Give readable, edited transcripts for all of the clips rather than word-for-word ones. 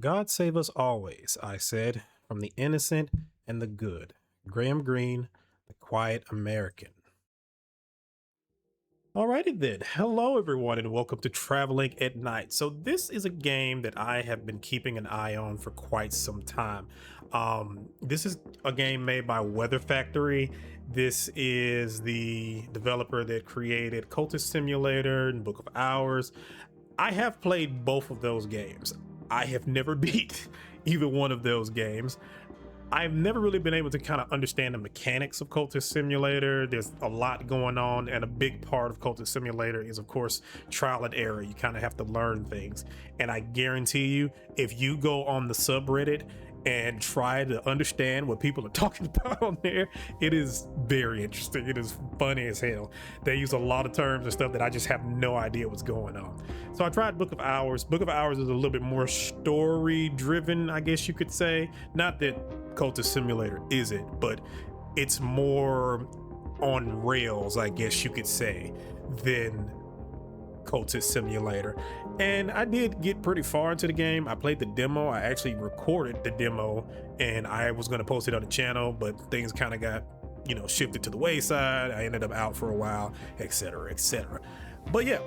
God save us always, I said, from the innocent and the good. Graham Greene, The Quiet American. Alrighty then. Hello, everyone, and welcome to Traveling at Night. So, this is a game that I have been keeping an eye on for quite some time. This is a game made by Weather Factory. This is the developer that created Cultist Simulator and Book of Hours. I have played both of those games. I have never beat either one of those games. I've never really been able to kind of understand the mechanics of Cultist Simulator. There's a lot going on, and a big part of Cultist Simulator is, of course, trial and error. You kind of have to learn things. And I guarantee you, if you go on the subreddit and try to understand what people are talking about on there, it is very interesting. It is funny as hell. They use a lot of terms and stuff that I just have no idea what's going on. So I tried Book of Hours. Book of Hours is a little bit more story driven, I guess you could say. Not that Cultist Simulator isn't, but it's more on rails, I guess you could say, than Cultist Simulator. And I did get pretty far into the game. I played the demo. I actually recorded the demo and I was going to post it on the channel, but things kind of got, shifted to the wayside. I ended up out for a while, etc., etc. But yeah,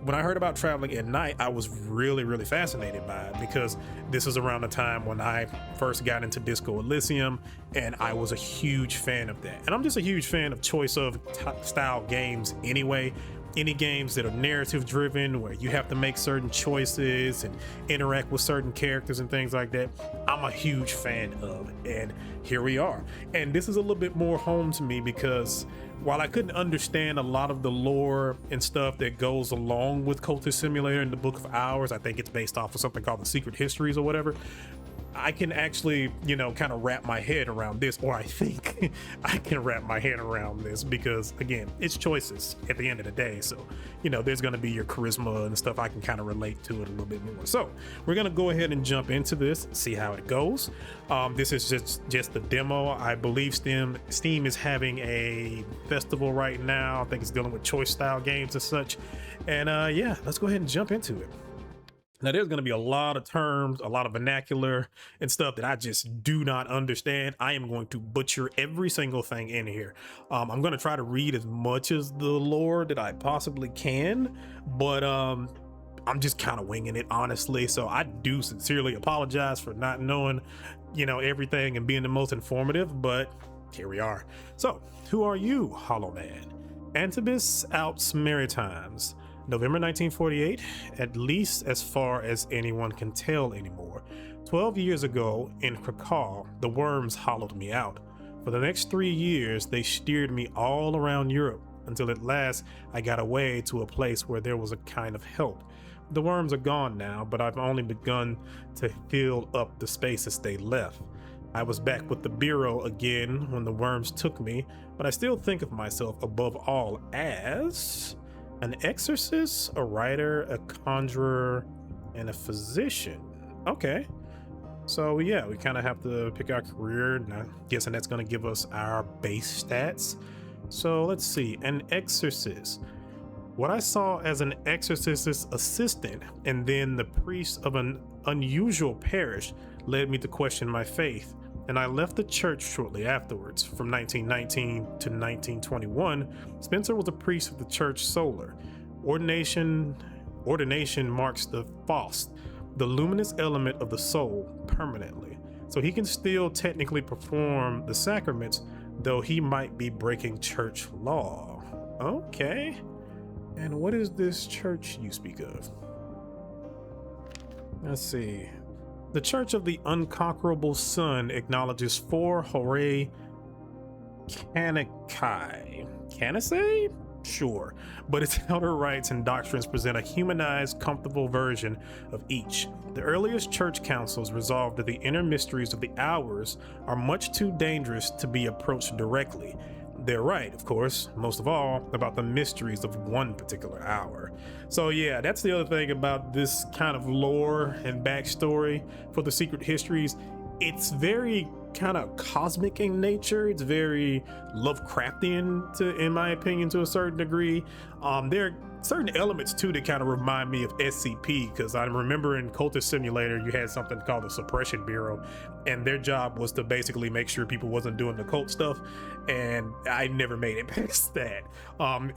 when I heard about Traveling at Night, I was really fascinated by it because this is around the time when I first got into Disco Elysium, and I was a huge fan of that. And I'm just a huge fan of choice of style games anyway. Any games that are narrative driven, where you have to make certain choices and interact with certain characters and things like that, I'm a huge fan of. And here we are. And this is a little bit more home to me because while I couldn't understand a lot of the lore and stuff that goes along with Cultist Simulator and the Book of Hours, I think it's based off of something called the Secret Histories or whatever, I can actually, kind of wrap my head around this, or I think I can wrap my head around this because, again, it's choices at the end of the day. So, there's going to be your charisma and stuff. I can kind of relate to it a little bit more. So we're going to go ahead and jump into this, see how it goes. This is just the demo. I believe Steam is having a festival right now. I think it's dealing with choice style games and such. And yeah, let's go ahead and jump into it. Now, there's going to be a lot of terms, a lot of vernacular and stuff that I just do not understand. I am going to butcher every single thing in here. I'm going to try to read as much as the lore that I possibly can, but I'm just kind of winging it, honestly. So I do sincerely apologize for not knowing, everything and being the most informative, but here we are. So, who are you, Hollow Man? Antibus Alps Maritimes. November 1948, at least as far as anyone can tell anymore. 12 years ago in Krakow, the worms hollowed me out. For the next 3 years, they steered me all around Europe until at last I got away to a place where there was a kind of help. The worms are gone now, but I've only begun to fill up the spaces they left. I was back with the Bureau again when the worms took me, but I still think of myself above all as an exorcist, a writer, a conjurer, and a physician. Okay. So yeah, we kind of have to pick our career, and I'm guessing that's going to give us our base stats. So let's see, an exorcist. What I saw as an exorcist's assistant and then the priest of an unusual parish led me to question my faith, and I left the church shortly afterwards. From 1919 to 1921, Spencer was a priest of the church Solar. Ordination marks the Faust, the luminous element of the soul, permanently. So he can still technically perform the sacraments, though he might be breaking church law. Okay. And what is this church you speak of? Let's see. The Church of the Unconquerable Sun acknowledges 4 Horae Canicae. Canicae? Sure, but its outer rites and doctrines present a humanized, comfortable version of each. The earliest church councils resolved that the inner mysteries of the hours are much too dangerous to be approached directly. They're right, of course, most of all about the mysteries of one particular hour. So yeah, that's the other thing about this kind of lore and backstory for the Secret Histories. It's very kind of cosmic in nature. It's very Lovecraftian, in my opinion, to a certain degree. There are certain elements too that kind of remind me of SCP, because I remember in Cultist Simulator you had something called the Suppression Bureau, and their job was to basically make sure people wasn't doing the cult stuff, and I never made it past that.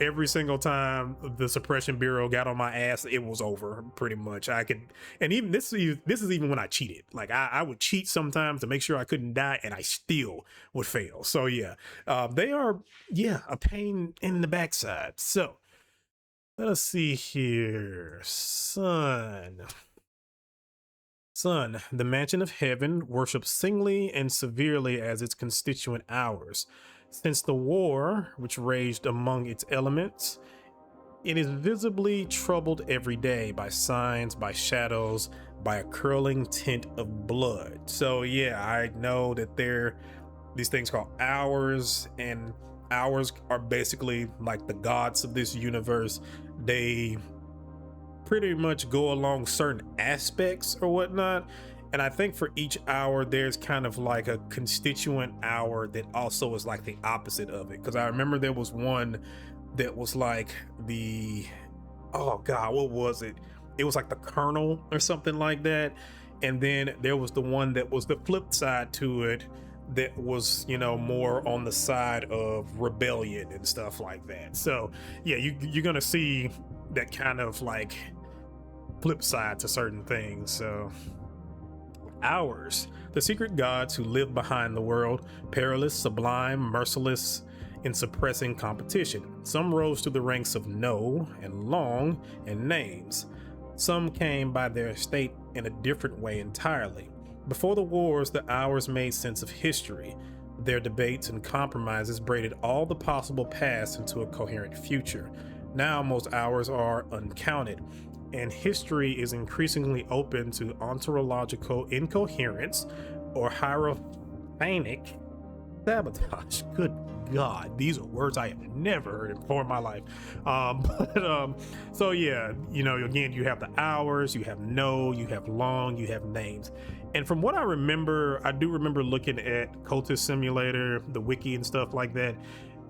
Every single time the Suppression Bureau got on my ass, it was over pretty much. I could, and even this is even when I cheated. Like I would cheat sometimes to make sure I couldn't die, and I still would fail. So yeah, they are, yeah, a pain in the backside. So let us see here. Sun, the mansion of heaven, worshipped singly and severely as its constituent hours. Since the war which raged among its elements, it is visibly troubled every day by signs, by shadows, by a curling tint of blood. So yeah, I know that these things called hours, and hours are basically like the gods of this universe. They pretty much go along certain aspects or whatnot, and I think for each hour there's kind of like a constituent hour that also is like the opposite of it, because I remember there was one that was like the, oh god, what was it, it was like the Colonel or something like that, and then there was the one that was the flip side to it, that was, you know, more on the side of rebellion and stuff like that. So yeah, you're gonna see that kind of like flip side to certain things. So hours, the secret gods who live behind the world, perilous, sublime, merciless in suppressing competition. Some rose to the ranks of No and Long and names. Some came by their estate in a different way entirely. Before the wars, the hours made sense of history. Their debates and compromises braided all the possible past into a coherent future. Now most hours are uncounted, and history is increasingly open to ontological incoherence or hierophanic sabotage. Good God, these are words I have never heard before in my life. So yeah, you know, again, you have the hours, you have No, you have Long, you have names. And from what I remember, I do remember looking at Cultist Simulator, the wiki and stuff like that,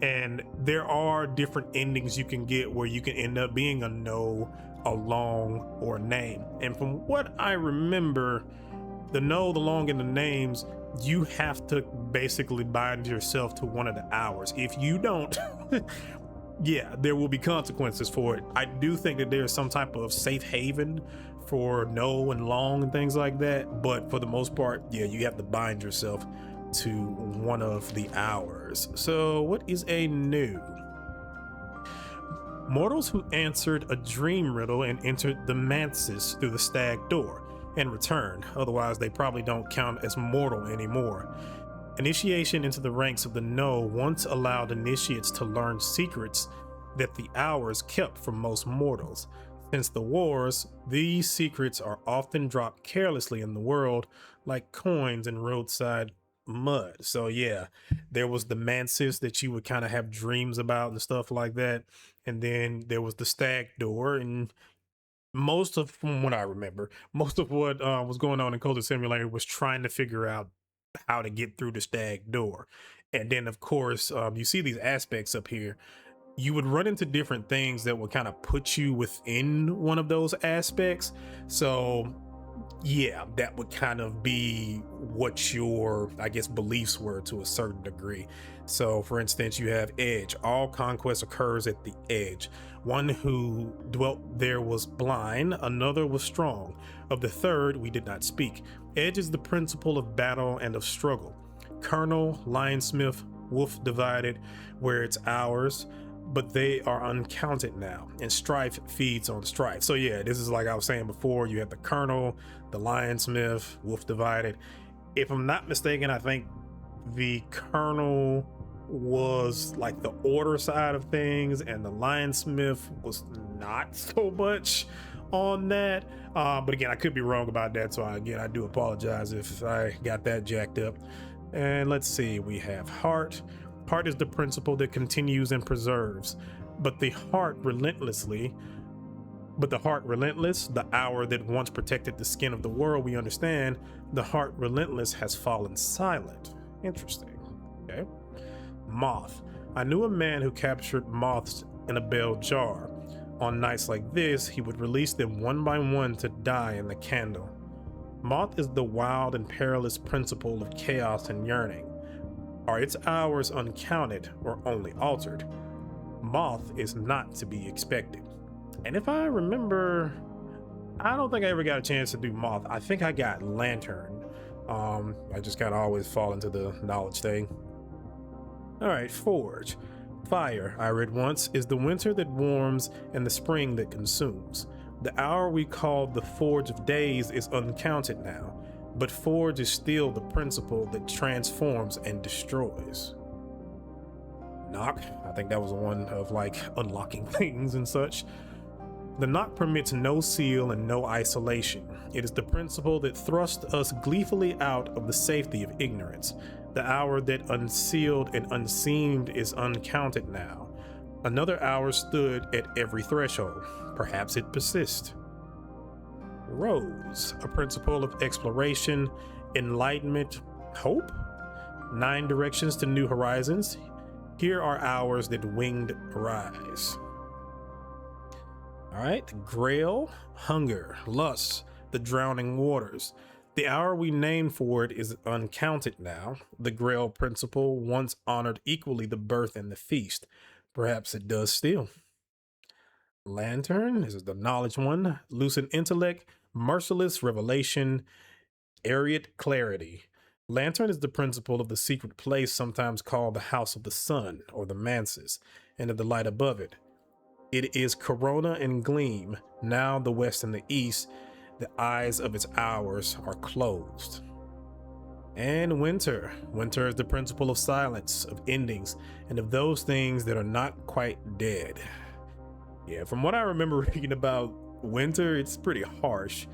and there are different endings you can get where you can end up being a No, a Long, or a name. And from what I remember, the No, the Long, and the names, you have to basically bind yourself to one of the hours. If you don't, yeah, there will be consequences for it. I do think that there's some type of safe haven for No and Long and things like that, but for the most part, yeah, you have to bind yourself to one of the hours. So what is a new? Mortals who answered a dream riddle and entered the mansis through the stag door and returned. Otherwise, they probably don't count as mortal anymore. Initiation into the ranks of the No once allowed initiates to learn secrets that the hours kept from most mortals. Since the wars, these secrets are often dropped carelessly in the world, like coins in roadside mud. So yeah, there was the mansis that you would kind of have dreams about and stuff like that, and then there was the stag door, and most of, from what I remember, most of what was going on in Cultist Simulator was trying to figure out how to get through the stag door. And then of course, you see these aspects up here, you would run into different things that would kind of put you within one of those aspects. So yeah, that would kind of be what your, I guess, beliefs were to a certain degree. So for instance, you have Edge. All conquest occurs at the edge. One who dwelt there was blind, another was strong. Of the third we did not speak. Edge is the principle of battle and of struggle. Colonel, Lionsmith, Wolf divided where it's ours, but they are uncounted now, and strife feeds on strife. So yeah, this is like I was saying before, you have the Colonel, the Lionsmith, Wolf divided. If I'm not mistaken, I think the Colonel was like the order side of things, and the Lionsmith was not so much on that. But again, I could be wrong about that, so again, I do apologize if I got that jacked up. And let's see, we have Heart. Heart is the principle that continues and preserves, but the heart relentless, the hour that once protected the skin of the world, we understand, the heart relentless has fallen silent. Interesting. Okay. Moth. I knew a man who captured moths in a bell jar. On nights like this, he would release them one by one to die in the candle. Moth is the wild and perilous principle of chaos and yearning. Are its hours uncounted or only altered? Moth is not to be expected. And if I remember, I don't think I ever got a chance to do Moth. I think I got Lantern. I just kind of always fall into the knowledge thing. All right, Forge. Fire, I read once, is the winter that warms and the spring that consumes. The hour we call the Forge of Days is uncounted now, but Forge is still the principle that transforms and destroys. Knock, I think that was one of like unlocking things and such. The knock permits no seal and no isolation. It is the principle that thrusts us gleefully out of the safety of ignorance. The hour that unsealed and unseamed is uncounted now. Another hour stood at every threshold. Perhaps it persists. Rose, a principle of exploration, enlightenment, hope? 9 directions to new horizons. Here are hours that winged arise. All right, Grail, hunger, lust, the drowning waters. The hour we named for it is uncounted now. The Grail principle once honored equally the birth and the feast. Perhaps it does still. Lantern, this is the knowledge one. Lucid intellect, merciless revelation, Ariat clarity. Lantern is the principle of the secret place, sometimes called the House of the Sun or the Mansis, and of the light above it. It is corona and gleam. Now the west and the east, the eyes of its hours are closed. And winter. Winter is the principle of silence, of endings, and of those things that are not quite dead. Yeah, from what I remember reading about winter, it's pretty harsh.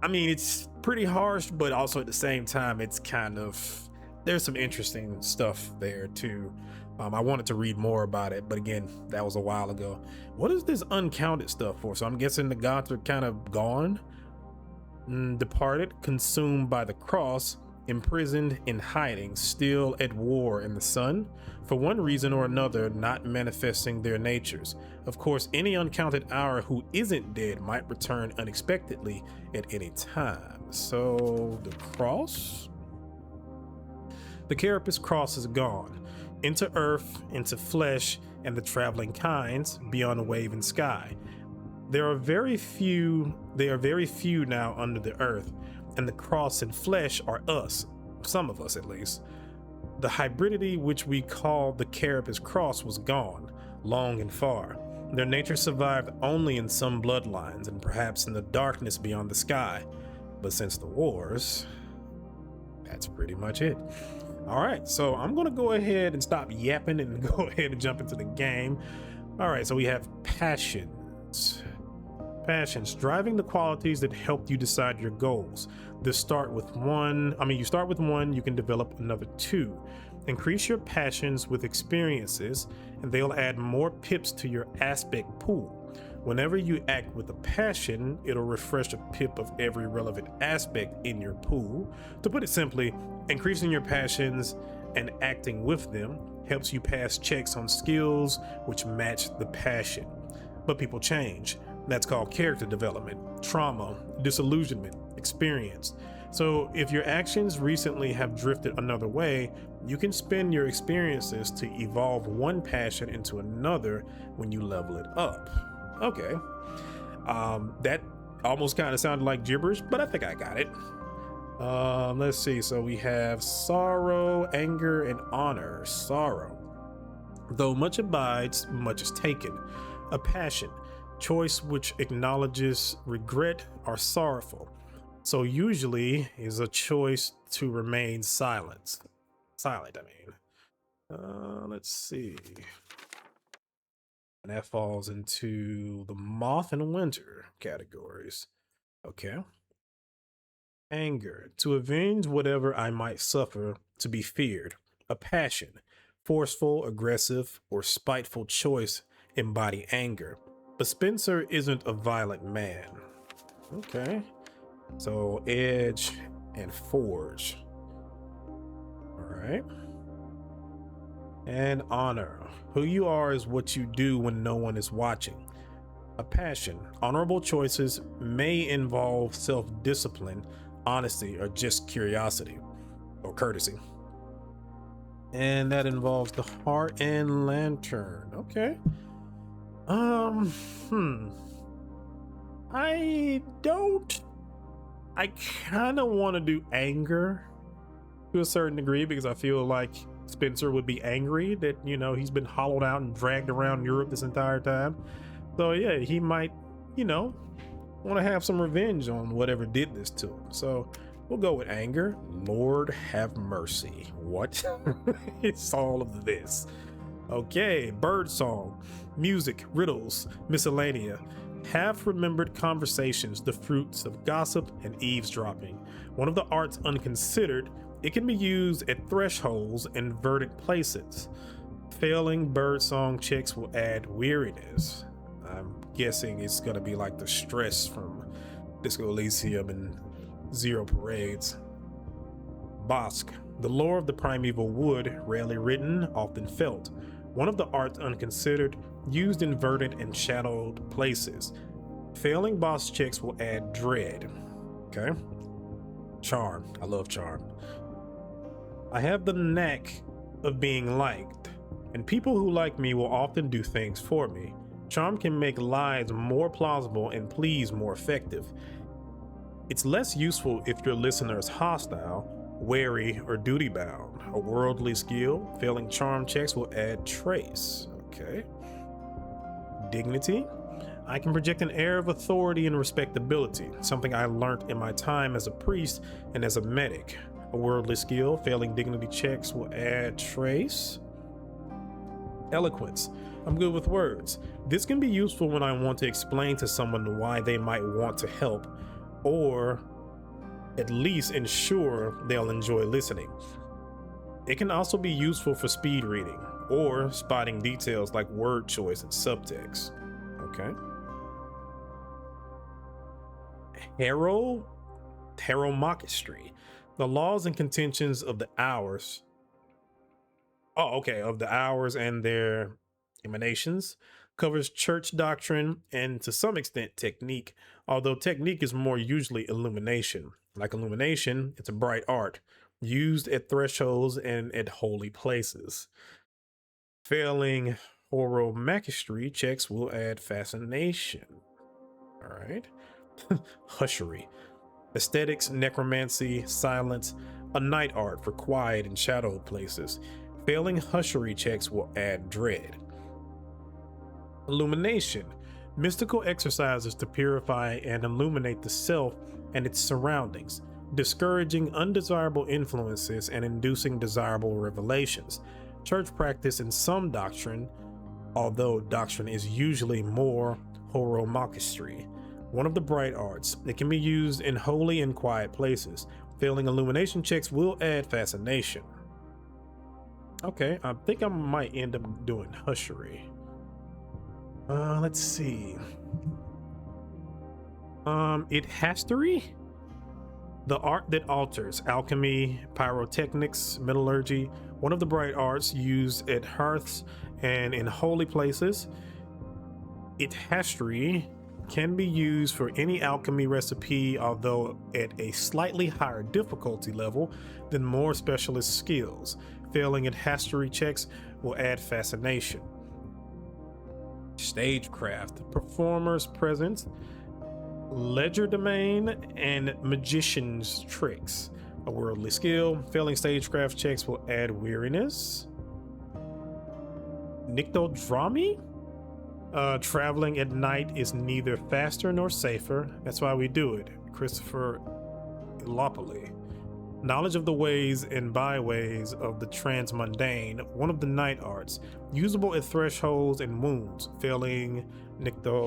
It's pretty harsh, but also at the same time, it's kind of, there's some interesting stuff there too. I wanted to read more about it, but again, that was a while ago. What is this uncounted stuff for? So I'm guessing the gods are kind of gone, departed, consumed by the cross, imprisoned in hiding, still at war in the sun, for one reason or another, not manifesting their natures. Of course, any uncounted hour who isn't dead might return unexpectedly at any time. So the cross? The Carapace cross is gone. Into earth, into flesh, and the traveling kinds, beyond wave and sky. They are very few now under the earth, and the cross and flesh are us, some of us at least. The hybridity which we call the Carapace cross was gone, long and far. Their nature survived only in some bloodlines, and perhaps in the darkness beyond the sky. But since the wars, that's pretty much it. All right, so I'm gonna go ahead and stop yapping and go ahead and jump into the game. All right, so we have passions. Passions, driving the qualities that help you decide your goals. You start with one, you can develop another 2. Increase your passions with experiences, and they'll add more pips to your aspect pool. Whenever you act with a passion, it'll refresh a pip of every relevant aspect in your pool. To put it simply, increasing your passions and acting with them helps you pass checks on skills which match the passion. But people change. That's called character development, trauma, disillusionment, experience. So if your actions recently have drifted another way, you can spend your experiences to evolve one passion into another when you level it up. Okay, that almost kind of sounded like gibberish, but I think I got it. Let's see, so we have sorrow, anger, and honor. Sorrow. Though much abides, much is taken. A passion, choice which acknowledges regret or sorrowful. So usually is a choice to remain silent. Let's see. And that falls into the moth and winter categories. Okay. Anger, to avenge whatever I might suffer, to be feared. A passion, forceful, aggressive, or spiteful choice embody anger. But Spencer isn't a violent man. Okay. So Edge and Forge. All right. And honor. Who you are is what you do when no one is watching. A passion. Honorable choices may involve self-discipline, honesty, or just curiosity or courtesy. And that involves the heart and lantern. Okay. Um, hmm. I don't. I kind of want to do anger to a certain degree because I feel like Spencer would be angry that, he's been hollowed out and dragged around Europe this entire time. So yeah, he might, want to have some revenge on whatever did this to him. So we'll go with anger. Lord have mercy. What? It's all of this. Okay, bird song, music, riddles, miscellanea. Half remembered conversations, the fruits of gossip and eavesdropping. One of the arts unconsidered, it can be used at thresholds and verdict places. Failing birdsong checks will add weariness. I'm guessing it's gonna be like the stress from Disco Elysium and Zero Parades. Bosque, the lore of the primeval wood, rarely written, often felt. One of the arts unconsidered, used in verdant and shadowed places. Failing boss checks will add dread. Okay. Charm. I love charm. I have the knack of being liked, and people who like me will often do things for me. Charm can make lies more plausible and pleas more effective. It's less useful if your listener is hostile, wary, or duty-bound. A worldly skill. Failing charm checks will add trace. Okay. Dignity. I can project an air of authority and respectability, something I learned in my time as a priest and as a medic. A worldly skill. Failing dignity checks will add trace. Eloquence. I'm good with words. This can be useful when I want to explain to someone why they might want to help, or at least ensure they'll enjoy listening. It can also be useful for speed reading or spotting details like word choice and subtext. Okay. Taromachistry. The laws and contentions of the hours. Of the hours and their emanations. Covers church doctrine and to some extent technique, although technique is more usually illumination. Like illumination, it's a bright art used at thresholds and at holy places. Failing horomachistry checks will add fascination. All right. Hushery. Aesthetics, necromancy, silence, a night art for quiet and shadowed places. Failing hushery checks will add dread. Illumination. Mystical exercises to purify and illuminate the self and its surroundings, discouraging undesirable influences and inducing desirable revelations. Church practice in some doctrine, although doctrine is usually more horomachistry. One of the bright arts. It can be used in holy and quiet places. Failing illumination checks will add fascination. Okay, I think I might end up doing hushery. Let's see. Ithastery? The art that alters. Alchemy, pyrotechnics, metallurgy. One of the bright arts used at hearths and in holy places. Ithastery can be used for any alchemy recipe, although at a slightly higher difficulty level than more specialist skills. Failing ithastery checks will add fascination. Stagecraft, performer's presence, legerdemain, and magician's tricks. A worldly skill. Failing stagecraft checks will add weariness. Nyctodramy? Traveling at night is neither faster nor safer. That's why we do it. Christopher Illopoli. Knowledge of the ways and byways of the transmundane, one of the night arts, usable at thresholds and wounds. Failing Nyctodramy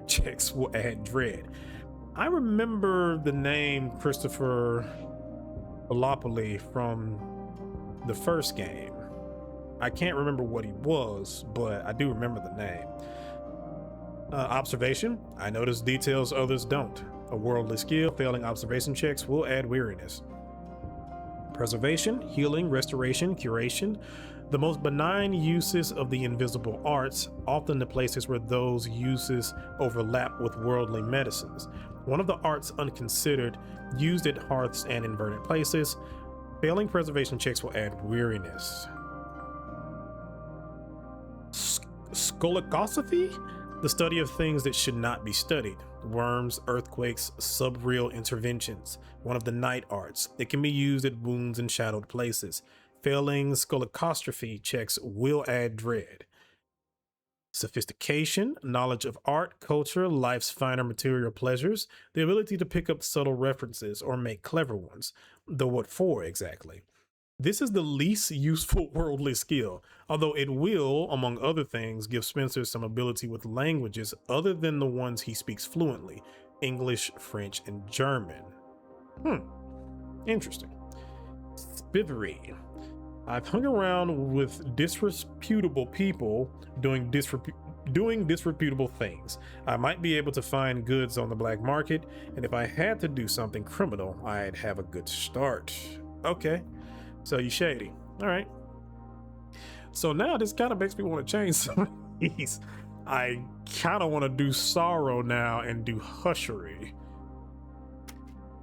checks will add dread. I remember the name Christopher Illopoli from the first game. I can't remember what he was, but I do remember the name. Observation. I notice details others don't. A worldly skill. Failing observation checks will add weariness. Preservation, healing, restoration, curation, the most benign uses of the invisible arts, often the places where those uses overlap with worldly medicines. One of the arts unconsidered, used at hearths and inverted places. Failing preservation checks will add weariness. Scolicosophy? The study of things that should not be studied. Worms, earthquakes, subreal interventions. One of the night arts. It can be used at wounds and shadowed places. Failing scolicostrophy checks will add dread. Sophistication, knowledge of art, culture, life's finer material pleasures, the ability to pick up subtle references or make clever ones, though what for exactly? This is the least useful worldly skill, although it will, among other things, give Spencer some ability with languages other than the ones he speaks fluently, English, French, and German. Interesting. Spithery. I've hung around with disreputable people doing disreputable things. I might be able to find goods on the black market, and if I had to do something criminal, I'd have a good start. Okay, so you shady. All right. So now this kind of makes me want to change some of these. I kind of want to do sorrow now and do hushery.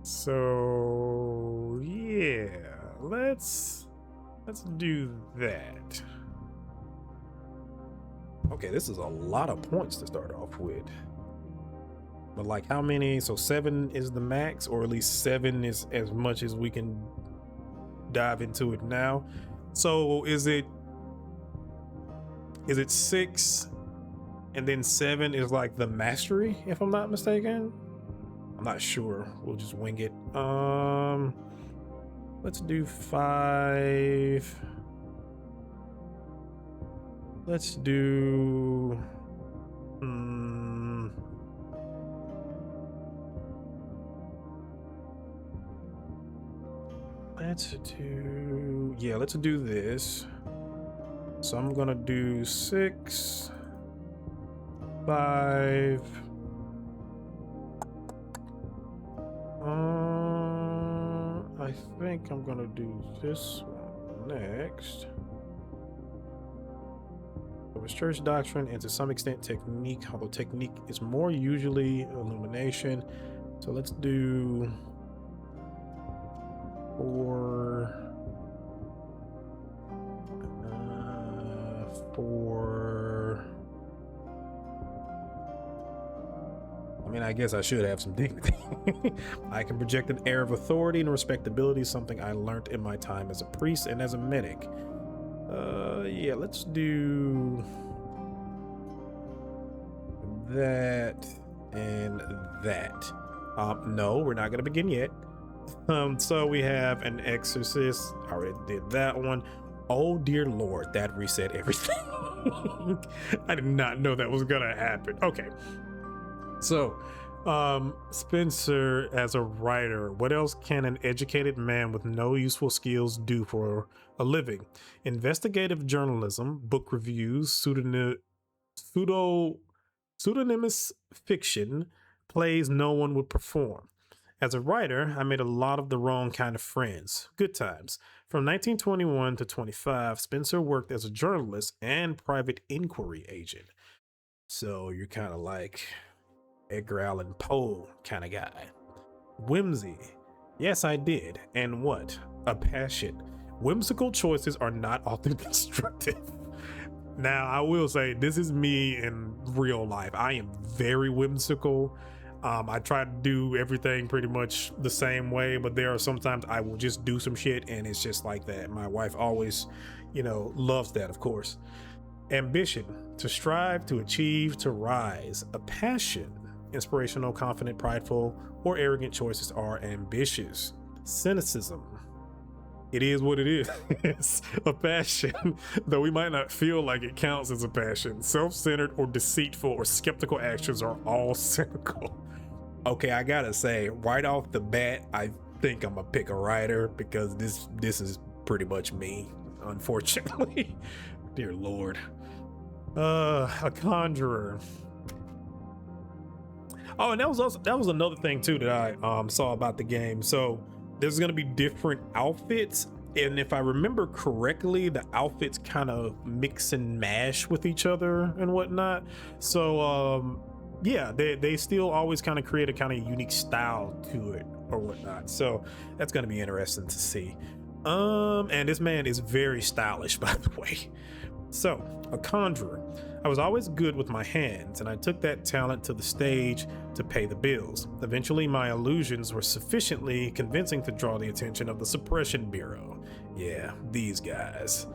So yeah, let's do that. Okay, this is a lot of points to start off with. But like how many? So 7 is the max, or at least 7 is as much as we can dive into it now. So is it 6 and then 7 is like the mastery, if I'm not mistaken? I'm not sure. We'll just wing it. Let's do 5. Let's do let's do this. So I'm gonna do 6, 5. I think I'm gonna do this one next. It was church doctrine and to some extent technique, although technique is more usually illumination. So let's do 4. I mean, I guess I should have some dignity. I can project an air of authority and respectability, something I learned in my time as a priest and as a medic. Yeah, let's do that and that. No, we're not gonna begin yet. So we have an exorcist. I already did that one. Oh dear Lord, that reset everything. I did not know that was gonna happen. Okay. So, Spencer, as a writer, what else can an educated man with no useful skills do for a living? Investigative journalism, book reviews, pseudonymous fiction, plays no one would perform. As a writer, I made a lot of the wrong kind of friends. Good times. From 1921 to 25, Spencer worked as a journalist and private inquiry agent. So you're kind of like Edgar Allan Poe kind of guy. Whimsy. Yes, I did. And what? A passion. Whimsical choices are not often constructive. Now, I will say this is me in real life. I am very whimsical. I try to do everything pretty much the same way, but there are sometimes I will just do some shit and it's just like that. My wife always, loves that, of course. Ambition. To strive, to achieve, to rise. A passion. Inspirational, confident, prideful, or arrogant choices are ambitious. Cynicism. It is what it is. It's a passion, though we might not feel like it counts as a passion. Self-centered or deceitful or skeptical actions are all cynical. Okay, I gotta say, right off the bat, I think I'm gonna pick a writer because this is pretty much me, unfortunately. Dear Lord. A conjurer. Oh, and that was another thing too that I saw about the game. So there's going to be different outfits. And if I remember correctly, the outfits kind of mix and mash with each other and whatnot. So, yeah, they still always kind of create a kind of unique style to it or whatnot. So that's going to be interesting to see. And this man is very stylish, by the way. So, a conjurer. I was always good with my hands, and I took that talent to the stage to pay the bills. Eventually, my illusions were sufficiently convincing to draw the attention of the Suppression Bureau. Yeah, these guys.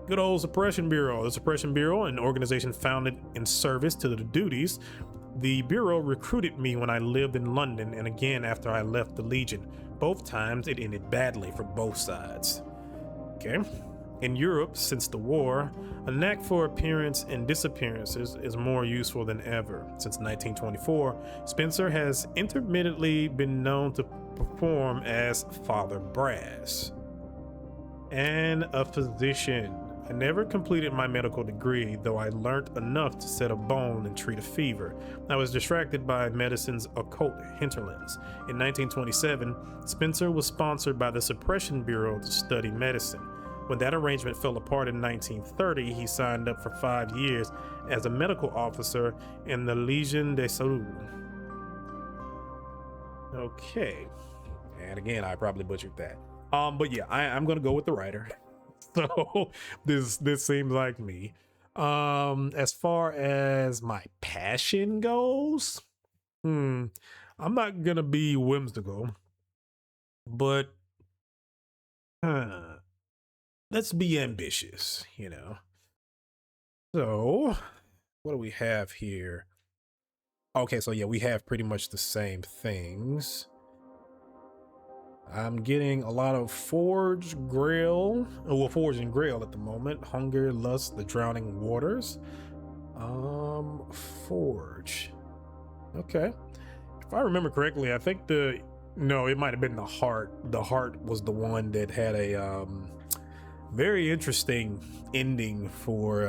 Good old Suppression Bureau. The Suppression Bureau, an organization founded in service to the duties. The Bureau recruited me when I lived in London and again after I left the Legion. Both times it ended badly for both sides. Okay. In Europe, since the war, a knack for appearance and disappearances is more useful than ever. Since 1924, Spencer has intermittently been known to perform as Father Brass. And a physician. I never completed my medical degree, though I learned enough to set a bone and treat a fever. I was distracted by medicine's occult hinterlands. In 1927, Spencer was sponsored by the Suppression Bureau to study medicine. When that arrangement fell apart in 1930, he signed up for 5 years as a medical officer in the Légion des Saules. Okay. And again, I probably butchered that. But yeah, I'm gonna go with the writer. So this seems like me. As far as my passion goes, I'm not gonna be whimsical, but let's be ambitious, you know. So what do we have here? Okay, so yeah, we have pretty much the same things. I'm getting a lot of Forge, Grail, well, Forge and Grail at the moment. Hunger, Lust, the Drowning Waters. Forge. Okay. If I remember correctly, I think no, it might have been the Heart. The Heart was the one that had a very interesting ending for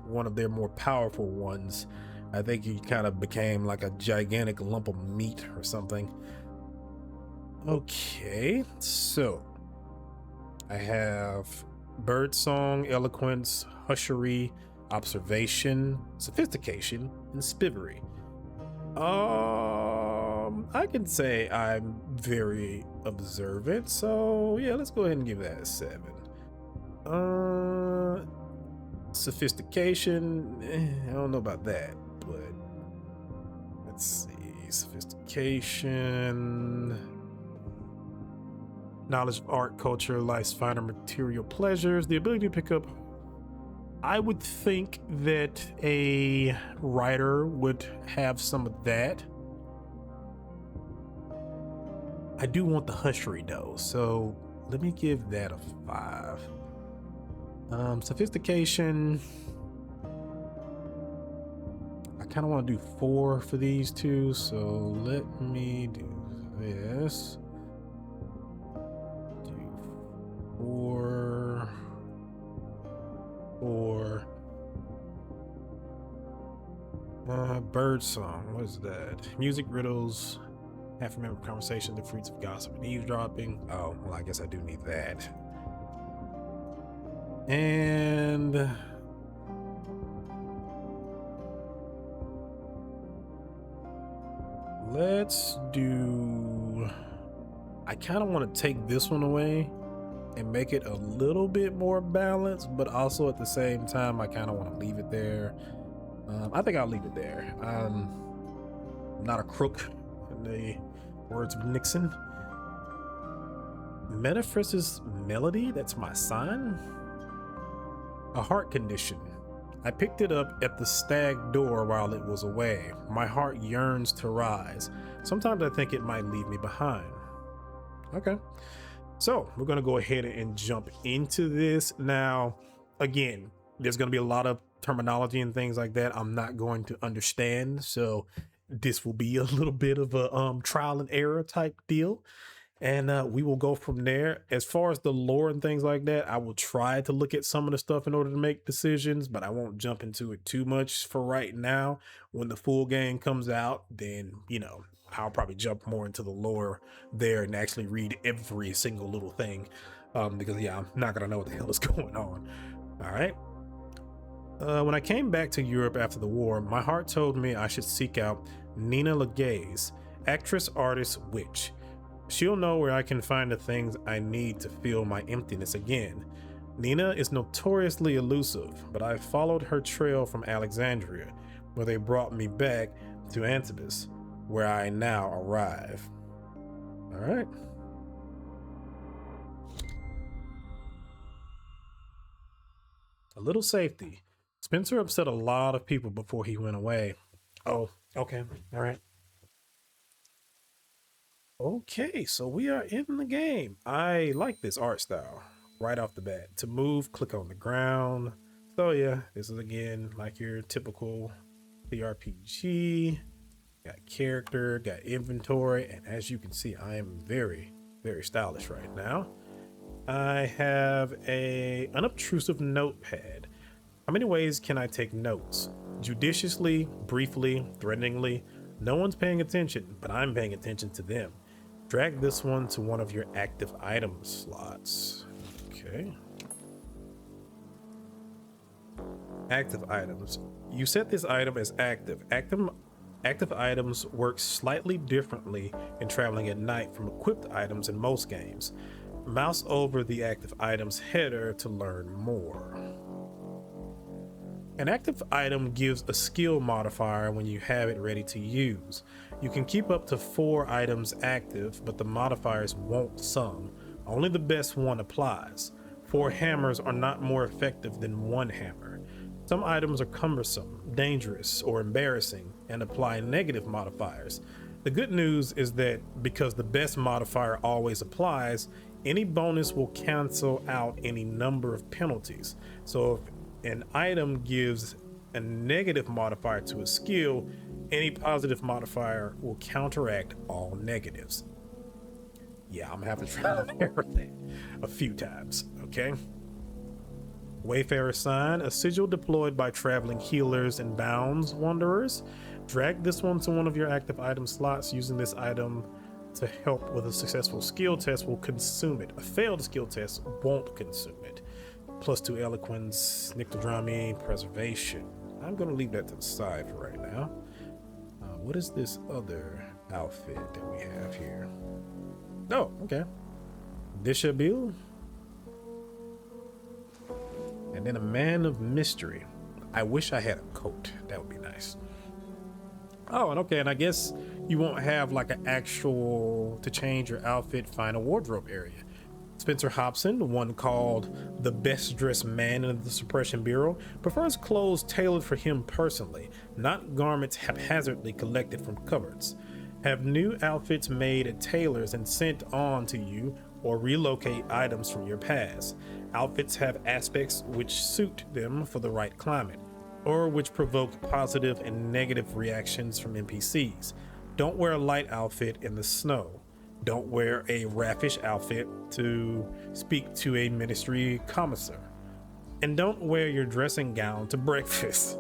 one of their more powerful ones. I think he kind of became like a gigantic lump of meat or something. Okay, so I have Birdsong, Eloquence, Hushery, Observation, Sophistication, and Spivery. I can say I'm very observant, so yeah, let's go ahead and give that a 7. Sophistication, I don't know about that, but let's see. Sophistication, knowledge of art, culture, life's finer material pleasures, the ability to pick up. I would think that a writer would have some of that. I do want the hushery though, so let me give that a 5. Sophistication, I kind of want to do 4 for these two, so let me do this. Do 4. Birdsong, what is that? Music, riddles, half remembered conversation, the fruits of gossip and eavesdropping. Oh, well, I guess I do need that. And let's do, I kind of want to take this one away and make it a little bit more balanced, but also at the same time, I kind of want to leave it there. I think I'll leave it there. I'm not a crook, in the words of Nixon. Metaphysis melody, that's my sign. A heart condition. I picked it up at the stag door while it was away. My heart yearns to rise. Sometimes I think it might leave me behind. Okay. So we're going to go ahead and jump into this. Now, again, there's going to be a lot of terminology and things like that I'm not going to understand. So this will be a little bit of a trial and error type deal. and we will go from there. As far as the lore and things like that, I will try to look at some of the stuff in order to make decisions, but I won't jump into it too much for right now. When the full game comes out, then I'll probably jump more into the lore there and actually read every single little thing, because yeah, I'm not gonna know what the hell is going on. All right. When I came back to Europe after the war, my heart told me I should seek out Nina Legaze, actress, artist, witch. She'll know where I can find the things I need to fill my emptiness again. Nina is notoriously elusive, but I followed her trail from Alexandria, where they brought me back to Antibes, where I now arrive. All right. A little safety. Spencer upset a lot of people before he went away. Oh, okay. All right. Okay, so we are in the game. I like this art style right off the bat. To move, click on the ground. So yeah, this is again like your typical CRPG. Got character, got inventory, and as you can see, I am very, very stylish right now. I have a unobtrusive notepad. How many ways can I take notes? Judiciously, briefly, threateningly. No one's paying attention, but I'm paying attention to them. Drag this one to one of your active item slots. Okay. Active items. You set this item as active. Active items work slightly differently in traveling at night from equipped items in most games. Mouse over the active items header to learn more. An active item gives a skill modifier when you have it ready to use. You can keep up to 4 items active, but the modifiers won't sum. Only the best one applies. 4 hammers are not more effective than 1 hammer. Some items are cumbersome, dangerous, or embarrassing and apply negative modifiers. The good news is that because the best modifier always applies, any bonus will cancel out any number of penalties. So if an item gives a negative modifier to a skill, any positive modifier will counteract all negatives. Yeah, I'm gonna have to try everything a few times, okay? Wayfarer sign, a sigil deployed by traveling healers and bounds wanderers. Drag this one to one of your active item slots. Using this item to help with a successful skill test will consume it. A failed skill test won't consume it. +2 eloquence, nyctodramy, preservation. I'm going to leave that to the side for right now. What is this other outfit that we have here? Oh, okay. Dishabille. And then a man of mystery. I wish I had a coat. That would be nice. Oh, and okay, and I guess you won't have like an actual to change your outfit, find a wardrobe area. Spencer Hobson, one called the best dressed man in the Suppression Bureau, prefers clothes tailored for him personally, not garments haphazardly collected from cupboards. Have new outfits made at tailors and sent on to you, or relocate items from your past. Outfits have aspects which suit them for the right climate, or which provoke positive and negative reactions from NPCs. Don't wear a light outfit in the snow. Don't wear a raffish outfit to speak to a ministry commissar. And don't wear your dressing gown to breakfast.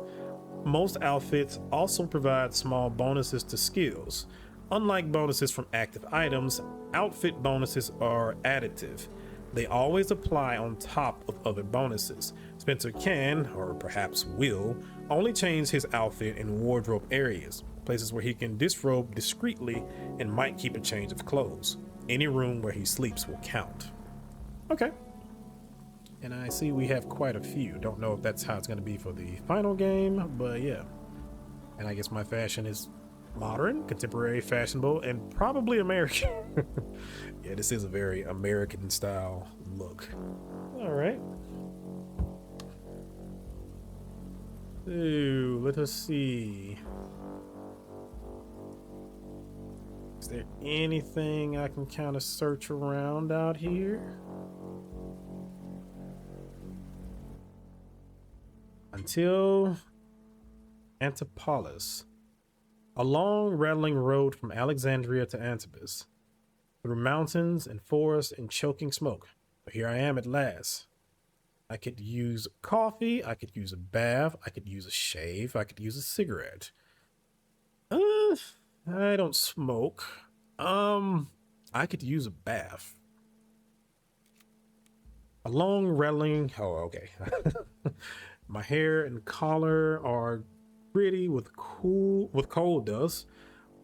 Most outfits also provide small bonuses to skills. Unlike bonuses from active items, outfit bonuses are additive. They always apply on top of other bonuses. Spencer can, or perhaps will, only change his outfit in wardrobe areas, places where he can disrobe discreetly and might keep a change of clothes. Any room where he sleeps will count. Okay. And I see we have quite a few. Don't know if that's how it's going to be for the final game, but yeah. And I guess my fashion is modern, contemporary, fashionable, and probably American. Yeah, this is a very American style look. All right. Ooh, let us see. Is there anything I can kind of search around out here? Until Antipolis. A long, rattling road from Alexandria to Antibes. through mountains and forests and choking smoke. But here I am at last. I could use coffee, I could use a bath, I could use a shave, I could use a cigarette. I don't smoke. I could use a bath. A long rattling. Oh, okay. My hair and collar are gritty with coal dust.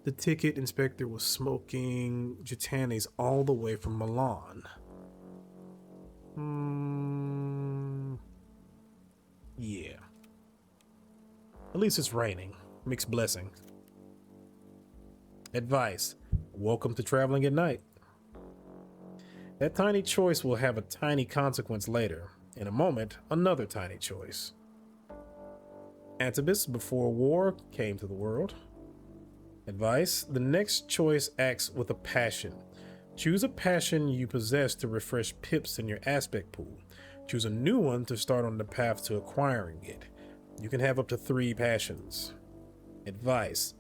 The ticket inspector was smoking Gitanes all the way from Milan. Yeah. At least it's raining. Mixed blessings. Advice. Welcome to traveling at night. That tiny choice will have a tiny consequence later. In a moment, another tiny choice. Antibus, before war, came to the world. Advice. The next choice acts with a passion. Choose a passion you possess to refresh pips in your aspect pool. Choose a new one to start on the path to acquiring it. You can have up to 3 passions. Advice.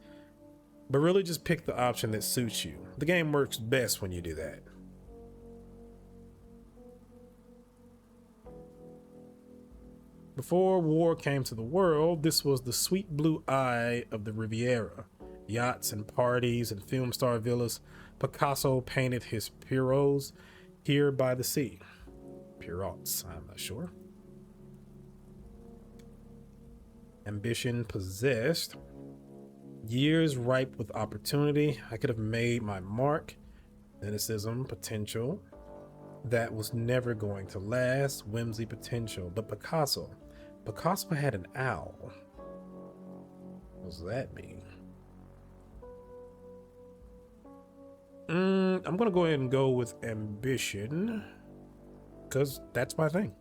But really just pick the option that suits you. The game works best when you do that. Before war came to the world, this was the sweet blue eye of the Riviera. Yachts and parties and film star villas. Picasso painted his Pierrots here by the sea. Pierrots, I'm not sure. Ambition possessed. Years ripe with opportunity. I could have made my mark. Cynicism, potential. That was never going to last. Whimsy, potential. But Picasso had an owl. What does that mean? I'm gonna go ahead and go with ambition, because that's my thing.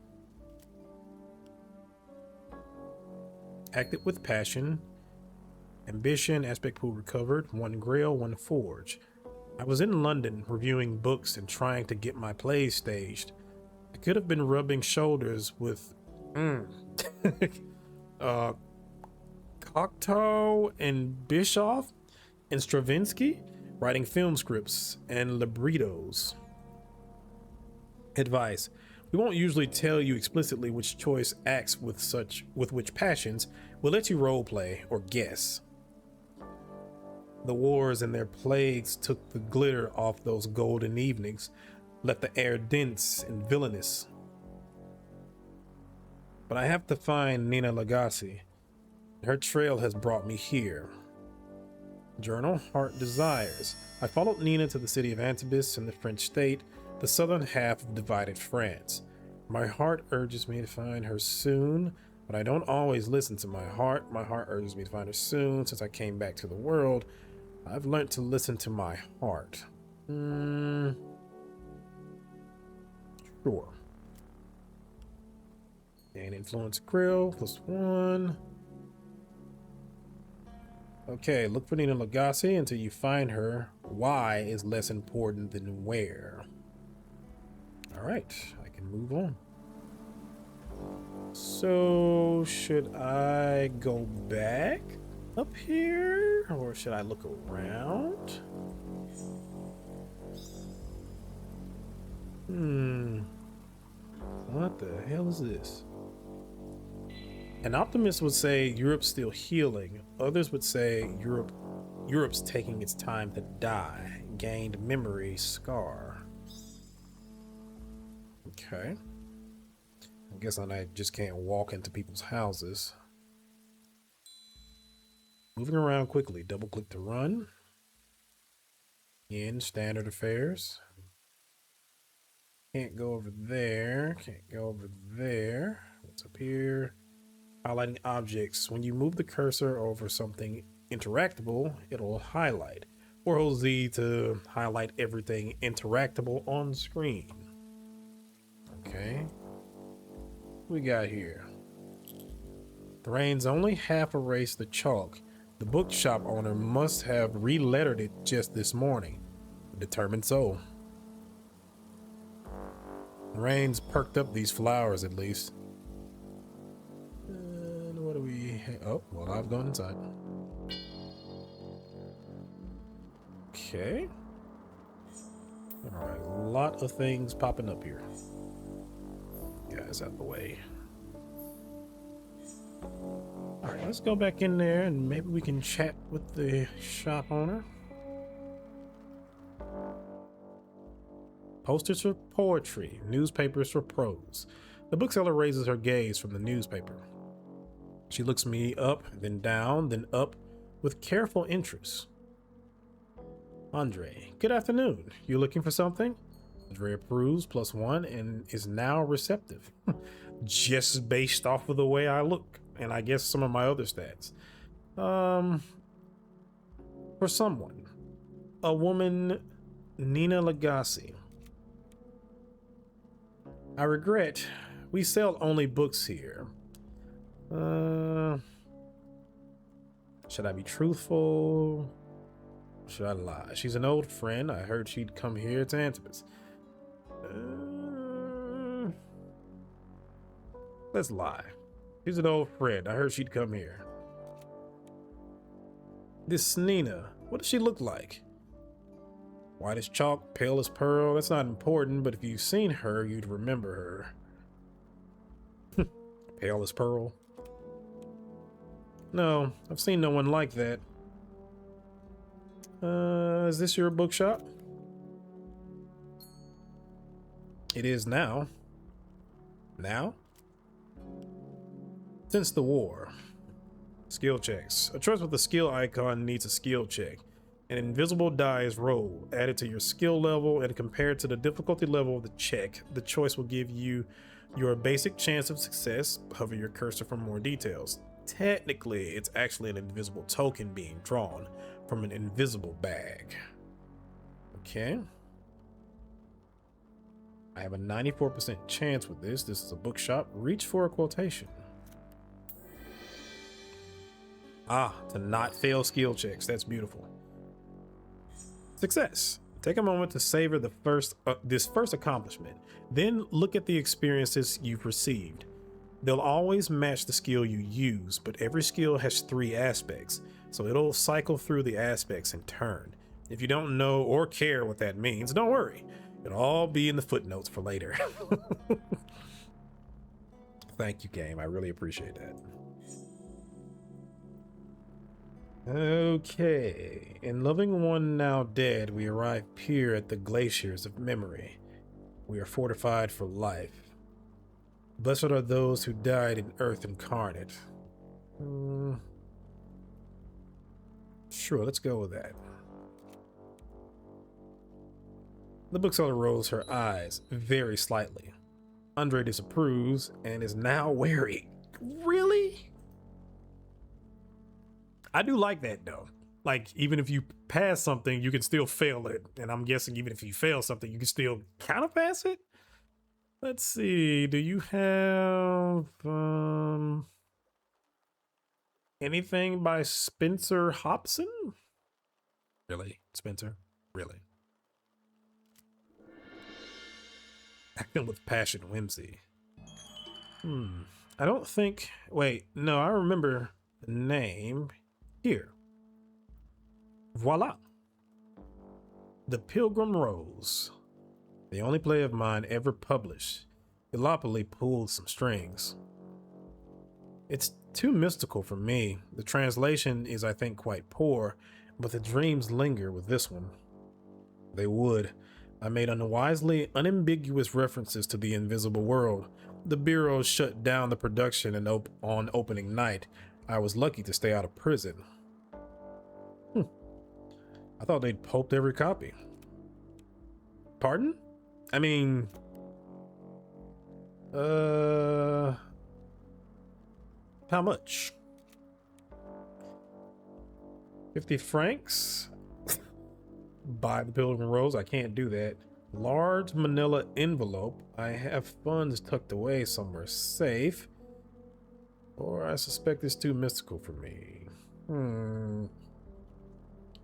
Acted with passion. Ambition, aspect pool recovered. 1 grail, 1 forge. I was in London reviewing books and trying to get my plays staged. I could have been rubbing shoulders with Cocteau and Bischoff and Stravinsky, writing film scripts and librettos. Advice. We won't usually tell you explicitly which choice acts with which passions. We'll let you roleplay or guess. The wars and their plagues took the glitter off those golden evenings, left the air dense and villainous. But I have to find Nina Lagasse. Her trail has brought me here. Journal, Heart Desires. I followed Nina to the city of Antibes in the French state, the southern half of divided France. My heart urges me to find her soon, but I don't always listen to my heart. My heart urges me to find her soon. Since I came back to the world, I've learned to listen to my heart. Sure. And influence Krill, +1. Okay, look for Nina Lagasse until you find her. Why is less important than where. Alright, I can move on. So, should I go back up here? Or should I look around? What the hell is this? An optimist would say Europe's still healing. Others would say Europe's taking its time to die. Gained memory scar. Okay. I guess I just can't walk into people's houses. Moving around quickly. Double click to run. In standard affairs. Can't go over there. Can't go over there. What's up here? Highlighting objects. When you move the cursor over something interactable, it'll highlight. Or hold Z to highlight everything interactable on screen. Okay. What we got here? The rain's only half erased the chalk. The bookshop owner must have re-lettered it just this morning. Determined so. The rain's perked up these flowers at least. And what do we... Oh, well, I've gone inside. Okay. All right, a lot of things popping up here. Guys, out the way. All right, let's go back in there and maybe we can chat with the shop owner. Posters for poetry, newspapers for prose. The bookseller raises her gaze from the newspaper. She looks me up, then down, then up with careful interest. Andre, good afternoon. You looking for something? Andre approves +1 and is now receptive. Just based off of the way I look, and I guess some of my other stats. For someone. A woman, Nina Lagasse. I regret, we sell only books here. Should I be truthful? Should I lie? She's an old friend. I heard she'd come here to Antibus. Let's lie. She's an old friend. I heard she'd come here. This Nina, what does she look like? White as chalk, pale as pearl. That's not important, but if you've seen her, you'd remember her. Pale as pearl? No, I've seen no one like that. Is this your bookshop? It is now. Now? Since the war. Skill checks. A trust with a skill icon needs a skill check. An invisible die is rolled, added to your skill level, and compared to the difficulty level of the check. The choice will give you your basic chance of success. Hover your cursor for more details. Technically, it's actually an invisible token being drawn from an invisible bag. Okay. I have a 94% chance with this. This is a bookshop. Reach for a quotation. Ah, to not fail skill checks. That's beautiful. Success. Take a moment to savor this first accomplishment. Then look at the experiences you've received. They'll always match the skill you use, but every skill has 3 aspects, so it'll cycle through the aspects in turn. If you don't know or care what that means, don't worry. It'll all be in the footnotes for later. Thank you, game. I really appreciate that. Okay, in Loving One Now Dead, we arrive here at the glaciers of memory. We are fortified for life. Blessed are those who died in Earth Incarnate. Sure, let's go with that. The bookseller rolls her eyes very slightly. Andre disapproves and is now wary. Really? I do like that though. Like, even if you pass something, you can still fail it. And I'm guessing even if you fail something, you can still kind of pass it. Let's see. Do you have anything by Spencer Hobson? Really? Spencer? Really? Acting with passion, whimsy. I don't think. Wait, no, I remember the name. Here. Voila. The Pilgrim Rose. The only play of mine ever published. Illopoli pulled some strings. It's too mystical for me. The translation is, I think, quite poor, but the dreams linger with this one. They would. I made unwisely unambiguous references to the invisible world. The bureau shut down the production and on opening night. I was lucky to stay out of prison. I thought they'd pulped every copy. Pardon? I mean, how much? 50 francs? Buy the Pilgrim Rose? I can't do that. Large manila envelope. I have funds tucked away somewhere safe. Or I suspect it's too mystical for me.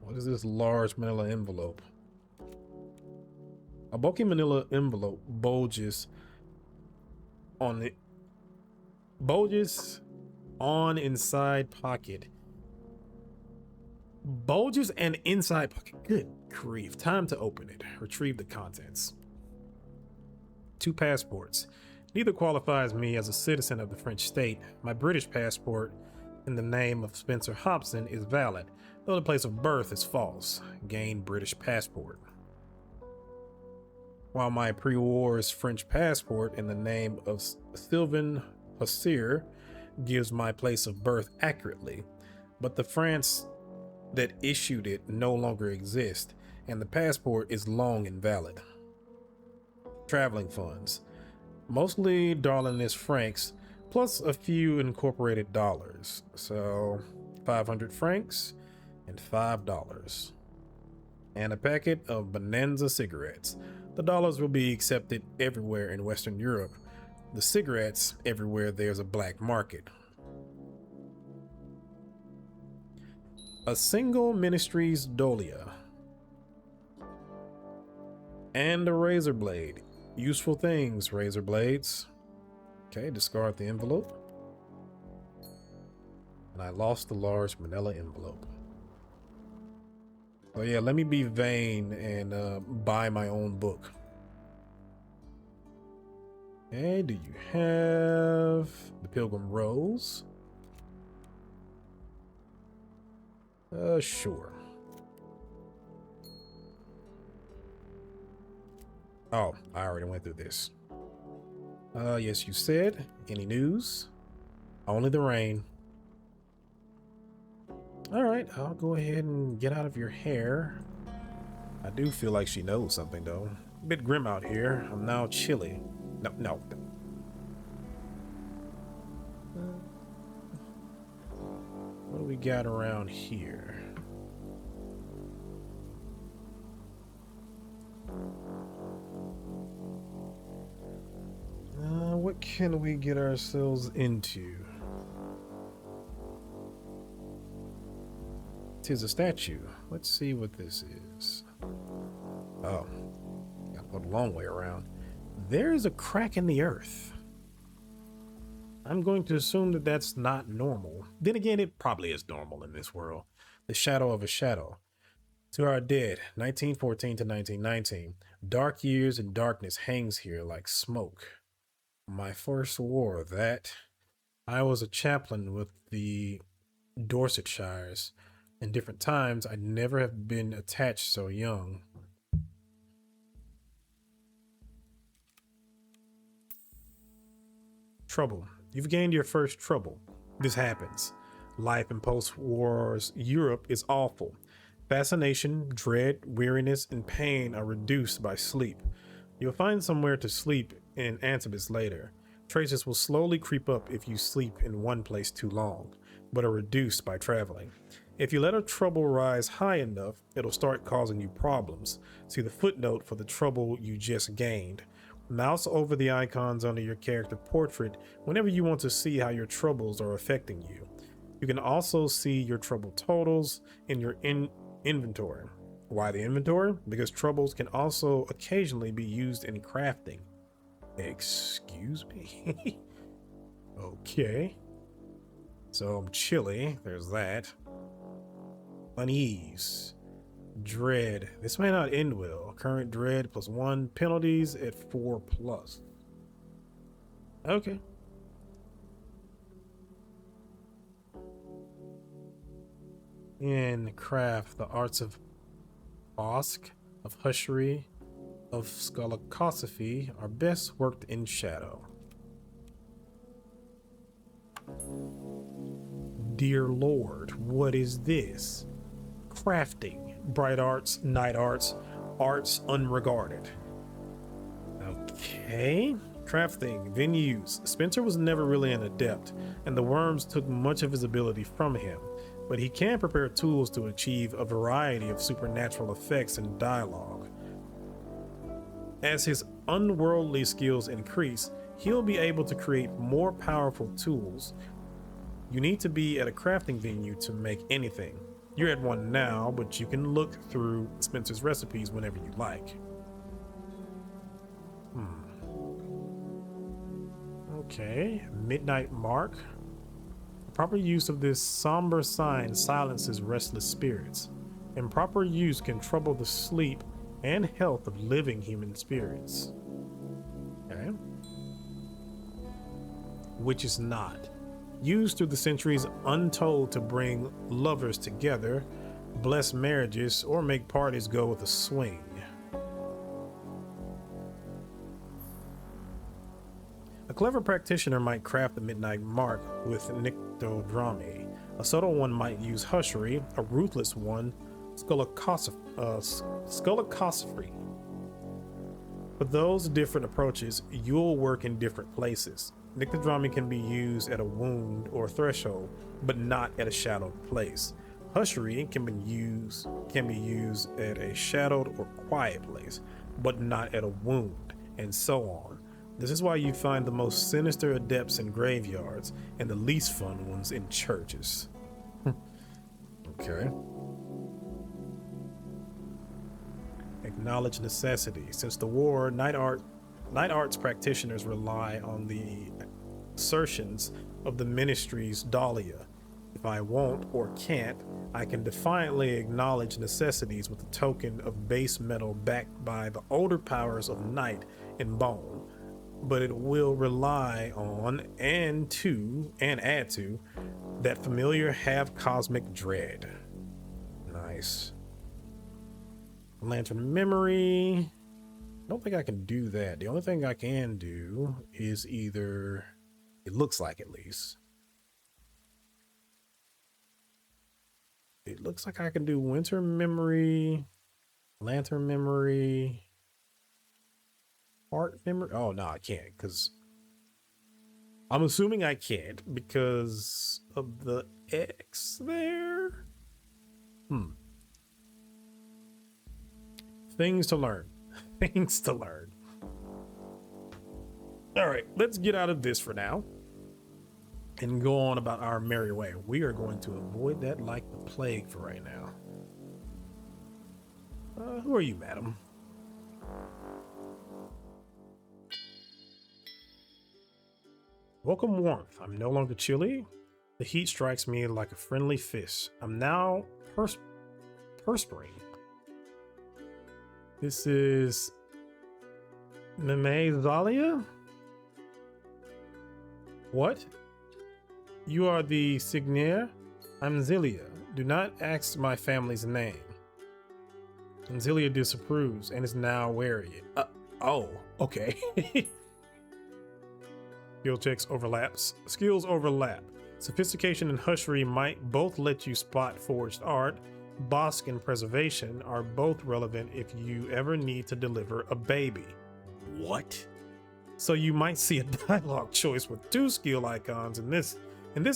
What is this large manila envelope? A bulky manila envelope bulges on inside pocket. Bulges and inside pocket. Good grief. Time to open it. Retrieve the contents. 2 passports. Neither qualifies me as a citizen of the French state. My British passport in the name of Spencer Hobson is valid, though the place of birth is false. Gain British passport. While my pre-war's French passport in the name of Sylvain Hussier gives my place of birth accurately, but the France that issued it no longer exists, and the passport is long invalid. Traveling funds. Mostly Darlinist francs, plus a few incorporated dollars. So 500 francs and $5. And a packet of Bonanza cigarettes. The dollars will be accepted everywhere in Western Europe. The cigarettes everywhere there's a black market. A single ministry's dolia. And a razor blade. Useful things, razor blades. Okay, discard the envelope. And I lost the large manila envelope. So yeah, let me be vain and buy my own book. Okay, do you have the Pilgrim Rose? Sure. Oh, I already went through this. Yes, you said. Any news? Only the rain. All right, I'll go ahead and get out of your hair. I do feel like she knows something, though. A bit grim out here. I'm now chilly. No. What do we got around here? What can we get ourselves into? Tis a statue. Let's see what this is. Oh, gotta go the long way around. There's a crack in the earth. I'm going to assume that that's not normal. Then again, it probably is normal in this world. The shadow of a shadow. To our dead, 1914 to 1919. Dark years and darkness hangs here like smoke. My first war, that. I was a chaplain with the Dorsetshires. In different times, I'd never have been attached so young. Trouble. You've gained your first trouble. This happens. Life in post-wars Europe is awful. Fascination, dread, weariness, and pain are reduced by sleep. You'll find somewhere to sleep in Antibes later. Traces will slowly creep up if you sleep in one place too long, but are reduced by traveling. If you let a trouble rise high enough, it'll start causing you problems. See the footnote for the trouble you just gained. Mouse over the icons under your character portrait whenever you want to see how your troubles are affecting you. You can also see your trouble totals in your inventory. Why the inventory? Because troubles can also occasionally be used in crafting. Excuse me? Okay. So I'm chilly. There's that. Unease. Dread. This may not end well. Current dread +1. Penalties at 4+. Okay. In craft, the arts of Bosque, of Hushery, of Skolokosophy are best worked in shadow. Dear Lord, what is this? Crafting, bright arts, night arts, arts unregarded. Okay. Crafting, venues. Spencer was never really an adept, and the worms took much of his ability from him, but he can prepare tools to achieve a variety of supernatural effects and dialogue. As his unworldly skills increase, he'll be able to create more powerful tools. You need to be at a crafting venue to make anything. You're at one now, but you can look through Spencer's recipes whenever you like. Okay, Midnight Mark. Proper use of this somber sign silences restless spirits. Improper use can trouble the sleep and health of living human spirits. Okay. Which is not. Used through the centuries untold to bring lovers together, bless marriages, or make parties go with a swing. A clever practitioner might craft the midnight mark with nyctodrami. A subtle one might use hushery, a ruthless one, scullacosophy. For those different approaches, you'll work in different places. Nyctodrami can be used at a wound or threshold, but not at a shadowed place. Hushery can be used at a shadowed or quiet place, but not at a wound, and so on. This is why you find the most sinister adepts in graveyards and the least fun ones in churches. Okay. Acknowledge necessity. Since the war, night arts practitioners rely on the assertions of the ministry's Dahlia. If I won't or can't, I can defiantly acknowledge necessities with a token of base metal backed by the older powers of night and bone. But it will rely on and add to that familiar half cosmic dread. Nice. Lantern memory. I don't think I can do that. The only thing I can do is either, it looks like at least, it looks like I can do winter memory, lantern memory, heart memory. Oh no, I can't, because I'm assuming I can't because of the X there. Things to learn. Things to learn. All right, let's get out of this for now and go on about our merry way. We are going to avoid that like the plague for right now. Who are you, madam? Welcome warmth. I'm no longer chilly. The heat strikes me like a friendly fist. I'm now perspiring. This is Meme Zalia? What? You are the Signier? I'm Zilia. Do not ask my family's name. And Zilia disapproves and is now wary. Oh, okay. Skills overlap. Sophistication and hushery might both let you spot forged art. Bosk and preservation are both relevant if you ever need to deliver a baby. What? So you might see a dialogue choice with two skill icons. In this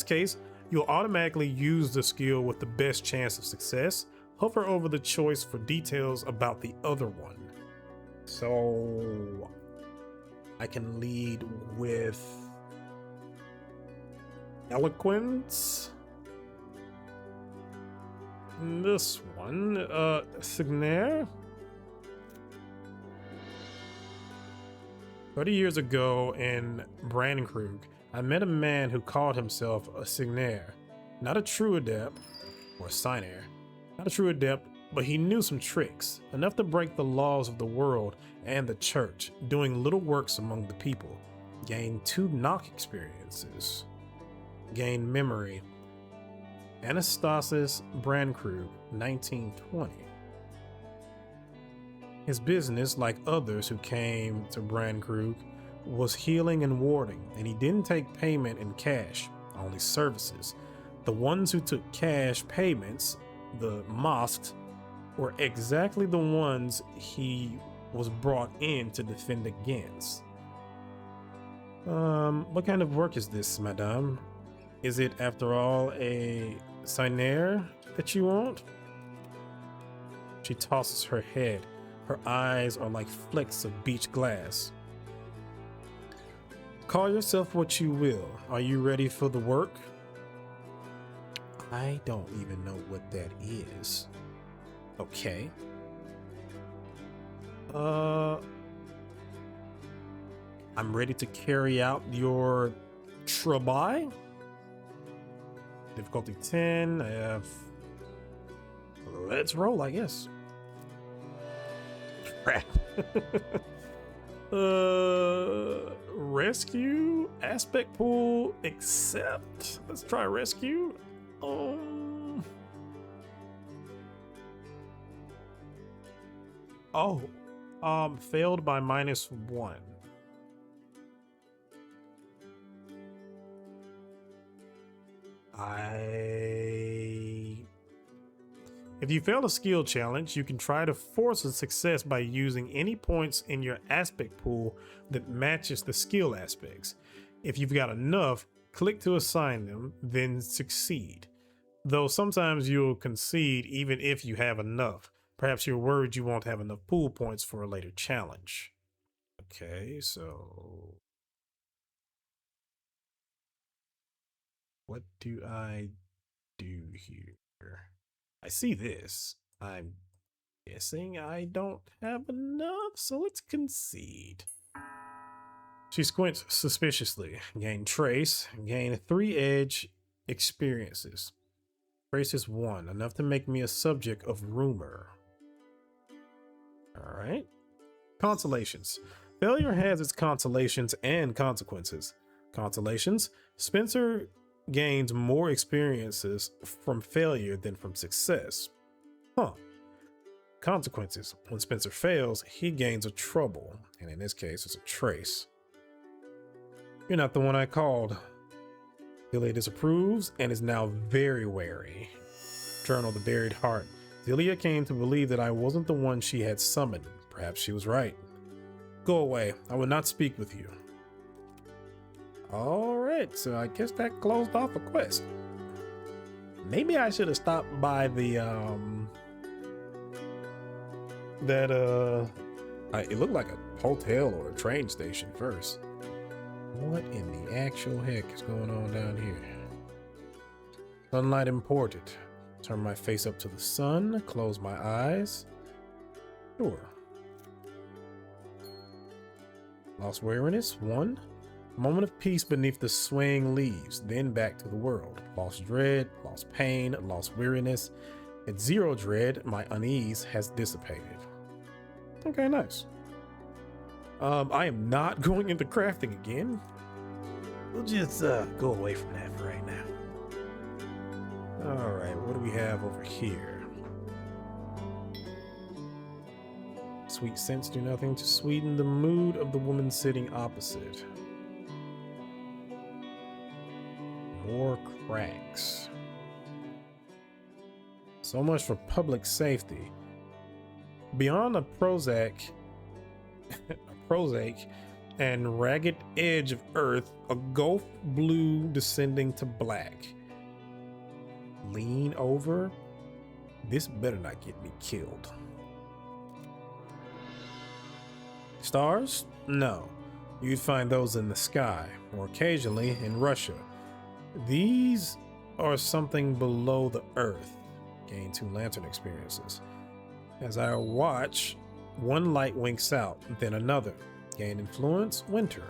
case, you'll automatically use the skill with the best chance of success. Hover over the choice for details about the other one. So I can lead with eloquence. This one, Signaire. 30 years ago in Brandkrug, I met a man who called himself a Signaire. Not a true adept, or Signaire. Not a true adept, but he knew some tricks, enough to break the laws of the world and the church, doing little works among the people. Gained 2 knock experiences. Gained memory. Anastasis Brandkrug, 1920. His business, like others who came to Brandkrug, was healing and warding, and he didn't take payment in cash, only services. The ones who took cash payments, the mosques, were exactly the ones he was brought in to defend against. What kind of work is this, madame? Is it, after all, a Signaire that you want? She tosses her head. Her eyes are like flecks of beach glass. Call yourself what you will. Are you ready for the work? I don't even know what that is. Okay. I'm ready to carry out your trabai. Difficulty 10. I have. Let's roll, I guess. Crap. Rescue, aspect pool, accept. Let's try rescue. Failed by -1. If you fail a skill challenge, you can try to force a success by using any points in your aspect pool that matches the skill aspects. If you've got enough, click to assign them, then succeed. Though sometimes you'll concede even if you have enough. Perhaps you're worried you won't have enough pool points for a later challenge. Okay, so what do I do here? I see this. I'm guessing I don't have enough, so let's concede. She squints suspiciously. Gain trace. Gain 3 edge experiences. Trace is 1, enough to make me a subject of rumor. Alright. Consolations. Failure has its consolations and consequences. Consolations. Spencer gains more experiences from failure than from success. Consequences. When Spencer fails, he gains a trouble, and in this case, it's a trace. You're not the one I called. Zelia disapproves and is now very wary. Journal the Buried Heart. Zelia came to believe that I wasn't the one she had summoned. Perhaps she was right. Go away. I will not speak with you. Alright, so I guess that closed off a quest. Maybe I should have stopped by the it looked like a hotel or a train station first. What in the actual heck is going on down here? Sunlight imported. Turn my face up to the sun, close my eyes. Sure. Lost weariness, 1. Moment of peace beneath the swaying leaves, then back to the world. Lost dread, lost pain, lost weariness. At 0 dread, my unease has dissipated. Okay, nice. I am not going into crafting again. We'll just go away from that for right now. Alright, what do we have over here? Sweet scents do nothing to sweeten the mood of the woman sitting opposite. More cracks. So much for public safety. Beyond a Prozac and ragged edge of earth, a gulf blue descending to black. Lean over. This better not get me killed. Stars? No. You'd find those in the sky, or occasionally in Russia. These are something below the earth. Gain 2 lantern experiences. As I watch, one light winks out, then another. Gain influence, winter.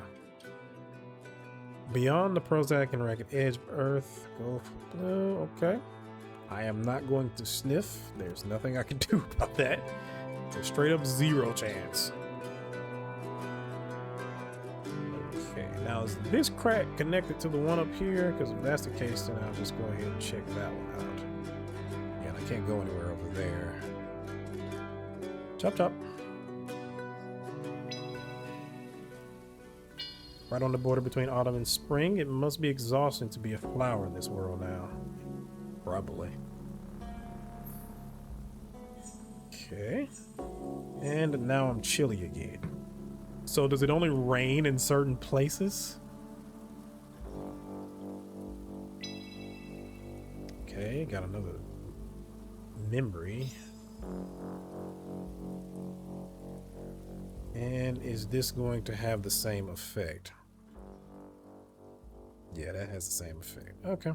Beyond the Prozac and ragged edge of earth, go for blue. Okay. I am not going to sniff. There's nothing I can do about that. It's a straight up 0 chance. Okay, now is this crack connected to the one up here? Because if that's the case, then I'll just go ahead and check that one out. Yeah, and I can't go anywhere over there. Chop chop. Right on the border between autumn and spring. It must be exhausting to be a flower in this world now. Probably. Okay. And now I'm chilly again. So does it only rain in certain places? Okay, got another memory. And is this going to have the same effect? Yeah, that has the same effect. Okay.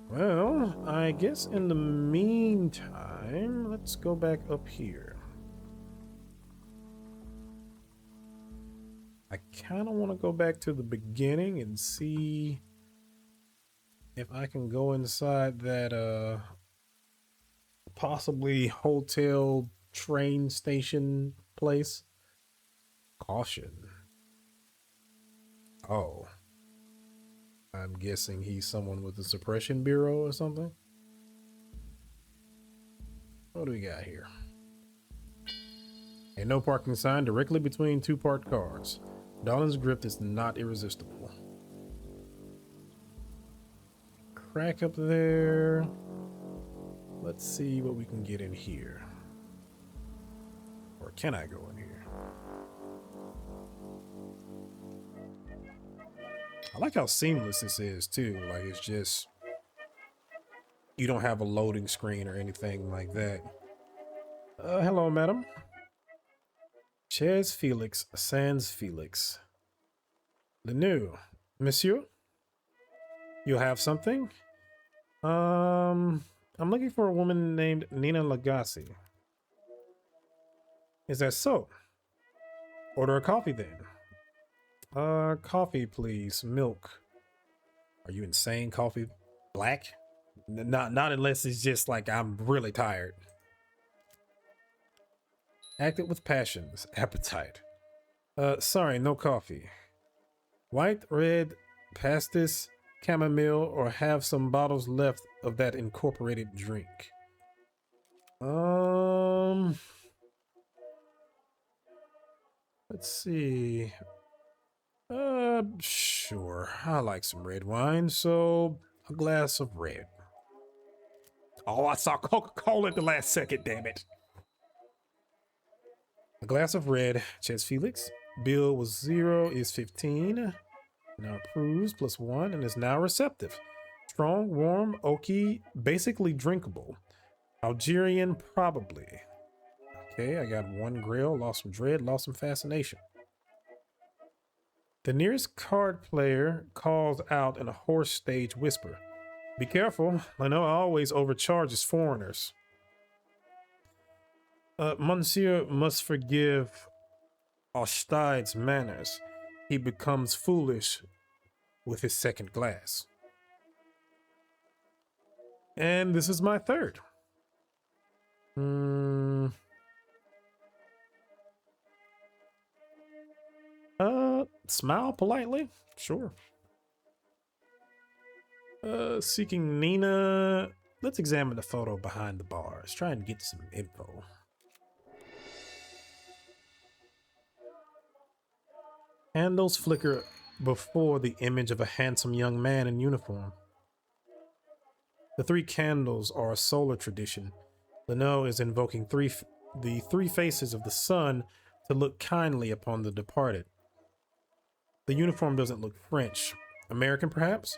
Well, I guess in the meantime, let's go back up here. I kind of want to go back to the beginning and see if I can go inside that possibly hotel train station place. Caution. Oh. I'm guessing he's someone with the suppression bureau or something. What do we got here? A no parking sign directly between two parked cars. Darlin's grip is not irresistible. Crack up there. Let's see what we can get in here. Or can I go in here? I like how seamless this is too. Like it's just, you don't have a loading screen or anything like that. Hello, madam. Chez Felix, Sans Felix. Lenu, monsieur? You have something? I'm looking for a woman named Nina Lagasse. Is that so? Order a coffee then. Coffee, please. Milk. Are you insane? Coffee black? Not unless it's just like I'm really tired. Acted with passions. Appetite. Sorry, no coffee. White, red, pastis, chamomile, or have some bottles left of that incorporated drink. Let's see. Sure. I like some red wine, so a glass of red. Oh, I saw Coca-Cola at the last second, damn it. A glass of red, Chez Felix. Bill was 0, is 15. Now approves, +1, and is now receptive. Strong, warm, oaky, basically drinkable. Algerian, probably. Okay, I got 1 grail, lost some dread, lost some fascination. The nearest card player calls out in a hoarse stage whisper. Be careful, Leno always overcharges foreigners. Monsieur must forgive Ostide's manners. He becomes foolish with his second glass. And this is my third. Smile politely? Sure. Seeking Nina. Let's examine the photo behind the bars. Try and get some info. Candles flicker before the image of a handsome young man in uniform. The 3 candles are a solar tradition. Leno is invoking the 3 faces of the sun to look kindly upon the departed. The uniform doesn't look French. American, perhaps?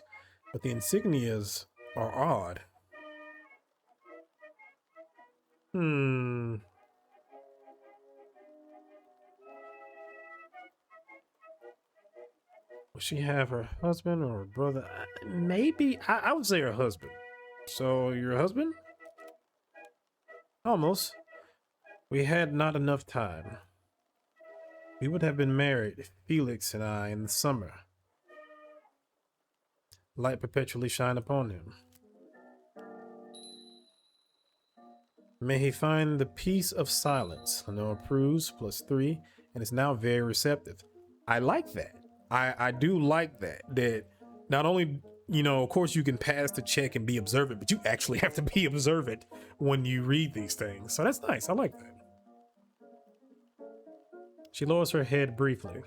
But the insignias are odd. Will she have her husband or her brother? Maybe. I would say her husband. So, your husband? Almost. We had not enough time. We would have been married, Felix and I, in the summer. Light perpetually shine upon him. May he find the peace of silence. Leno approves, +3, and is now very receptive. I like that. I do like that. That not only, you know, of course you can pass the check and be observant, but you actually have to be observant when you read these things. So that's nice. I like that. She lowers her head briefly.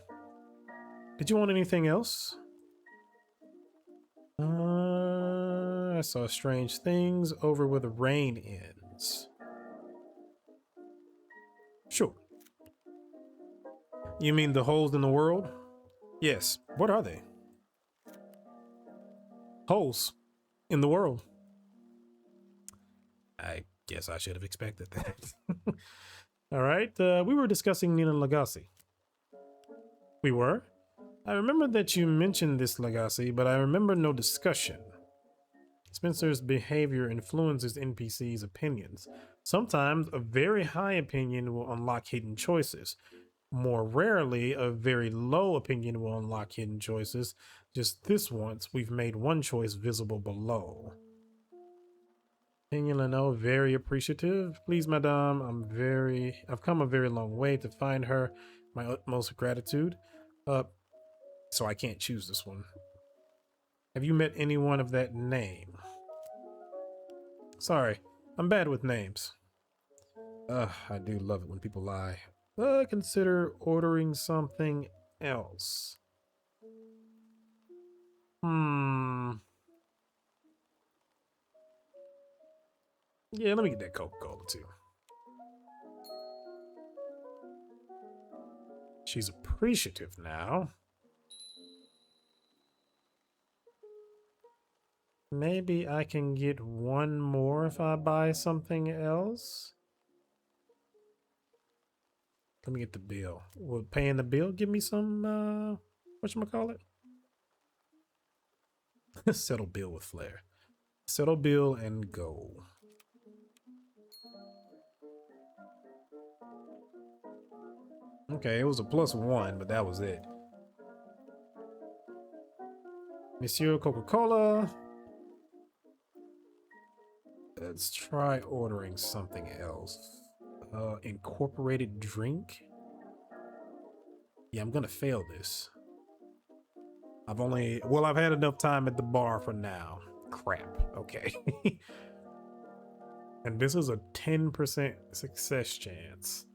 Did you want anything else? I saw strange things over where the rain ends. Sure. You mean the holes in the world? Yes. What are they? Holes in the world. I guess I should have expected that. All right. We were discussing Nina Lagasse. We were? I remember that you mentioned this Lagasse, but I remember no discussion. Spencer's behavior influences NPC's opinions. Sometimes a very high opinion will unlock hidden choices. More rarely, a very low opinion will unlock hidden choices. Just this once, we've made one choice visible below. Opinion Leno, very appreciative. Please, madame, I've come a very long way to find her. My utmost gratitude. So I can't choose this one. Have you met anyone of that name? Sorry, I'm bad with names. I do love it when people lie. Consider ordering something else. Yeah, let me get that Coca-Cola too. She's appreciative now. Maybe I can get one more if I buy something else. Let me get the bill. Will paying the bill give me some, whatchamacallit? Settle bill with flair. Settle bill and go. Okay, it was a +1, but that was it. Monsieur Coca-Cola. Let's try ordering something else. Incorporated drink? Yeah, I'm gonna fail this. I've had enough time at the bar for now. Crap, okay. And this is a 10% success chance.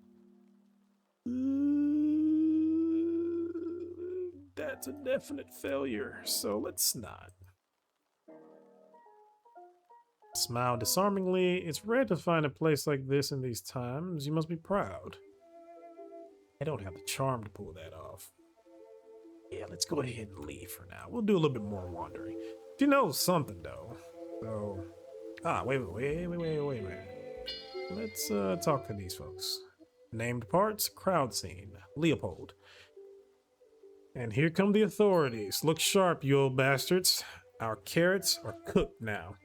That's a definite failure, so let's not. Smile disarmingly. It's rare to find a place like this in these times. You must be proud. I don't have the charm to pull that off. Yeah, let's go ahead and leave for now. We'll do a little bit more wandering. You know something though. So, wait a minute. Let's talk to these folks. Named parts, crowd scene, Leopold. And here come the authorities. Look sharp, you old bastards. Our carrots are cooked now.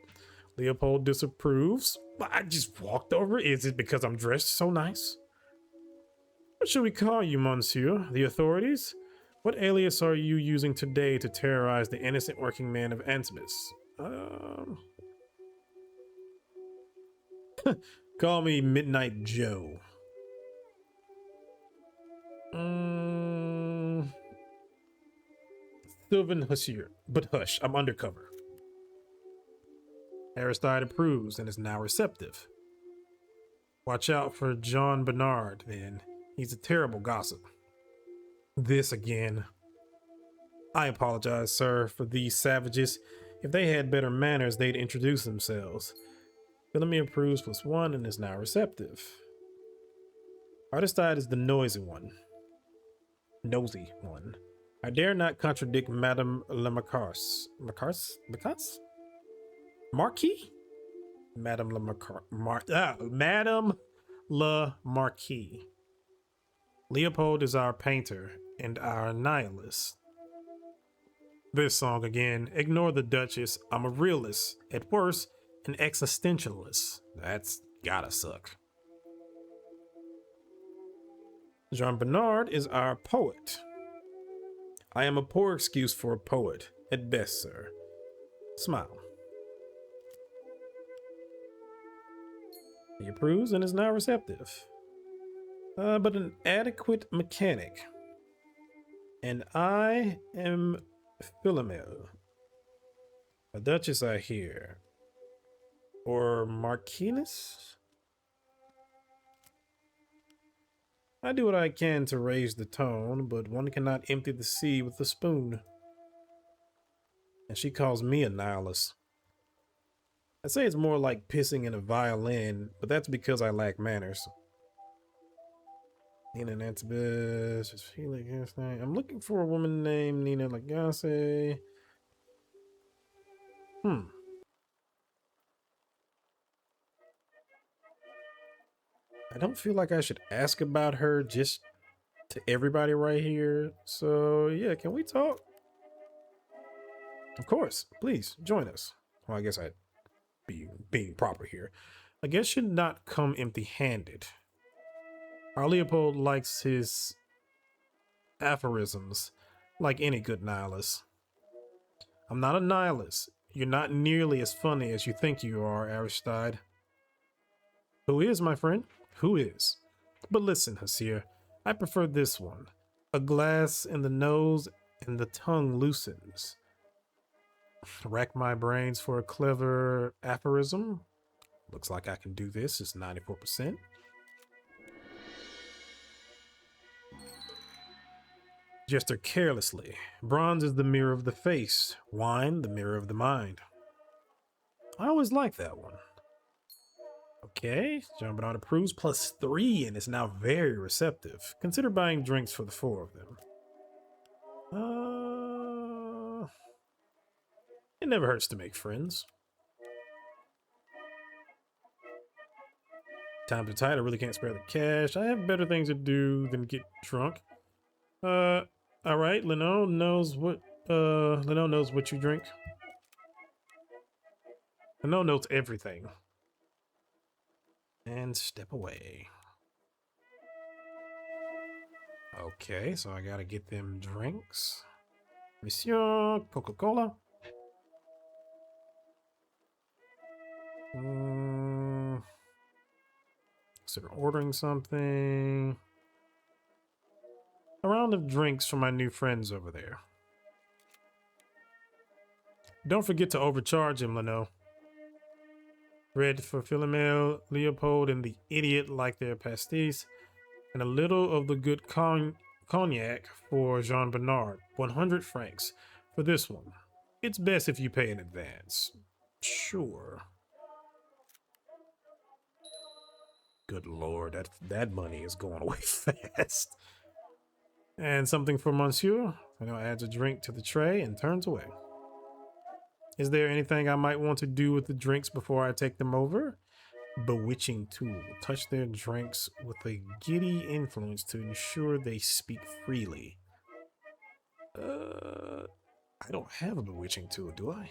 Leopold disapproves. I just walked over. Is it because I'm dressed so nice? What should we call you, monsieur? The authorities? What alias are you using today to terrorize the innocent working man of Antibus? Call me Midnight Joe. Sylvan Hussier, but hush, I'm undercover. Aristide approves and is now receptive. Watch out for Jean Bernard, then. He's a terrible gossip. This again. I apologize, sir, for these savages. If they had better manners, they'd introduce themselves. Bellamy approves +1 and is now receptive. Aristide is the nosy one. I dare not contradict Madame Le Marquise. Marquis? Madame Le Marquis. Leopold is our painter and our nihilist. This song again. Ignore the Duchess. I'm a realist. At worst, an existentialist. That's gotta suck. Jean Bernard is our poet. I am a poor excuse for a poet, at best, sir. Smile. He approves and is now receptive. But an adequate mechanic. And I am Philomel. A duchess, I hear. Or Marquiness? I do what I can to raise the tone, but one cannot empty the sea with a spoon. And she calls me a nihilist. I'd say it's more like pissing in a violin, but that's because I lack manners. Nina Antibus, I'm looking for a woman named Nina Lagasse. I don't feel like I should ask about her just to everybody right here. So yeah, can we talk? Of course, please join us. Well, I guess I'd be being proper here. A guest should not come empty-handed. Our Leopold likes his aphorisms like any good nihilist. I'm not a nihilist. You're not nearly as funny as you think you are, Aristide. Who is, my friend? Who is? But listen, Hasir, I prefer this one. A glass in the nose and the tongue loosens. Rack my brains for a clever aphorism. Looks like I can do this. It's 94%. Jester carelessly. Bronze is the mirror of the face. Wine, the mirror of the mind. I always like that one. Okay, Jean Bernard approves +3 and is now very receptive. Consider buying drinks for the 4 of them. It never hurts to make friends. Times are tight, I really can't spare the cash. I have better things to do than get drunk. Alright, Leno knows what you drink. Leno knows everything. And step away. Okay, so I gotta get them drinks. Monsieur, Coca-Cola. Consider ordering something. A round of drinks for my new friends over there. Don't forget to overcharge him, Leno. Red for Philomel, Leopold, and the idiot like their pastis. And a little of the good cognac for Jean Bernard. 100 francs for this one. It's best if you pay in advance. Sure. Good lord, that money is going away fast. And something for Monsieur. Leno adds a drink to the tray and turns away. Is there anything I might want to do with the drinks before I take them over? Bewitching tool. Touch their drinks with a giddy influence to ensure they speak freely. I don't have a bewitching tool, do I?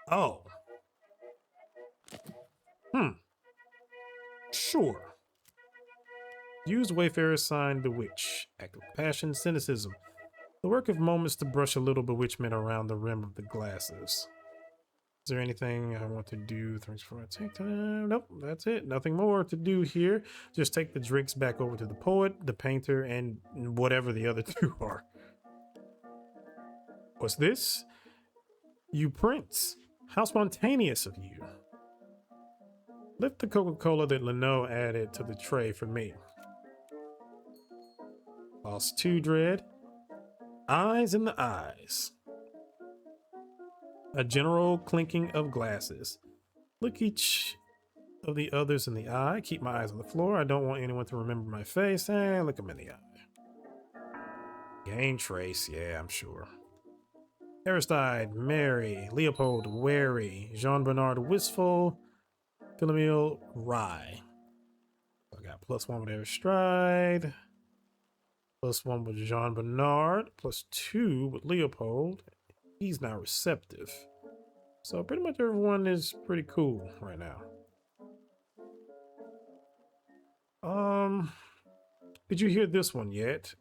Oh. Sure. Use Wayfarer's sign bewitch. Act of passion, cynicism. The work of moments to brush a little bewitchment around the rim of the glasses. Is there anything I want to do? Thanks for I take time. Nope, that's it. Nothing more to do here. Just take the drinks back over to the poet, the painter, and whatever the other two are. What's this? You prince. How spontaneous of you. Lift the Coca-Cola that Leno added to the tray for me. Lost 2 dread. Eyes in the eyes. A general clinking of glasses. Look each of the others in the eye. Keep my eyes on the floor. I don't want anyone to remember my face. Look them in the eye. Gain trace. Yeah, I'm sure. Aristide, merry. Leopold, wary. Jean Bernard, wistful. Philomel, wry. I got +1 with Aristide. +1 with Jean Bernard. +2 with Leopold. He's now receptive. So pretty much everyone is pretty cool right now. Did you hear this one yet?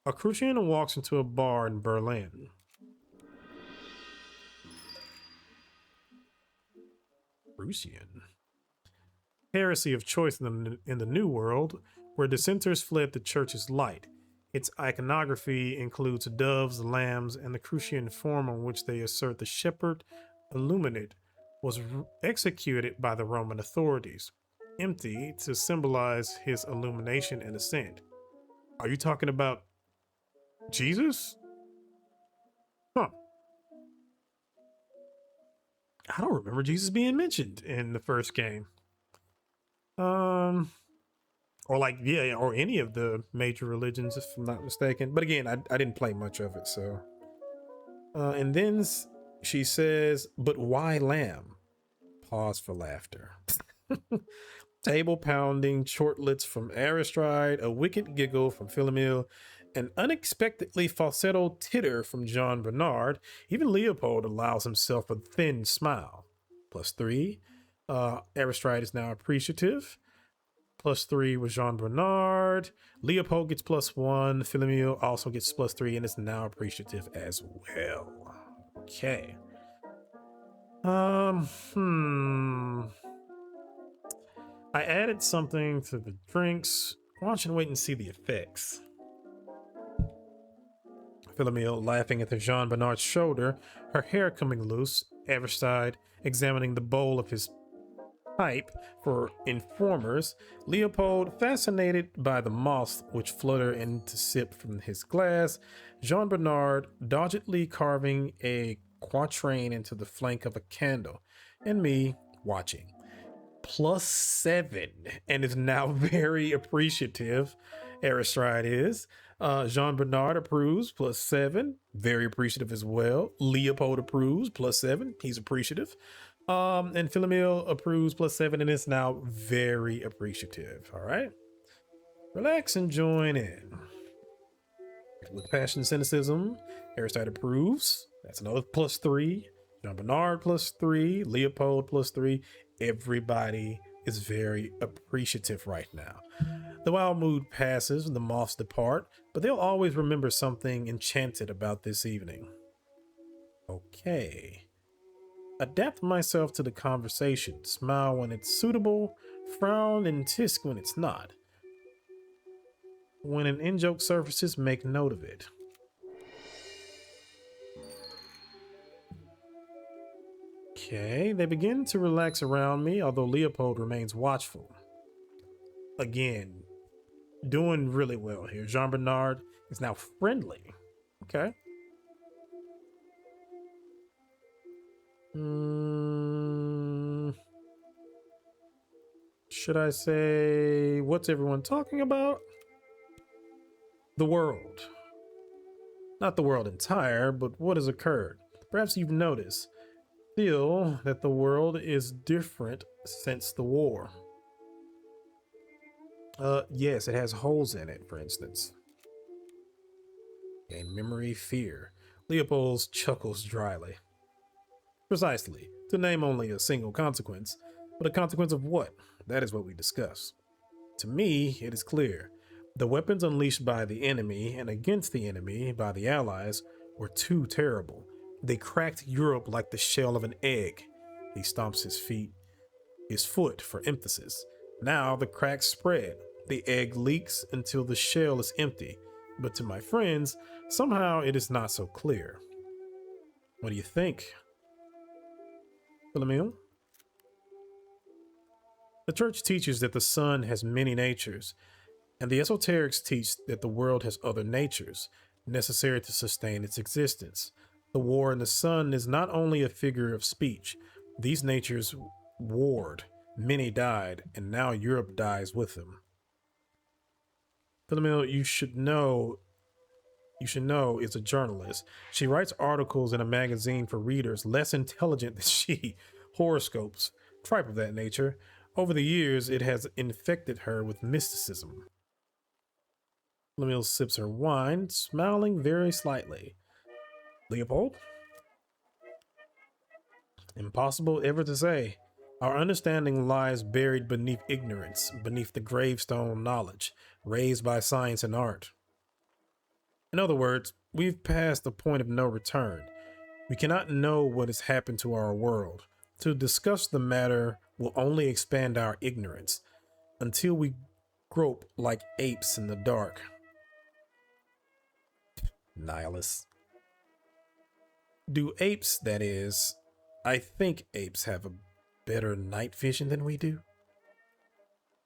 A Crucian walks into a bar in Berlin. Crucian. Heresy of choice in the New World, where dissenters fled the church's light. Its iconography includes doves, lambs, and the Crucian form on which they assert the shepherd illuminate was executed by the Roman authorities, empty to symbolize his illumination and ascent. Are you talking about Jesus? Huh. I don't remember Jesus being mentioned in the first game. Or like, yeah, or any of the major religions, if I'm not mistaken. But again, I didn't play much of it, so. And then she says, but why lamb? Pause for laughter. Table pounding shortlets from Aristide, a wicked giggle from Philomel, an unexpectedly falsetto titter from Jean Bernard. Even Leopold allows himself a thin smile. +3. Aristide is now appreciative. +3 with Jean Bernard. Leopold gets +1. Philemil also gets +3 and is now appreciative as well. Okay. I added something to the drinks. Why don't you wait and see the effects? Philemil laughing at the Jean Bernard's shoulder, her hair coming loose. Everside examining the bowl of his pipe for informers. Leopold fascinated by the moths which flutter in to sip from his glass. Jean Bernard doggedly carving a quatrain into the flank of a candle, and me watching. +7 and is now very appreciative. Aristride is. Jean Bernard approves, +7, very appreciative as well. Leopold approves, +7, he's appreciative. And Philemil approves, +7, and is now very appreciative. All right, relax and join in. With passion and cynicism, Aristide approves. That's another +3. Jean Bernard +3. Leopold +3. Everybody is very appreciative right now. The wild mood passes, the moths depart, but they'll always remember something enchanted about this evening. Okay. Adapt myself to the conversation. Smile when it's suitable, frown and tisk when it's not. When an in-joke surfaces, make note of it. Okay, they begin to relax around me, although Leopold remains watchful. Again, doing really well here. Jean Bernard is now friendly. Okay. Should I say, what's everyone talking about? The world. Not the world entire, but what has occurred. Perhaps you've noticed. Feel that the world is different since the war. Yes, it has holes in it, for instance. And memory, fear. Leopold chuckles dryly. Precisely, to name only a single consequence, but a consequence of what? That is what we discuss. To me, it is clear. The weapons unleashed by the enemy and against the enemy by the Allies were too terrible. They cracked Europe like the shell of an egg. He stomps his foot for emphasis. Now the cracks spread. The egg leaks until the shell is empty. But to my friends, somehow it is not so clear. What do you think, Philemil? The church teaches that the sun has many natures, and the esoterics teach that the world has other natures necessary to sustain its existence. The war in the sun is not only a figure of speech. These natures warred, many died, and now Europe dies with them. Philemil, you should know is a journalist. She writes articles in a magazine for readers less intelligent than she. Horoscopes, tripe of that nature. Over the years, it has infected her with mysticism. Philemil sips her wine, smiling very slightly. Leopold? Impossible ever to say. Our understanding lies buried beneath ignorance, beneath the gravestone knowledge, raised by science and art. In other words, we've passed the point of no return. We cannot know what has happened to our world. To discuss the matter will only expand our ignorance, until we grope like apes in the dark. Nihilists. Do apes, that is, I think apes have a better night vision than we do.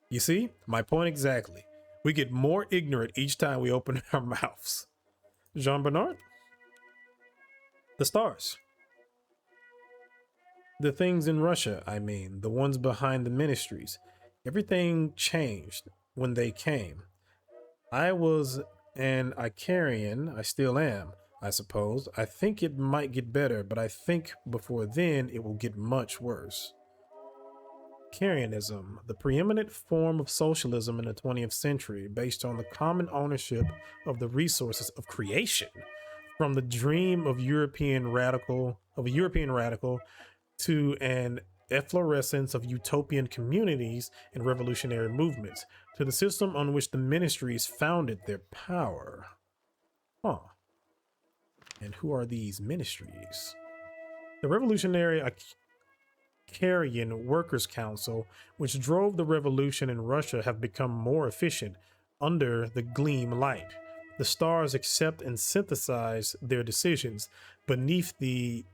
You see, my point exactly. We get more ignorant each time we open our mouths. Jean Bernard? The stars. The things in Russia, I mean, the ones behind the ministries. Everything changed when they came. I was an Icarian, I still am, I suppose. I think it might get better, but I think before then it will get much worse. Icarianism, the preeminent form of socialism in the 20th century, based on the common ownership of the resources of creation, from the dream of a European radical to an efflorescence of utopian communities and revolutionary movements, to the system on which the ministries founded their power. Huh. And who are these ministries? The Revolutionary Icarian Workers' Council, which drove the revolution in Russia, have become more efficient under the gleam light. The stars accept and synthesize their decisions beneath the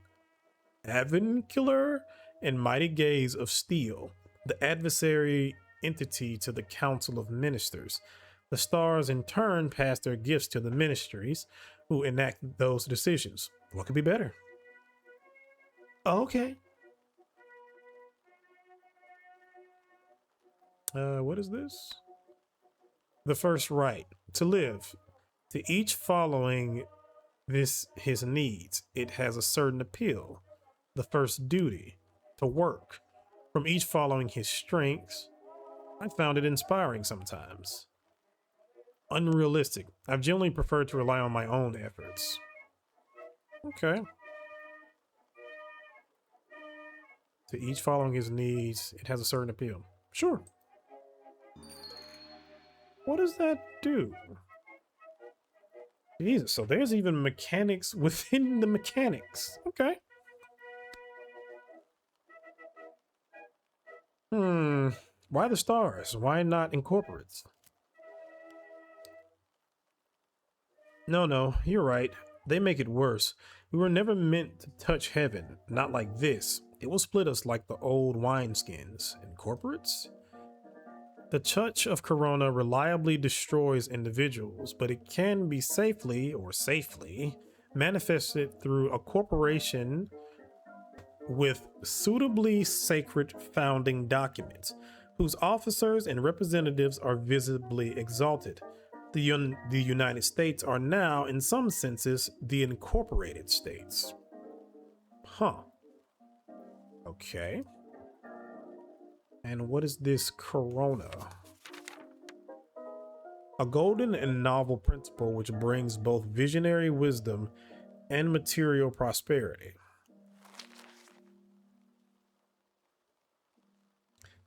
avuncular and mighty gaze of steel, the adversary entity to the Council of Ministers. The stars in turn pass their gifts to the ministries, who enact those decisions. What could be better? Okay. What is this? The first right to live. To each following this his needs, it has a certain appeal. The first duty to work. From each following his strengths, I found it inspiring sometimes. Unrealistic. I've generally preferred to rely on my own efforts. Okay. To each following his needs, it has a certain appeal. Sure. What does that do? Jesus, so there's even mechanics within the mechanics. Okay. Why the stars? Why not incorporates? No, you're right. They make it worse. We were never meant to touch heaven. Not like this. It will split us like the old wineskins. Incorporates? The touch of Corona reliably destroys individuals, but it can be safely manifested through a corporation with suitably sacred founding documents, whose officers and representatives are visibly exalted. The United States are now, in some senses, the incorporated states. Huh. Okay. And what is this Corona? A golden and novel principle which brings both visionary wisdom and material prosperity.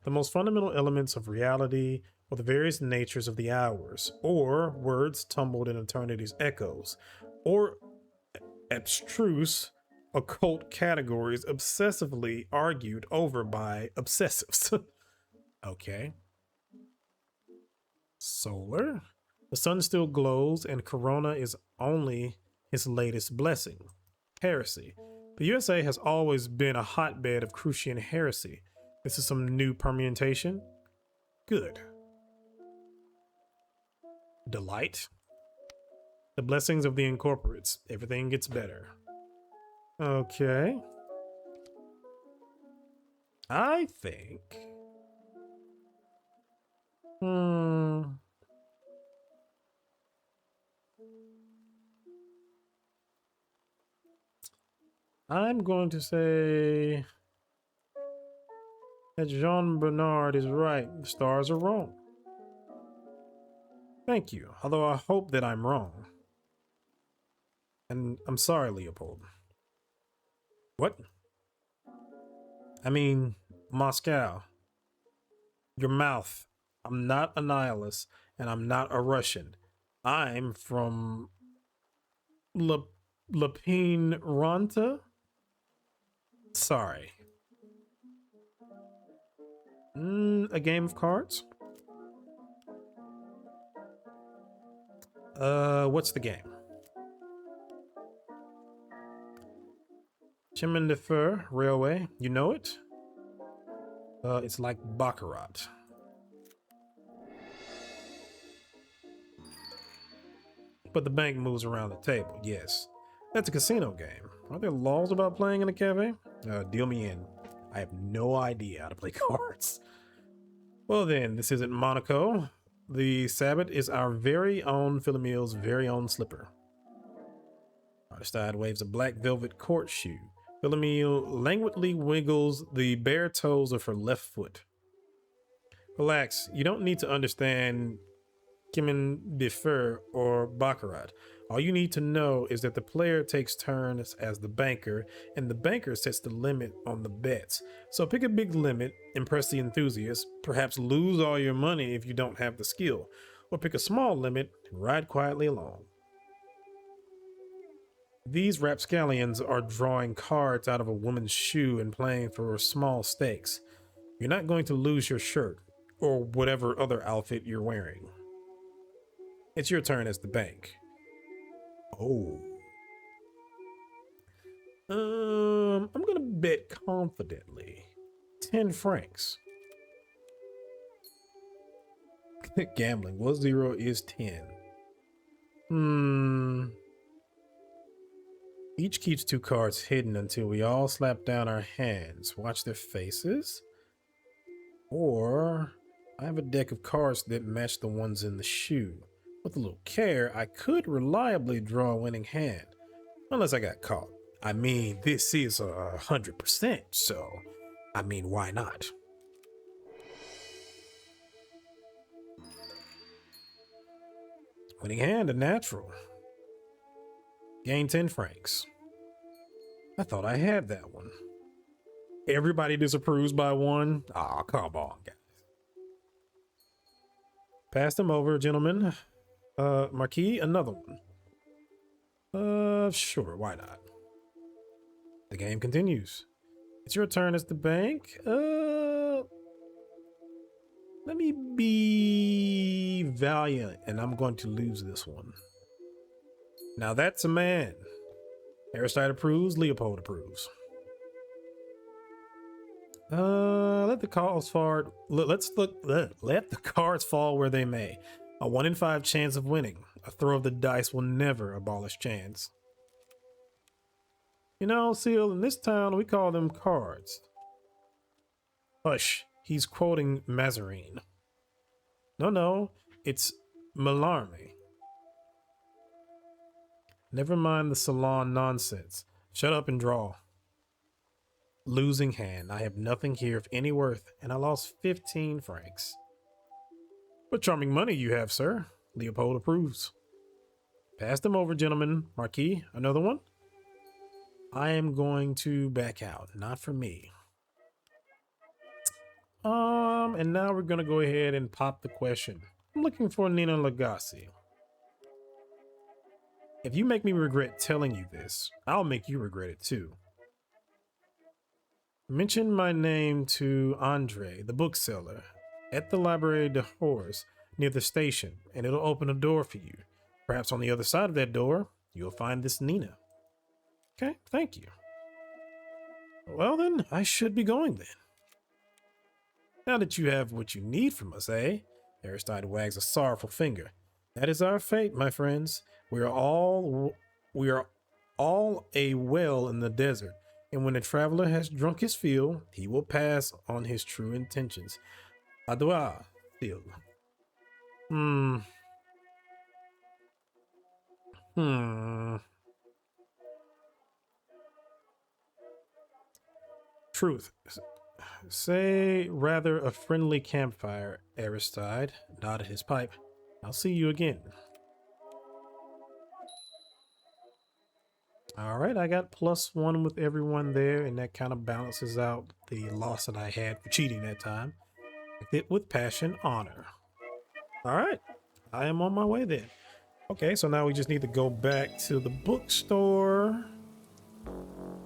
The most fundamental elements of reality or the various natures of the hours, or words tumbled in eternity's echoes, or abstruse occult categories obsessively argued over by obsessives. Okay. Solar. The sun still glows, and Corona is only his latest blessing. Heresy. The USA has always been a hotbed of Crucian heresy. This is some new permutation. Good. Delight. The blessings of the incorporates. Everything gets better. Okay. I think. I'm going to say that Jean Bernard is right. The stars are wrong. Thank you, although I hope that I'm wrong. And I'm sorry, Leopold. What? I mean, Moscow. Your mouth. I'm not a nihilist, and I'm not a Russian. I'm from Lapine Ranta? Sorry. A game of cards? What's the game? Chemin de Fer Railway. You know it? It's like Baccarat. But the bank moves around the table, yes. That's a casino game. Are there laws about playing in a cafe? Deal me in. I have no idea how to play cards. Well then, this isn't Monaco. The Sabbath is our very own Philomel's very own slipper. Artistide waves a black velvet court shoe. Philomel languidly wiggles the bare toes of her left foot. Relax, you don't need to understand Chemin de Fer or Baccarat. All you need to know is that the player takes turns as the banker, and the banker sets the limit on the bets. So pick a big limit, impress the enthusiast, perhaps lose all your money if you don't have the skill, or pick a small limit and ride quietly along. These rapscallions are drawing cards out of a woman's shoe and playing for small stakes. You're not going to lose your shirt or whatever other outfit you're wearing. It's your turn as the bank. Oh. I'm gonna bet confidently 10 francs. Gambling. What 0 is 10? Each keeps 2 cards hidden until we all slap down our hands. Watch their faces. Or I have a deck of cards that match the ones in the shoe. With a little care, I could reliably draw a winning hand. Unless I got caught. I mean, this is 100%, so I mean, why not? Winning hand, a natural. Gain 10 francs. I thought I had that one. Everybody disapproves by 1? Aw, come on, guys. Pass them over, gentlemen. Marquis, another one. Sure, why not? The game continues. It's your turn as the bank. Let me be valiant, and I'm going to lose this one. Now that's a man. Aristide approves, Leopold approves. Let the cards fall. Let the cards fall where they may. A 1 in 5 chance of winning. A throw of the dice will never abolish chance. You know, Seal, in this town we call them cards. Hush, he's quoting Mazarin. No, it's Mallarme. Never mind the salon nonsense. Shut up and draw. Losing hand. I have nothing here of any worth, and I lost 15 francs. What charming money you have, sir. Leopold approves. Pass them over, gentlemen. Marquis, another one? I am going to back out. Not for me. And now we're going to go ahead and pop the question. I'm looking for Nina Lagasse. If you make me regret telling you this, I'll make you regret it too. Mention my name to Andre, the bookseller, at the Librairie de Horse near the station, and it'll open a door for you. Perhaps on the other side of that door, you'll find this Nina. Okay, thank you. Well then, I should be going then. Now that you have what you need from us, eh? Aristide wags a sorrowful finger. That is our fate, my friends. We are all a well in the desert, and when a traveler has drunk his fill, he will pass on his true intentions. Adieu, Phil. Truth. Say rather a friendly campfire, Aristide nodded his pipe. I'll see you again. All right, I got +1 with everyone there, and that kind of balances out the loss that I had for cheating that time. Hit with passion, honor. All right, I am on my way then. Okay, so now we just need to go back to the bookstore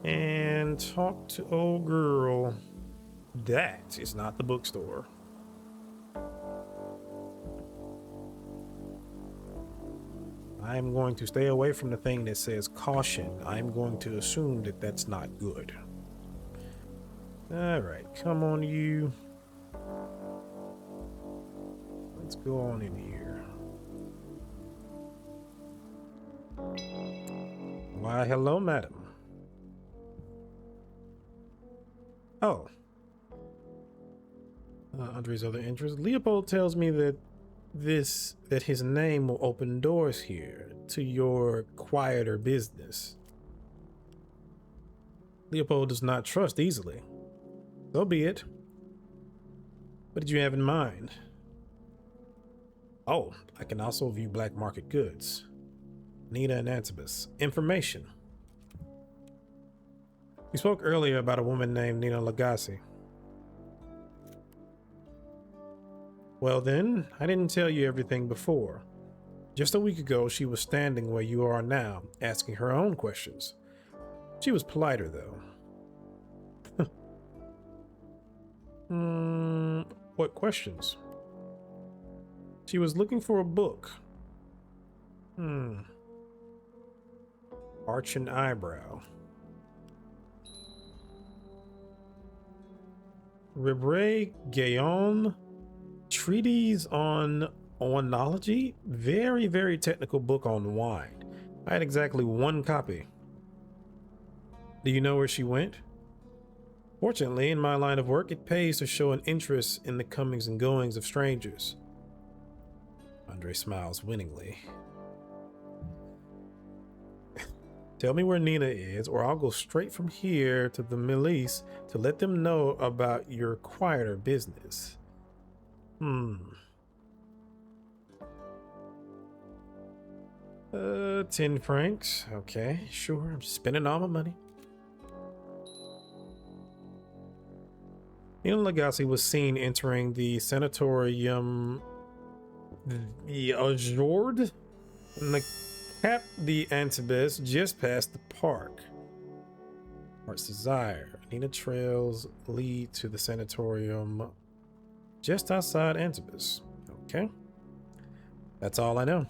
and talk to old girl. That is not the bookstore. I'm going to stay away from the thing that says caution. I'm going to assume that that's not good. All right, come on, you. Let's go on in here. Why, hello, madam. Oh. Andre's other interest. Leopold tells me that his name will open doors here to your quieter business. Leopold does not trust easily. So be it. What did you have in mind? Oh, I can also view black market goods. Nina and Antibus. Information. We spoke earlier about a woman named Nina Lagasse. Well then, I didn't tell you everything before. Just a week ago, she was standing where you are now, asking her own questions. She was politer, though. What questions? She was looking for a book. Arch an eyebrow. Rebre Guillaume, Treatise on Oenology? Very, very technical book on wine. I had exactly one copy. Do you know where she went? Fortunately, in my line of work, it pays to show an interest in the comings and goings of strangers. Andre smiles winningly. Tell me where Nina is, or I'll go straight from here to the Milice to let them know about your quieter business. 10 francs. Okay, sure. I'm spending all my money. Nina Lagasse was seen entering the sanatorium the Ajord and the Cap the Antibus just past the park. Heart's Desire. Nina trails lead to the sanatorium just outside Antibus. Okay. That's all I know.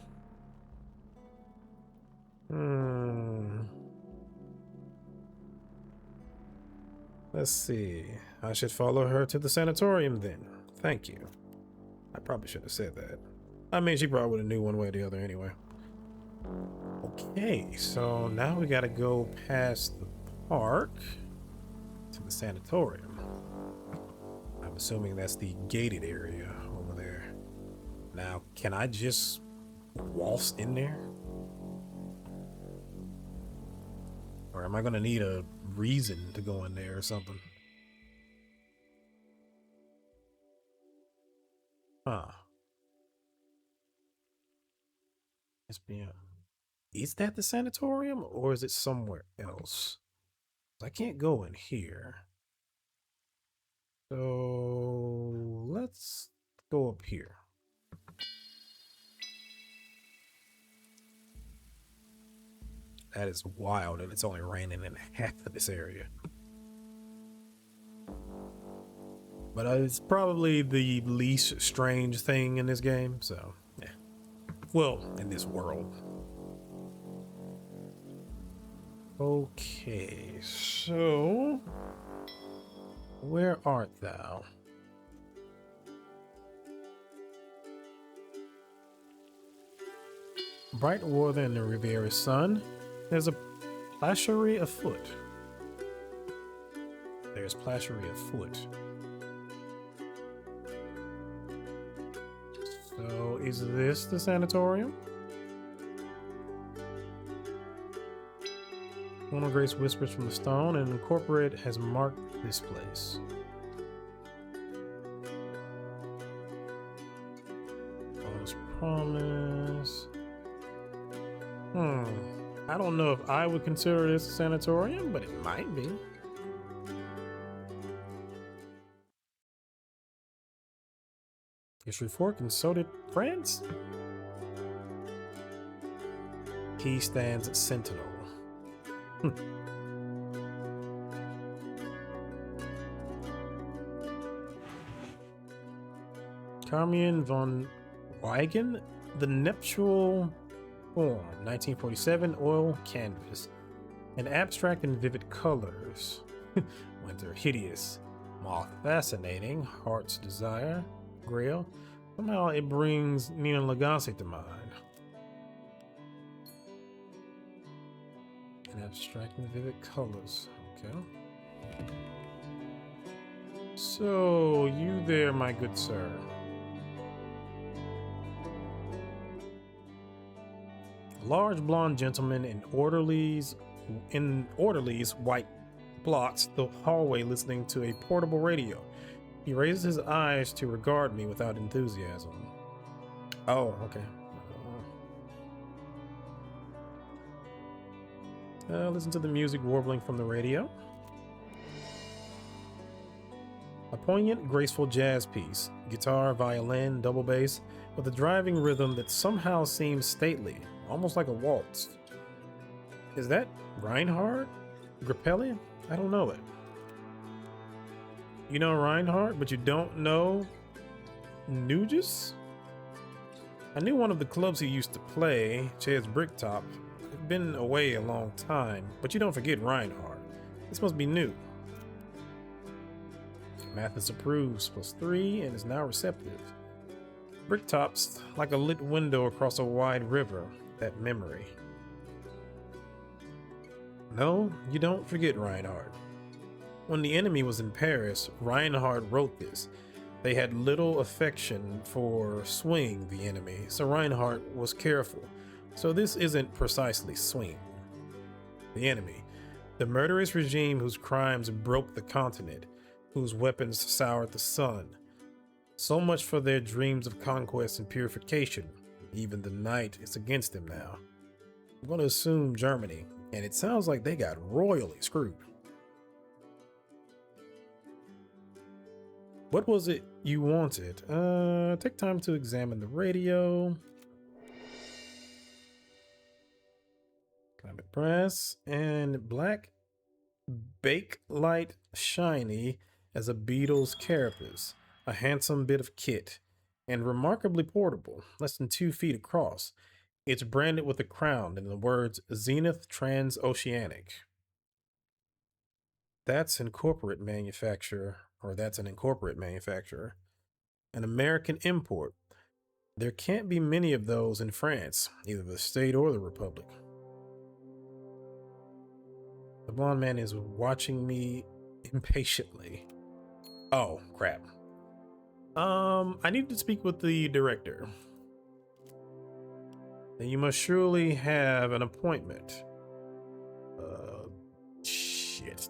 Let's see. I should follow her to the sanatorium then. Thank you. I probably should have said that. I mean, she probably would have knew one way or the other anyway. Okay, so now we gotta go past the park to the sanatorium. I'm assuming that's the gated area over there. Now, can I just waltz in there? Or am I gonna need a reason to go in there or something? Huh. SBM. Is that the sanatorium or is it somewhere else? I can't go in here. So let's go up here. That is wild, and it's only raining in half of this area. But it's probably the least strange thing in this game, so yeah. Well, in this world. Okay, so where art thou? Bright water in the Riviera sun. There's a plachery afoot. There's plachery afoot. So is this the sanatorium? One of Grace whispers from the stone, and Incorporate has marked this place. Honest promise. I don't know if I would consider this a sanatorium, but it might be. History 4 and so did France. He stands sentinel. Carmien von Weigen, The Nuptial Form, 1947, oil canvas. An abstract and vivid colors. Winter hideous. Moth fascinating. Heart's Desire. Grail. Somehow it brings Nina Lagasse to mind. An abstract and vivid colors. Okay. So, you there, my good sir. Large blonde gentleman in orderlies white blocks the hallway listening to a portable radio. He raises his eyes to regard me without enthusiasm. Oh, okay. Listen to the music warbling from the radio. A poignant, graceful jazz piece, guitar, violin, double bass, with a driving rhythm that somehow seems stately, almost like a waltz. Is that Reinhard? Grappelli? I don't know it. You know Reinhard, but you don't know Nugis? I knew one of the clubs he used to play, Chad's Bricktop. I've been away a long time, but you don't forget Reinhard. This must be new. Mathis approves, +3, and is now receptive. Bricktops, like a lit window across a wide river, that memory. No, you don't forget Reinhard. When the enemy was in Paris, Reinhard wrote this. They had little affection for swing, the enemy, so Reinhard was careful. So this isn't precisely swing. The enemy, the murderous regime whose crimes broke the continent, whose weapons soured the sun. So much for their dreams of conquest and purification. Even the night is against them now. I'm going to assume Germany, and it sounds like they got royally screwed. What was it you wanted? Take time to examine the radio. Climate press and black bake light shiny as a Beatles carapace, a handsome bit of kit, and remarkably portable, less than 2 feet across. It's branded with a crown and the words Zenith Transoceanic. That's an incorporate manufacturer. An American import. There can't be many of those in France, either the state or the Republic. The blonde man is watching me impatiently. Oh, crap. I need to speak with the director. Then you must surely have an appointment. Shit.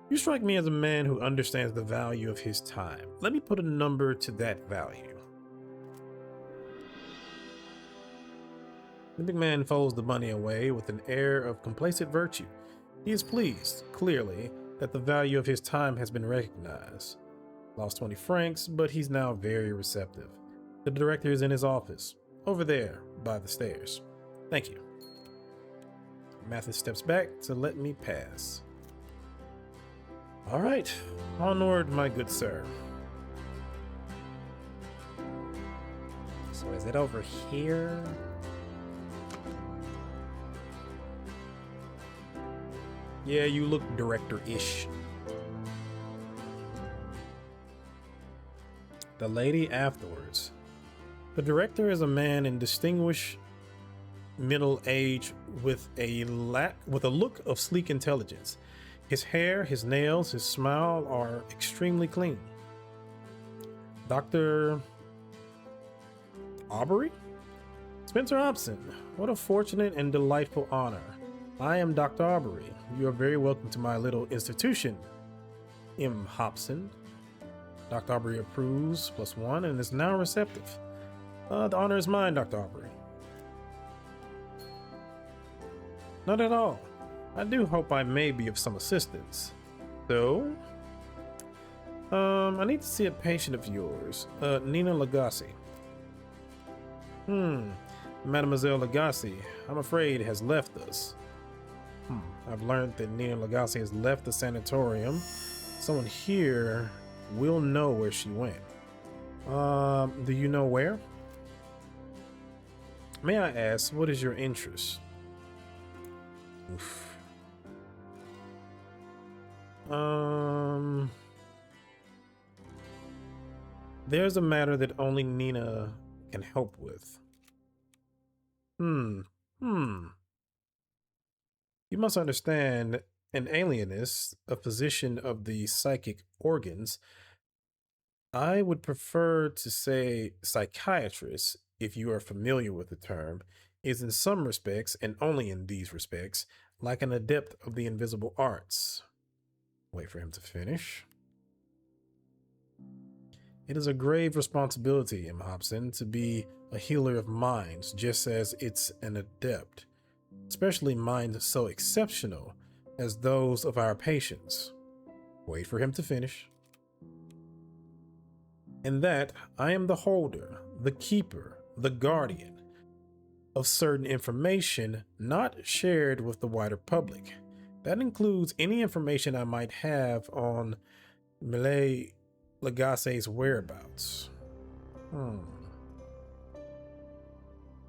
You strike me as a man who understands the value of his time. Let me put a number to that value. The big man folds the money away with an air of complacent virtue. He is pleased, clearly, that the value of his time has been recognized. Lost 20 francs, but he's now very receptive. The director is in his office, over there, by the stairs. Thank you. Mathis steps back to let me pass. All right, onward, my good sir. So is it over here? Yeah, you look director-ish. The lady afterwards. The director is a man in distinguished middle age with a look of sleek intelligence. His hair, his nails, his smile are extremely clean. Dr. Aubrey? Spencer Hobson. What a fortunate and delightful honor. I am Dr. Aubrey. You are very welcome to my little institution, M. Hobson. Dr. Aubrey approves, +1, and is now receptive. The honor is mine, Dr. Aubrey. Not at all. I do hope I may be of some assistance. So, I need to see a patient of yours, Nina Lagasse. Mademoiselle Lagasse, I'm afraid, has left us. I've learned that Nina Lagasse has left the sanatorium. Someone here will know where she went. Do you know where? May I ask, what is your interest? Oof. There's a matter that only Nina can help with. You must understand, an alienist, a physician of the psychic organs, I would prefer to say psychiatrist, if you are familiar with the term, is in some respects, and only in these respects, like an adept of the invisible arts. Wait for him to finish. It is a grave responsibility, M. Hobson, to be a healer of minds, just as it's an adept. especially minds so exceptional as those of our patients. Wait for him to finish. And that I am the holder, the keeper, the guardian of certain information not shared with the wider public. That includes any information I might have on Millet Lagasse's whereabouts.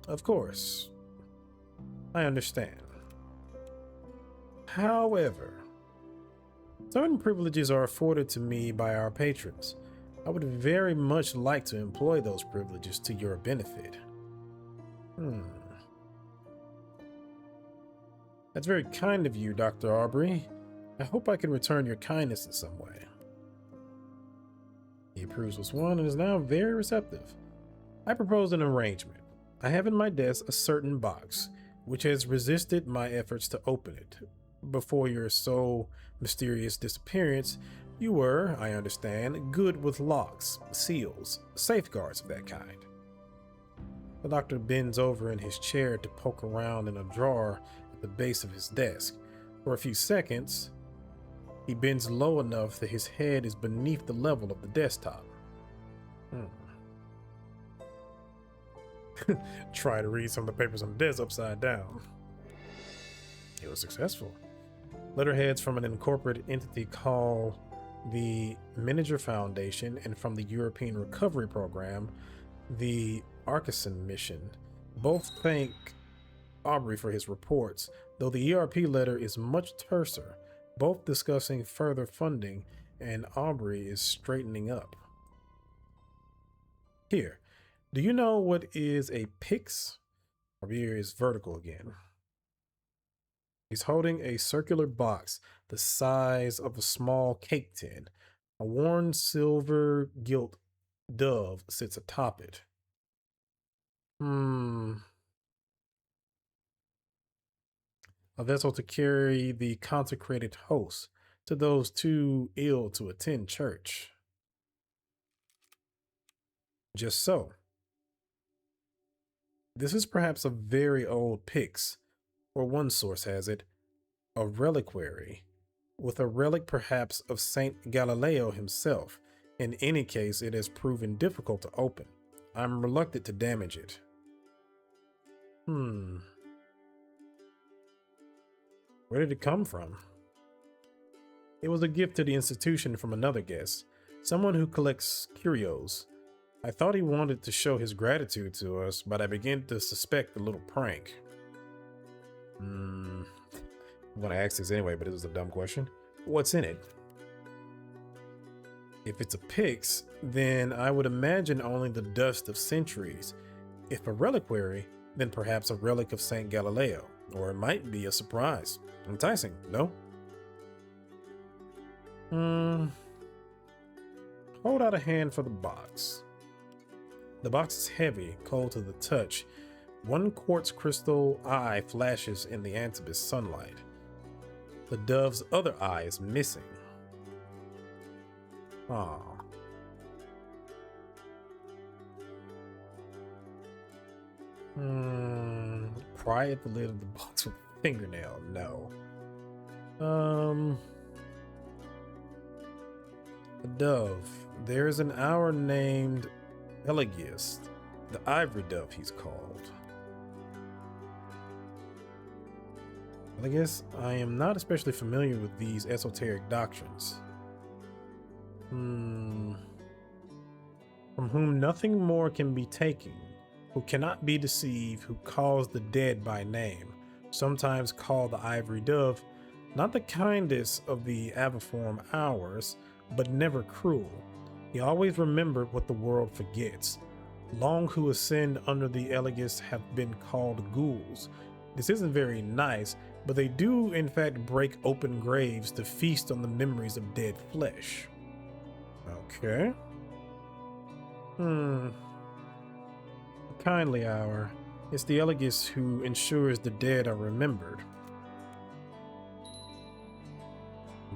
Of course, I understand. However, certain privileges are afforded to me by our patrons. I would very much like to employ those privileges to your benefit. That's very kind of you, Dr. Aubrey. I hope I can return your kindness in some way. He approves this one and is now very receptive. I propose an arrangement. I have in my desk a certain box, which has resisted my efforts to open it. Before your so mysterious disappearance, you were, I understand, good with locks, seals, safeguards of that kind. The doctor bends over in his chair to poke around in a drawer at the base of his desk. For a few seconds, he bends low enough that his head is beneath the level of the desktop. Try to read some of the papers on the desk upside down. It was successful. Letterheads from an incorporated entity called the Miniger Foundation and from the European Recovery Program, the Arkeson Mission, both thank Aubrey for his reports, though the ERP letter is much terser, both discussing further funding, and Aubrey is straightening up. Here, do you know what is a PIX? Aubrey is vertical again. He's holding a circular box the size of a small cake tin. A worn silver gilt dove sits atop it. A vessel to carry the consecrated host to those too ill to attend church. Just so. This is perhaps a very old pyx, or one source has it, a reliquary, with a relic perhaps of Saint Galileo himself. In any case, it has proven difficult to open. I'm reluctant to damage it. Where did it come from? It was a gift to the institution from another guest, someone who collects curios. I thought he wanted to show his gratitude to us, but I began to suspect a little prank. I'm gonna ask this anyway, but it was a dumb question. What's in it? If it's a pyx, then I would imagine only the dust of centuries. If a reliquary, then perhaps a relic of Saint Galileo, or it might be a surprise. Enticing, no? Hold out a hand for the box. The box is heavy, cold to the touch. One quartz crystal eye flashes in the Anubis sunlight. The dove's other eye is missing. Pry at the lid of the box with a fingernail. No. A dove. There's an hour named Elegius, the ivory dove he's called. Elegius, I am not especially familiar with these esoteric doctrines. From whom nothing more can be taken, who cannot be deceived, who calls the dead by name, sometimes called the ivory dove, not the kindest of the aviform hours, but never cruel. He always remembered what the world forgets. Long who ascend under the Elegius have been called ghouls. This isn't very nice, but they do in fact break open graves to feast on the memories of dead flesh. Okay. A kindly hour. It's the Elegius who ensures the dead are remembered.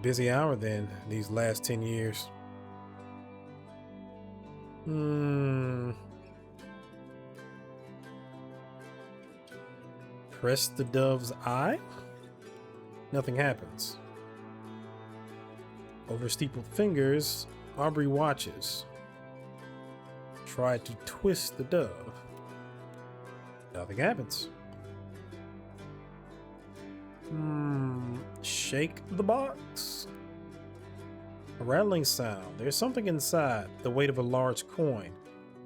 Busy hour then, these last 10 years. Press the dove's eye. Nothing happens. Over steepled fingers, Aubrey watches. Try to twist the dove. Nothing happens. Shake the box. A rattling sound. There's something inside, the weight of a large coin.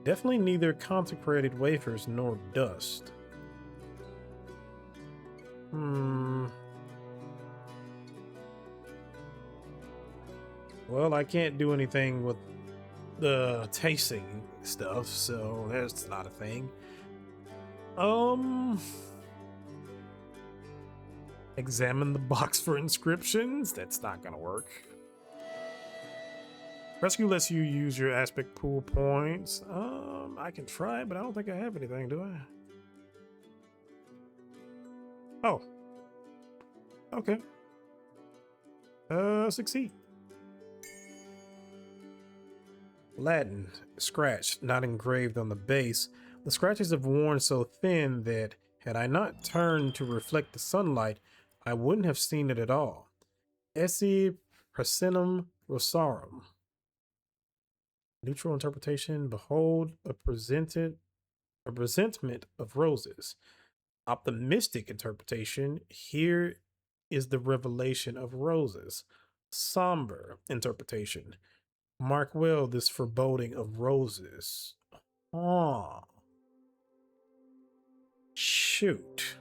Definitely neither consecrated wafers nor dust. Well, I can't do anything with the tasting stuff, so that's not a thing. Examine the box for inscriptions. That's not gonna work. Rescue lets you use your aspect pool points. I can try, but I don't think I have anything, do I? Oh. Okay. Succeed. Latin, scratched, not engraved on the base. The scratches have worn so thin that, had I not turned to reflect the sunlight, I wouldn't have seen it at all. Esse Praesenum Rosarum. Neutral interpretation. Behold a presentment of roses. Optimistic interpretation. Here is the revelation of roses. Somber interpretation. Mark well this foreboding of roses. Oh. Shoot.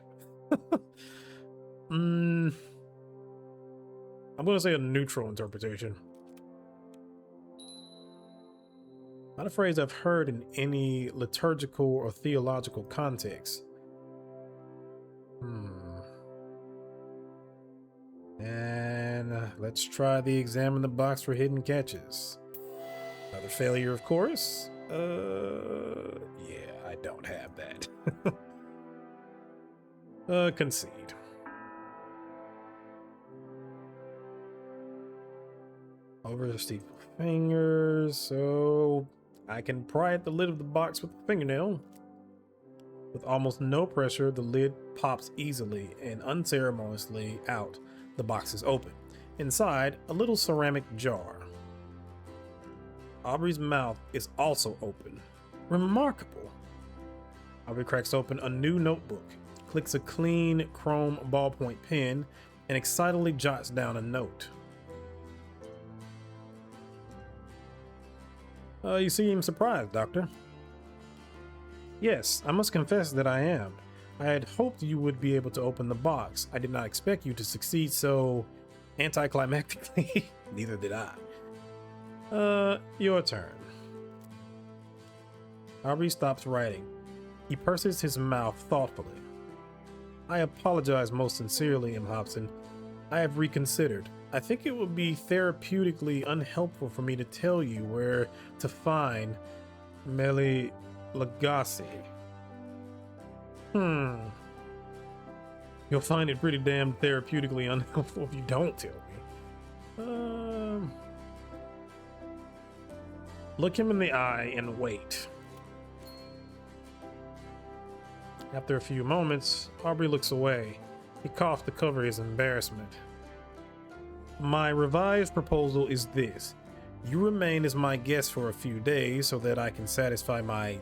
I'm going to say a neutral interpretation. Not a phrase I've heard in any liturgical or theological context. And let's try the examine the box for hidden catches. Another failure, of course. Yeah, I don't have that. Concede. Over the steep fingers, so I can pry at the lid of the box with a fingernail. With almost no pressure, the lid pops easily and unceremoniously out. The box is open. Inside, a little ceramic jar. Aubrey's mouth is also open. Remarkable. Aubrey cracks open a new notebook, clicks a clean chrome ballpoint pen, and excitedly jots down a note. You seem surprised, Doctor. Yes, I must confess that I am. I had hoped you would be able to open the box. I did not expect you to succeed so anticlimactically. Neither did I. Your turn. Aubrey stops writing. He purses his mouth thoughtfully. I apologize most sincerely, M. Hobson. I have reconsidered. I think it would be therapeutically unhelpful for me to tell you where to find Mele Lagasse. You'll find it pretty damn therapeutically unhelpful if you don't tell me. Look him in the eye and wait. After a few moments, Aubrey looks away. He coughs to cover his embarrassment. My revised proposal is this. You remain as my guest for a few days so that I can satisfy my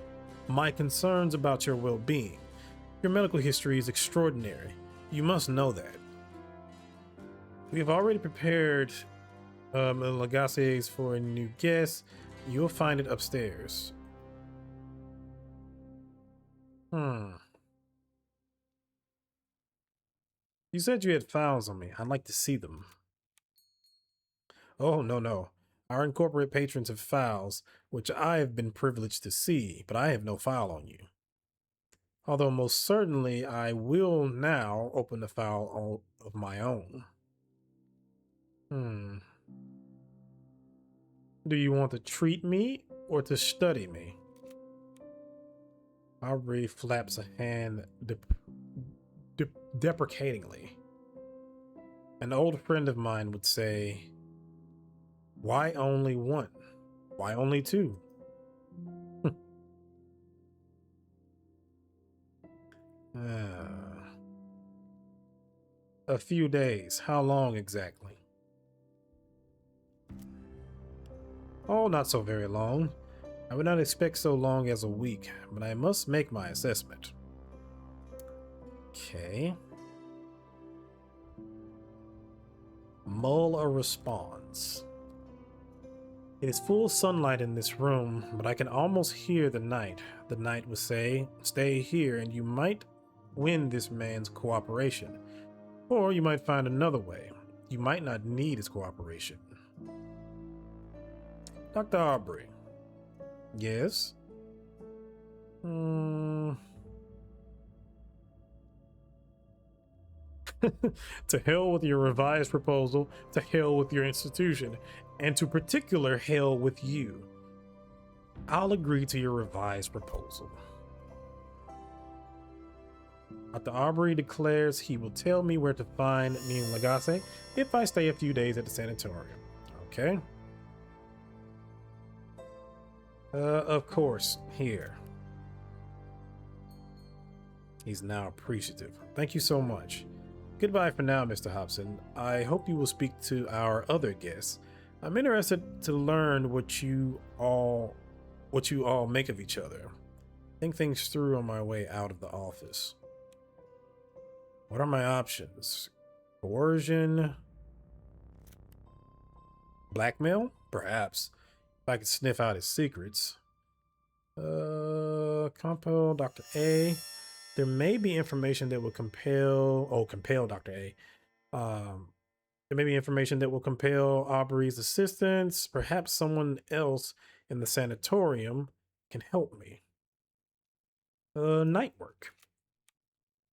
concerns about your well-being. Your medical history is extraordinary. You must know that. We have already prepared Lagasse's for a new guest. You'll find it upstairs. You said you had files on me. I'd like to see them. Oh, no. Our incorporate patrons have files, which I have been privileged to see, but I have no file on you. Although most certainly I will now open a file of my own. Do you want to treat me or to study me? Aubrey flaps a hand deprecatingly. An old friend of mine would say, why only one? Why only two? A few days. How long exactly? Oh, not so very long. I would not expect so long as a week, but I must make my assessment. Okay. Mull a response. It is full sunlight in this room, but I can almost hear the night. The night would say, stay here and you might win this man's cooperation. Or you might find another way. You might not need his cooperation. Dr. Aubrey. Yes? To hell with your revised proposal, to hell with your institution, and to particular hell with you. I'll agree to your revised proposal. Dr. Aubrey declares he will tell me where to find Neil Lagasse if I stay a few days at the sanatorium. Okay. Of course, here. He's now appreciative. Thank you so much. Goodbye for now, Mr. Hobson. I hope you will speak to our other guests. I'm interested to learn what you all make of each other. Think things through on my way out of the office. What are my options? Coercion? Blackmail? Perhaps. If I could sniff out his secrets. Compel Dr. A. There may be information that will compel Dr. A. There may be information that will compel Aubrey's assistance. Perhaps someone else in the sanatorium can help me. Night work.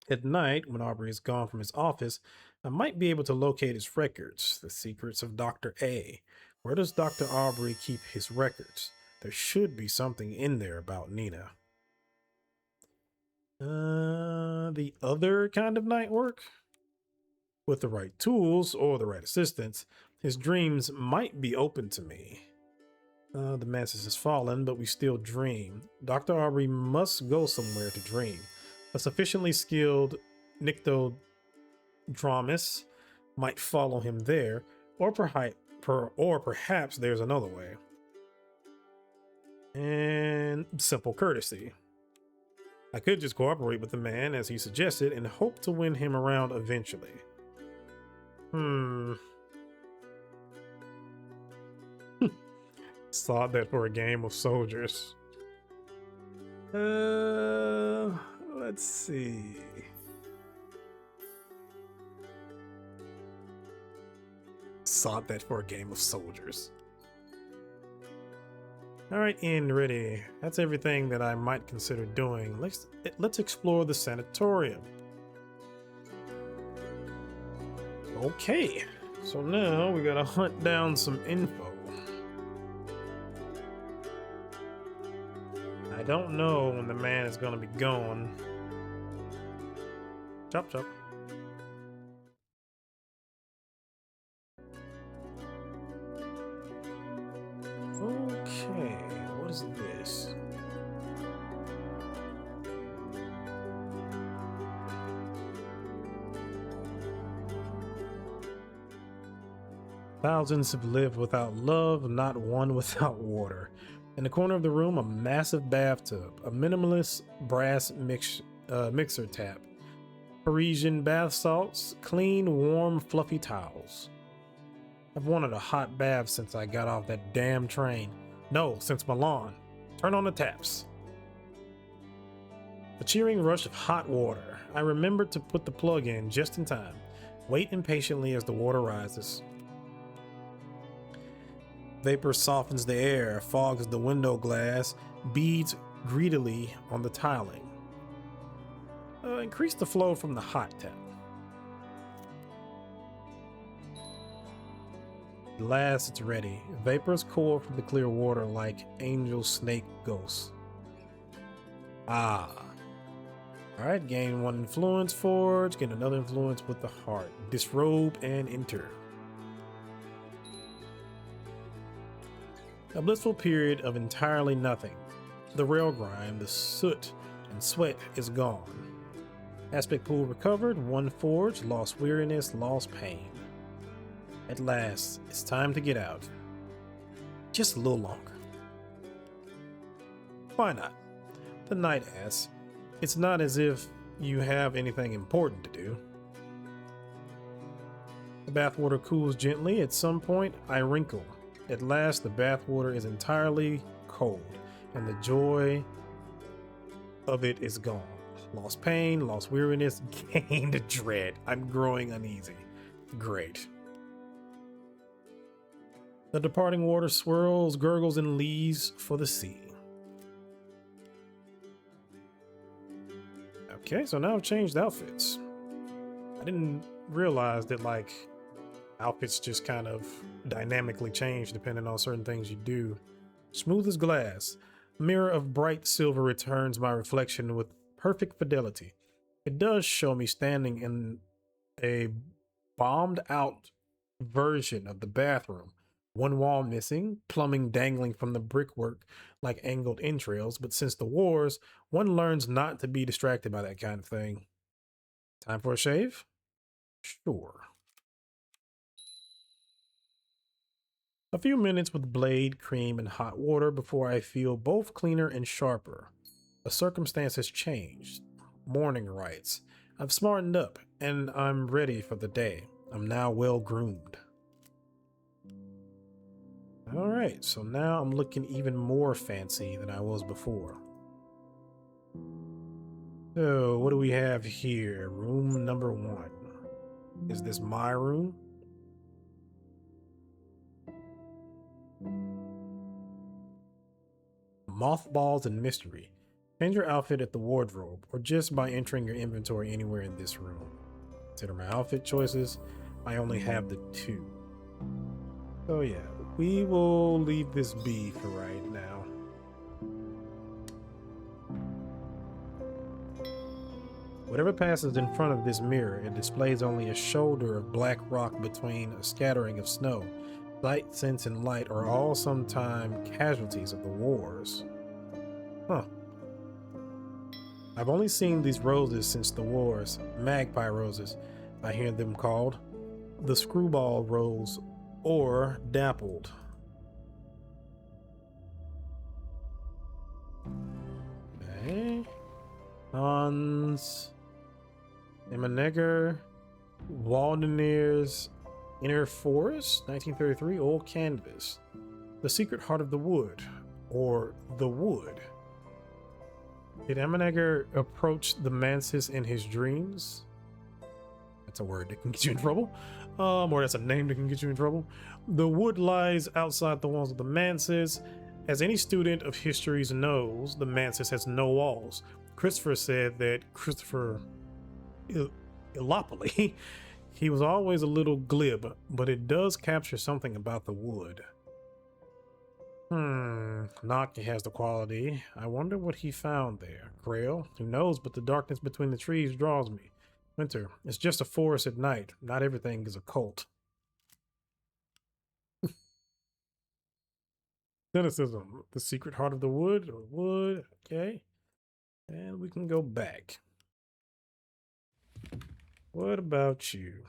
At night, when Aubrey is gone from his office, I might be able to locate his records, the secrets of Dr. A. Where does Dr. Aubrey keep his records? There should be something in there about Nina. The other kind of night work? With the right tools or the right assistance, his dreams might be open to me. The mantis has fallen, but we still dream. Dr. Aubrey must go somewhere to dream. A sufficiently skilled nyctodramus might follow him there, or perhaps there's another way. And simple courtesy. I could just cooperate with the man as he suggested and hope to win him around eventually. Saw that for a game of soldiers. Let's see. Sought that for a game of soldiers. All right, Ian, ready. That's everything that I might consider doing. Let's explore the sanatorium. Okay, so now we gotta hunt down some info. I don't know when the man is gonna be gone. Chop chop. Okay, what is this? Thousands have lived without love, not one without water. In the corner of the room, a massive bathtub, a minimalist brass mixer tap, Parisian bath salts, clean, warm, fluffy towels. I've wanted a hot bath since I got off that damn train. No, since Milan. Turn on the taps. A cheering rush of hot water. I remembered to put the plug in just in time. Wait impatiently as the water rises. Vapor softens the air, fogs the window glass, beads greedily on the tiling. Increase the flow from the hot tap. At last it's ready. Vapors pour from the clear water like angel snake ghosts. Ah. Alright, gain one influence, forge, gain another influence with the heart. Disrobe and enter. A blissful period of entirely nothing. The rail grime, the soot and sweat is gone. Aspect pool recovered, one forge, lost weariness, lost pain. At last, it's time to get out. Just a little longer. Why not? The knight asks. It's not as if you have anything important to do. The bathwater cools gently. At some point, I wrinkle. At last, the bathwater is entirely cold, and the joy of it is gone. Lost pain, lost weariness, gained dread. I'm growing uneasy. Great. The departing water swirls, gurgles, and leaves for the sea. Okay, so now I've changed outfits. I didn't realize that, like, outfits just kind of dynamically change depending on certain things you do. Smooth as glass. A mirror of bright silver returns my reflection with perfect fidelity. It does show me standing in a bombed out version of the bathroom. One wall missing, plumbing dangling from the brickwork like angled entrails, but since the wars, one learns not to be distracted by that kind of thing. Time for a shave? Sure. A few minutes with blade, cream, and hot water before I feel both cleaner and sharper. The circumstance has changed. Morning rites. I've smartened up, and I'm ready for the day. I'm now well groomed. Alright, so now I'm looking even more fancy than I was before. So, what do we have here? Room number 1. Is this my room? Mothballs and mystery. Change your outfit at the wardrobe, or just by entering your inventory anywhere in this room. Consider my outfit choices. I only have the 2. So yeah, we will leave this be for right now. Whatever passes in front of this mirror, it displays only a shoulder of black rock between a scattering of snow. Sight, sense, and light are all sometime casualties of the wars. Huh. I've only seen these roses since the wars, magpie roses, I hear them called. The screwball rose, or dappled. Okay. Hans, Emenegger, Waldenier's Inner Forest, 1933, old canvas. The Secret Heart of the Wood, or the Wood. Did Emenegger approach the Mansis in his dreams? That's a word that can get you in trouble. Or that's a name that can get you in trouble. The wood lies outside the walls of the Mansis. As any student of histories knows, the Mansis has no walls. Christopher said that Christopher Illopoli, he was always a little glib, but it does capture something about the wood. Nock has the quality. I wonder what he found there. Grail, who knows, but the darkness between the trees draws me. Winter, it's just a forest at night. Not everything is a cult. Cynicism, the secret heart of the wood, or wood, okay. And we can go back. What about you?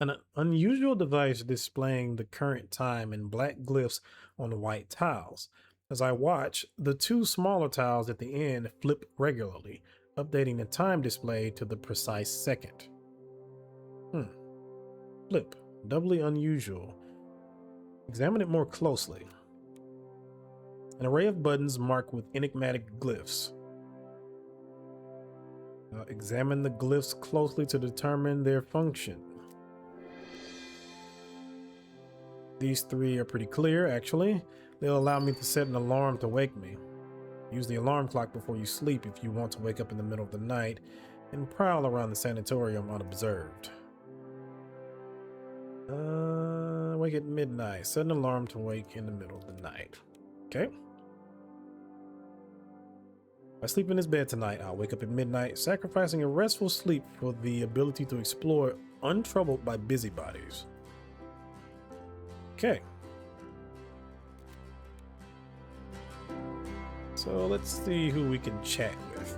An unusual device displaying the current time in black glyphs on white tiles. As I watch, the 2 smaller tiles at the end flip regularly, updating the time display to the precise second. Flip, doubly unusual. Examine it more closely. An array of buttons marked with enigmatic glyphs. Examine the glyphs closely to determine their function. These 3 are pretty clear, actually. They'll allow me to set an alarm to wake me. Use the alarm clock before you sleep if you want to wake up in the middle of the night, and prowl around the sanatorium unobserved. Wake at midnight. Set an alarm to wake in the middle of the night. Okay. If I sleep in this bed tonight, I'll wake up at midnight, sacrificing a restful sleep for the ability to explore untroubled by busybodies. Okay. So let's see who we can chat with.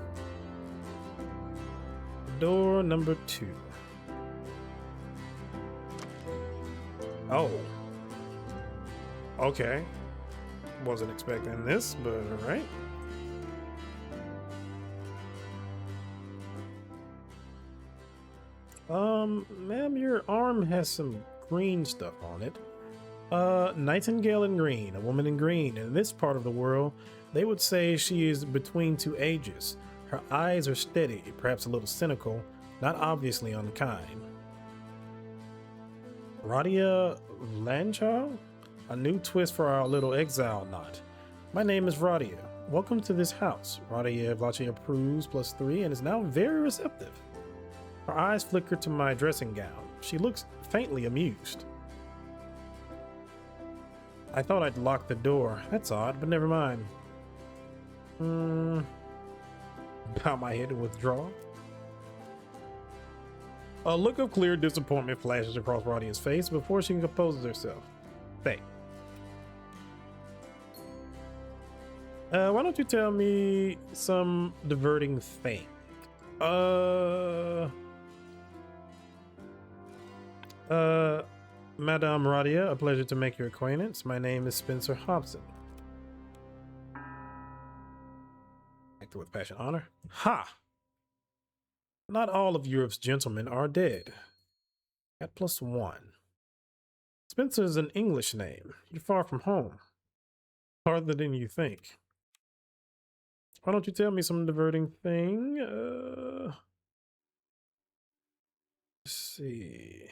Door number 2. Oh. Okay. Wasn't expecting this, but alright. Ma'am, your arm has some green stuff on it. Nightingale in green, a woman in green. In this part of the world, they would say she is between two ages. Her eyes are steady, perhaps a little cynical, not obviously unkind. Radia Lanchow? A new twist for our little exile knot. My name is Radia. Welcome to this house. Radia Vlachi approves +3 and is now very receptive. Her eyes flicker to my dressing gown. She looks faintly amused. I thought I'd lock the door. That's odd, but never mind. Bow my head and withdraw. A look of clear disappointment flashes across Radia's face before she composes herself. Hey. Why don't you tell me some diverting thing? Madame Radia, a pleasure to make your acquaintance. My name is Spencer Hobson. Actor with passion, honor. Ha! Not all of Europe's gentlemen are dead. Got +1. Spencer is an English name. You're far from home. Farther than you think. Why don't you tell me some diverting thing? Let's see.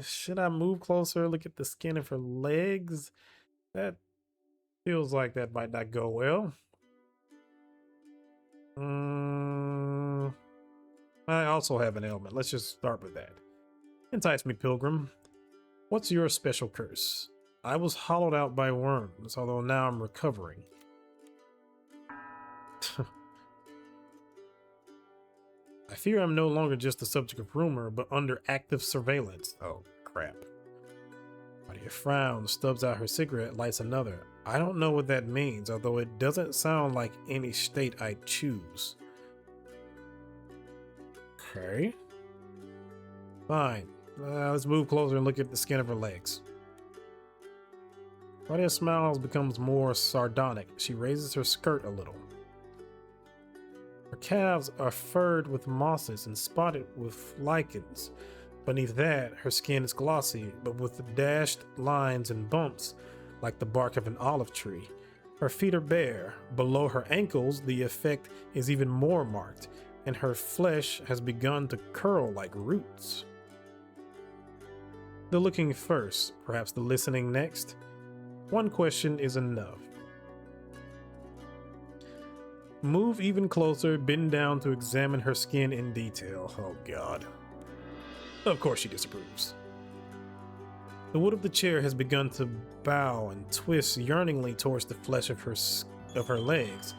Should I move closer? Look at the skin of her legs. That feels like that might not go well. I also have an ailment. Let's just start with that. Entice me, pilgrim. What's your special curse? I was hollowed out by worms, although now I'm recovering. I fear I'm no longer just the subject of rumor, but under active surveillance. Oh, crap. Radia frowns, stubs out her cigarette, lights another. I don't know what that means, although it doesn't sound like any state I'd choose. Okay. Fine. Let's move closer and look at the skin of her legs. Radia's smile becomes more sardonic. She raises her skirt a little. Her calves are furred with mosses and spotted with lichens. Beneath that, her skin is glossy, but with dashed lines and bumps like the bark of an olive tree. Her feet are bare. Below her ankles, the effect is even more marked, and her flesh has begun to curl like roots. The looking first, perhaps the listening next. One question is enough. Move even closer, bend down to examine her skin in detail. Oh God. Of course she disapproves. The wood of the chair has begun to bow and twist yearningly towards the flesh of her legs.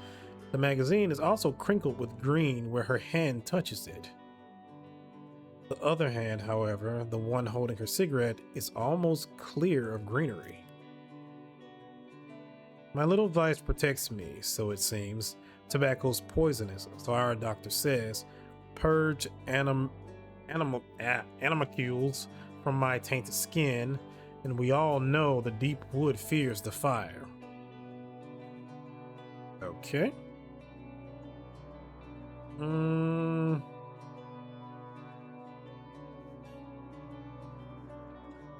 The magazine is also crinkled with green where her hand touches it. The other hand, however, the one holding her cigarette, is almost clear of greenery. My little vice protects me, so it seems. Tobacco's poisonous, so our doctor says. Purge animalcules from my tainted skin, and we all know the deep wood fears the fire. Okay.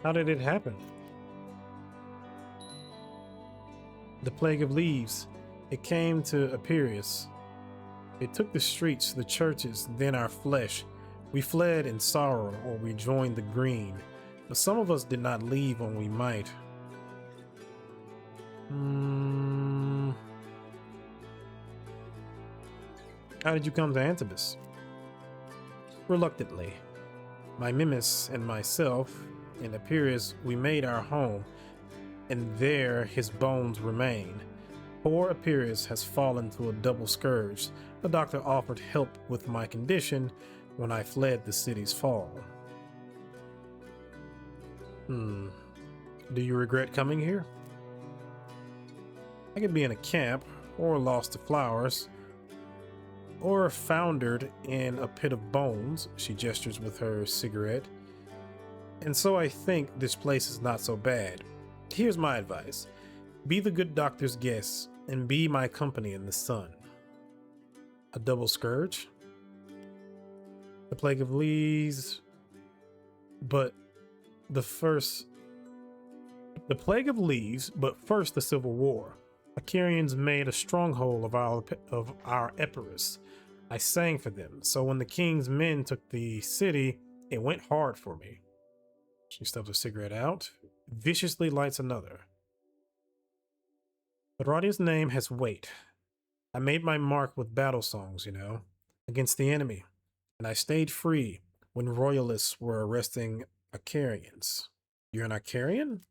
How did it happen? The plague of leaves. It came to Epirus. It took the streets, the churches, then our flesh. We fled in sorrow, or we joined the green. But some of us did not leave when we might. How did you come to Antibus? Reluctantly. My mimus and myself, in Epirus, we made our home, and there his bones remain. Poor Epirus has fallen to a double scourge. The doctor offered help with my condition when I fled the city's fall. Do you regret coming here? I could be in a camp, or lost to flowers, or foundered in a pit of bones. She gestures with her cigarette. And so I think this place is not so bad. Here's my advice. Be the good doctor's guest and be my company in the sun. A double scourge? The plague of leaves, but the plague of leaves, but first the civil war. Acarians made a stronghold of our Epirus. I sang for them, so when the king's men took the city, it went hard for me. She stubs a cigarette out, viciously lights another. But Radia's name has weight. I made my mark with battle songs, against the enemy, and I stayed free when royalists were arresting Acarians. You're an Acarian?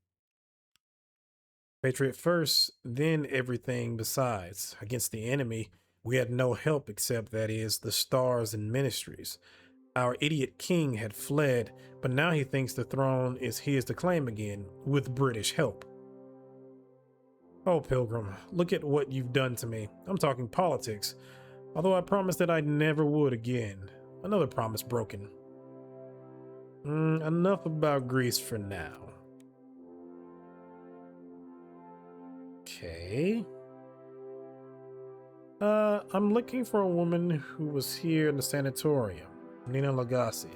Patriot first, then everything besides. Against the enemy, we had no help except, that is, the stars and ministries. Our idiot king had fled, but now he thinks the throne is his to claim again, with British help. Oh, Pilgrim, look at what you've done to me. I'm talking politics, although I promised that I never would again. Another promise broken. Enough about Greece for now. Okay. I'm looking for a woman who was here in the sanatorium. Nina Lagasse.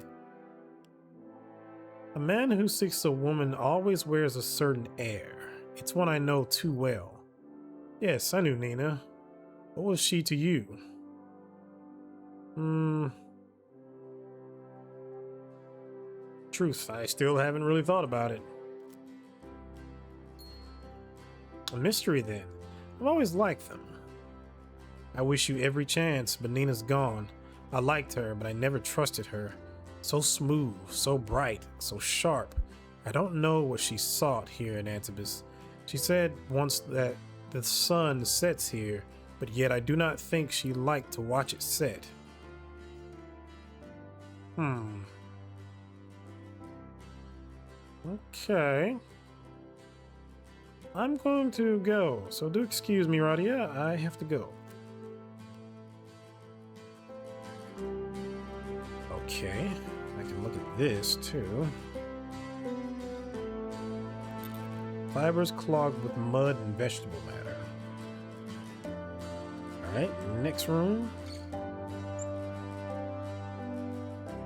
A man who seeks a woman always wears a certain air. It's one I know too well. Yes, I knew Nina. What was she to you? Truth, I still haven't really thought about it. A mystery then. I've always liked them. I wish you every chance, but Nina's gone. I liked her, but I never trusted her. So smooth, so bright, so sharp. I don't know what she sought here in Antibus. She said once that the sun sets here, but yet I do not think she liked to watch it set. Okay. I'm going to go, so do excuse me, Radia. I have to go. Okay, I can look at this too. Fibers clogged with mud and vegetable matter. Alright, next room.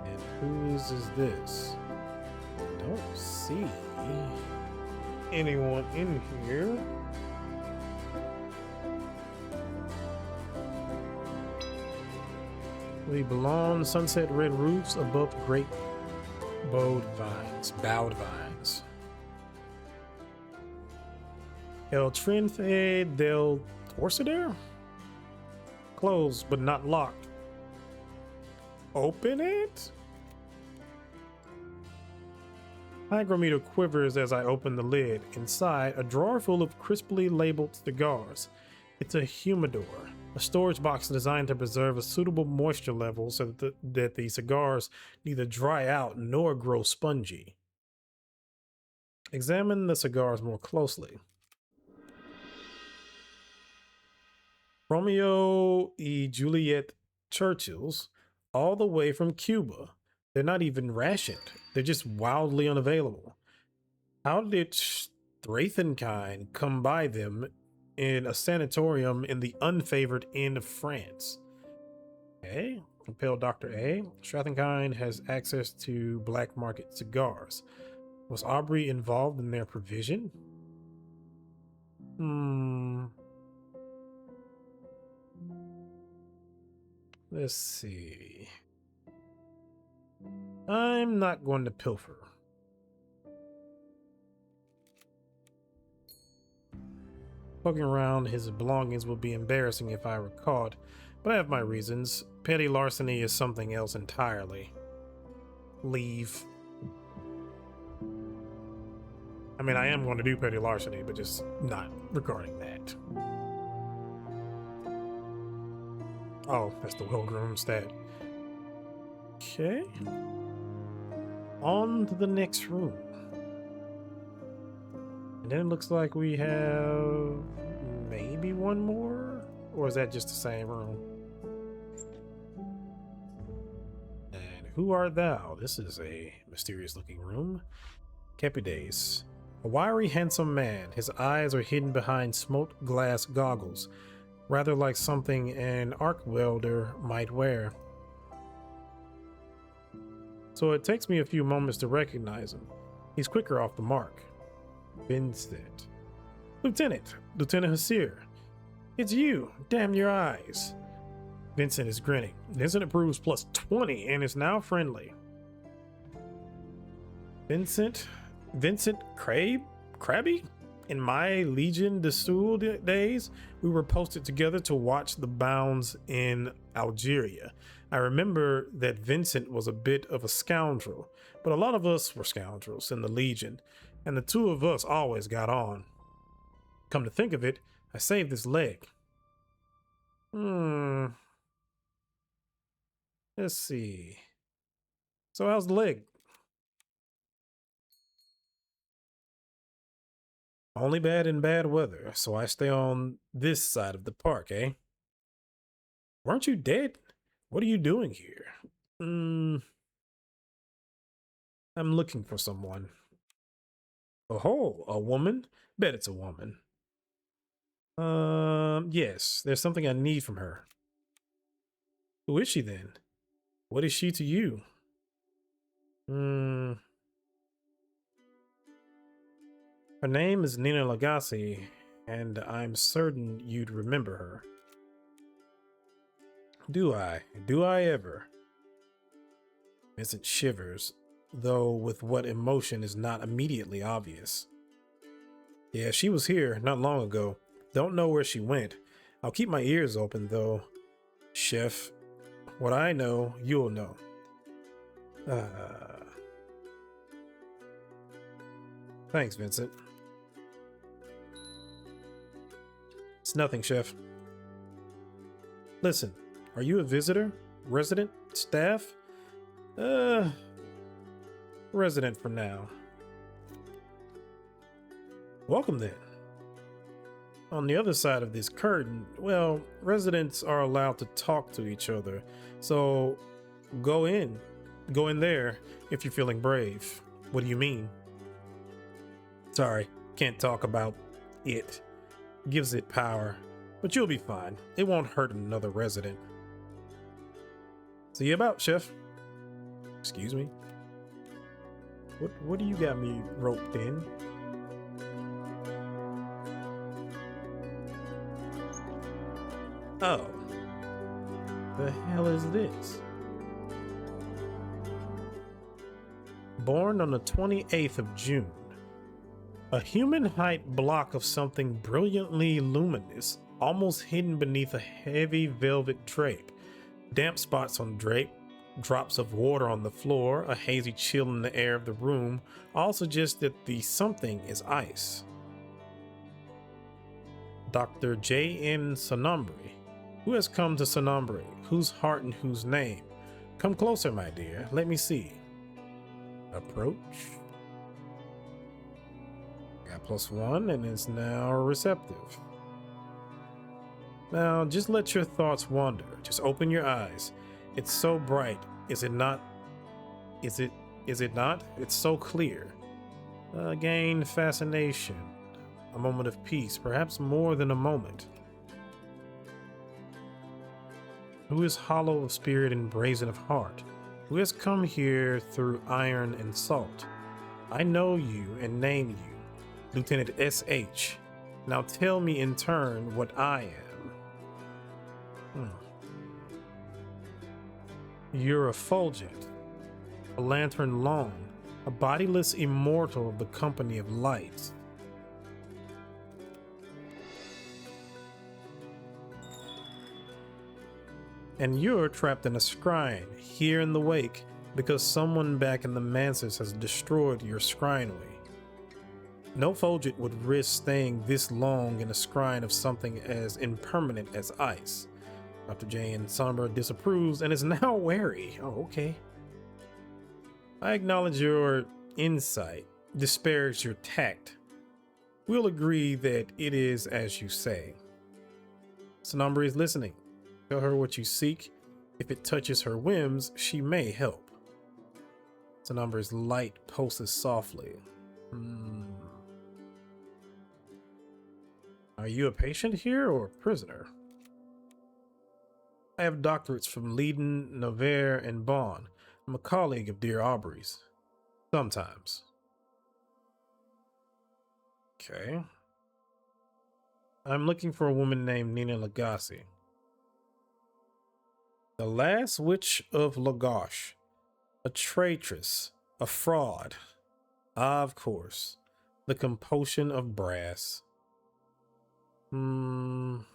And whose is this? Don't see anyone in here. We belong sunset red roofs above great bowed vines. El Trinfe del Torcedero? Closed but not locked. Open it? Hygrometer quivers as I open the lid. Inside, a drawer full of crisply labeled cigars. It's a humidor, a storage box designed to preserve a suitable moisture level so that the cigars neither dry out nor grow spongy. Examine the cigars more closely. Romeo y Juliet Churchills, all the way from Cuba. They're not even rationed. They're just wildly unavailable. How did Strathenkind come by them in a sanatorium in the unfavored end of France? Okay, compel Dr. A. Strathenkind has access to black market cigars. Was Aubrey involved in their provision? Let's see. I'm not going to pilfer. Poking around his belongings would be embarrassing if I were caught, but I have my reasons. Petty larceny is something else entirely. Leave. I mean, I am going to do petty larceny, but just not regarding that. Oh, that's the well-groomed stat. Okay. On to the next room. And then it looks like we have maybe one more? Or is that just the same room? who art thou? This is a mysterious looking room. Kepides. A wiry, handsome man. His eyes are hidden behind smoked glass goggles, rather like something an arc welder might wear. So it takes me a few moments to recognize him. He's quicker off the mark. Vincent. Lieutenant Hasir. It's you. Damn your eyes. Vincent is grinning. Vincent approves plus 20 and is now friendly. Vincent Krabby? In my Legion de Sul days, we were posted together to watch the Bounds in Algeria. I remember that Vincent was a bit of a scoundrel, but a lot of us were scoundrels in the Legion, and the two of us always got on. Come to think of it, I saved his leg. Let's see. So how's the leg? Only bad in bad weather, so I stay on this side of the park, eh? Weren't you dead? What are you doing here? I'm looking for someone. Oh, a woman? Bet it's a woman. Yes, there's something I need from her. Who is she then? What is she to you? Her name is Nina Lagasse, and I'm certain you'd remember her. Do I? Do I ever? Vincent shivers, though with what emotion is not immediately obvious. Yeah, she was here not long ago. Don't know where she went. I'll keep my ears open, though. Chef, what I know, you'll know. Thanks, Vincent. It's nothing, Chef. Listen, are you a visitor? Resident? Staff? Resident for now. Welcome then. On the other side of this curtain, well, residents are allowed to talk to each other. So go in there if you're feeling brave. What do you mean? Sorry, can't talk about it. Gives it power, but you'll be fine. It won't hurt another resident. See you about, Chef. Excuse me. What do you got me roped in? Oh. The hell is this? Born on the 28th of June. A human-height block of something brilliantly luminous, almost hidden beneath a heavy velvet drape. Damp spots on drape, drops of water on the floor, a hazy chill in the air of the room all suggest that the something is ice. Dr. J.N. Sonambri. Who has come to Sonambri? Whose heart and whose name? Come closer, my dear. Let me see. Approach. Got +1 and is now receptive. Now, just let your thoughts wander. Just open your eyes. It's so bright. Is it not? Is it not? It's so clear. Gain fascination. A moment of peace, perhaps more than a moment. Who is hollow of spirit and brazen of heart? Who has come here through iron and salt? I know you and name you, Lieutenant S.H. Now tell me in turn what I am. You're a Fulgent, a lantern long, a bodiless immortal of the company of light. And you're trapped in a shrine here in the Wake because someone back in the Manses has destroyed your schrinery. No Fulgent would risk staying this long in a shrine of something as impermanent as ice. Dr. J.N. Sonambri disapproves and is now wary. Oh, okay. I acknowledge your insight, disparage your tact. We'll agree that it is as you say. Sonambri is listening. Tell her what you seek. If it touches her whims, she may help. Sonumbra's light pulses softly. Hmm. Are you a patient here or a prisoner? I have doctorates from Leiden, Nevers, and Bonn. I'm a colleague of dear Aubrey's. Sometimes. Okay. I'm looking for a woman named Nina Lagasse. The last witch of Lagash. A traitress. A fraud. Ah, of course. The compulsion of brass. None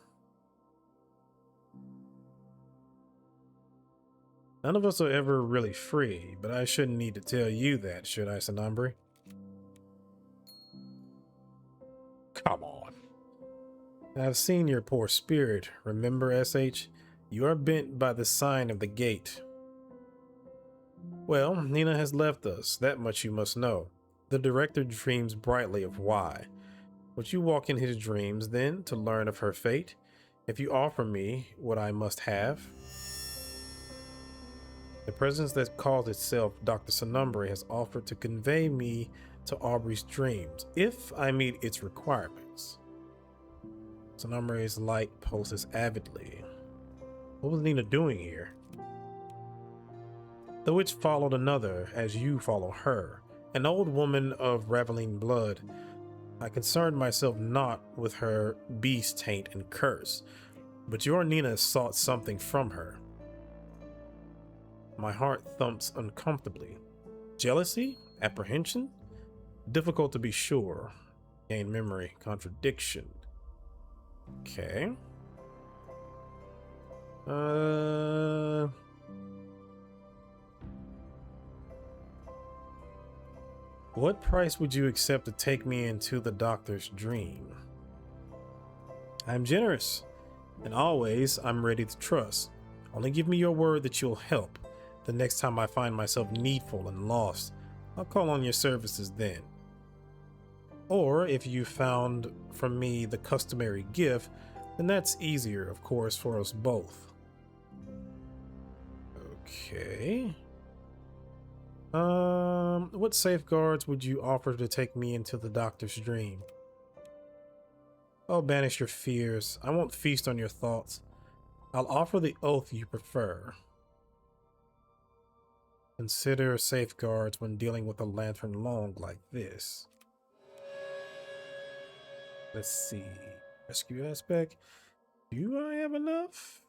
of us are ever really free, but I shouldn't need to tell you that, should I, Sonumbre? Come on. I've seen your poor spirit, remember, SH? You are bent by the sign of the gate. Well, Nina has left us, that much you must know. The director dreams brightly of why. Would you walk in his dreams, then, to learn of her fate? If you offer me what I must have? The presence that calls itself Dr. Sonumbre has offered to convey me to Aubrey's dreams, if I meet its requirements. Sonumbre's light pulses avidly. What was Nina doing here? The witch followed another, as you follow her, an old woman of Raveline blood. I concerned myself not with her beast taint and curse, but your Nina sought something from her. My heart thumps uncomfortably. Jealousy? Apprehension? Difficult to be sure. Gain memory. Contradiction. Okay. What price would you accept to take me into the doctor's dream? I'm generous, and always I'm ready to trust. Only give me your word that you'll help. The next time I find myself needful and lost, I'll call on your services then. Or if you found from me the customary gift, then that's easier, of course, for us both. Okay. What safeguards would you offer to take me into the doctor's dream? I'll banish your fears. I won't feast on your thoughts. I'll offer the oath you prefer. Consider safeguards when dealing with a lantern long like this. Let's see. Rescue aspect. Do I have enough?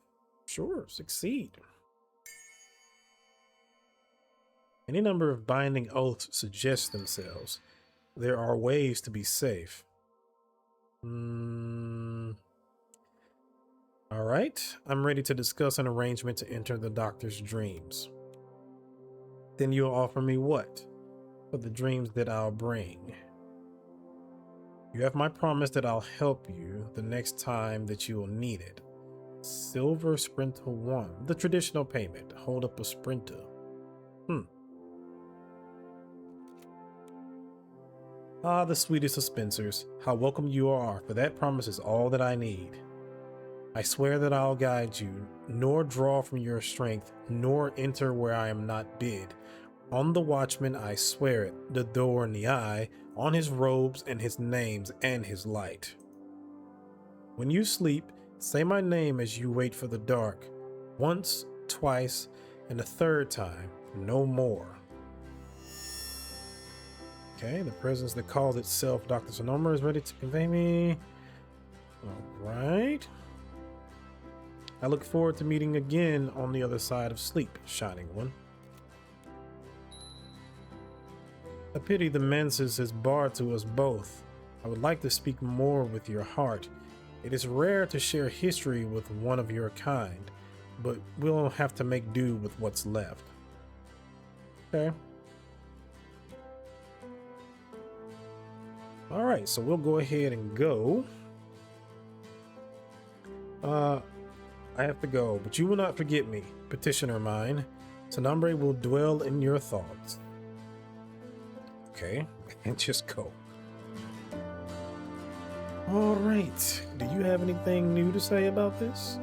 Sure, succeed. Any number of binding oaths suggest themselves. There are ways to be safe. All right, I'm ready to discuss an arrangement to enter the doctor's dreams. Then you'll offer me what? For the dreams that I'll bring. You have my promise that I'll help you the next time that you will need it. Silver Sprinter 1, the traditional payment. Hold up a Sprinter. Ah, the sweetest of Spencers. How welcome you are, for that promise is all that I need. I swear that I'll guide you, nor draw from your strength, nor enter where I am not bid. On the watchman I swear it, the door and the eye, on his robes and his names and his light. When you sleep, say my name as you wait for the dark. Once, twice, and a third time, no more. Okay, the presence that calls itself Dr. Sonumbre is ready to convey me. All right. I look forward to meeting again on the other side of sleep, Shining One. A pity the Menses is barred to us both. I would like to speak more with your heart. It is rare to share history with one of your kind, but we'll have to make do with what's left. Okay. All right, so we'll go ahead and go. I have to go, but you will not forget me, petitioner mine. Sonumbre will dwell in your thoughts. Okay, and just go. All right, do you have anything new to say about this?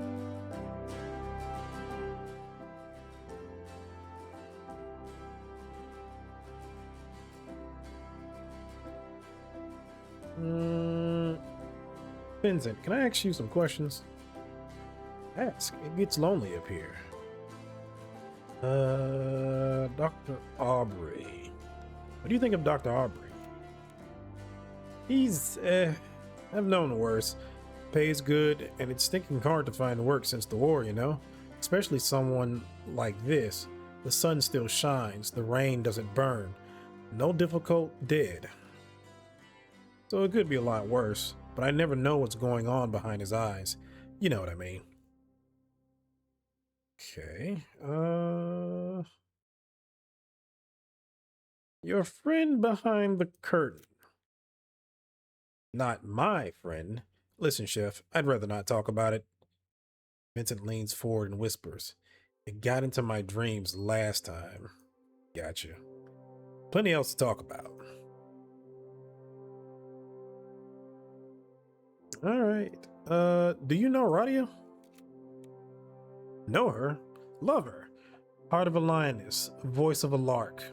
Vincent, can I ask you some questions? Ask. It gets lonely up here. Dr. Aubrey. What do you think of Dr. Aubrey? He's, I've known worse. Pays good, and it's stinking hard to find work since the war, you know? Especially someone like this. The sun still shines, the rain doesn't burn. No difficult dead. So it could be a lot worse, but I never know what's going on behind his eyes. You know what I mean. Okay, your friend behind the curtain. Not my friend. Listen, Chef, I'd rather not talk about it. Vincent leans forward and whispers, "It got into my dreams last time." Gotcha. Plenty else to talk about. All right. Do you know Radia? Know her? Love her. Heart of a lioness, voice of a lark.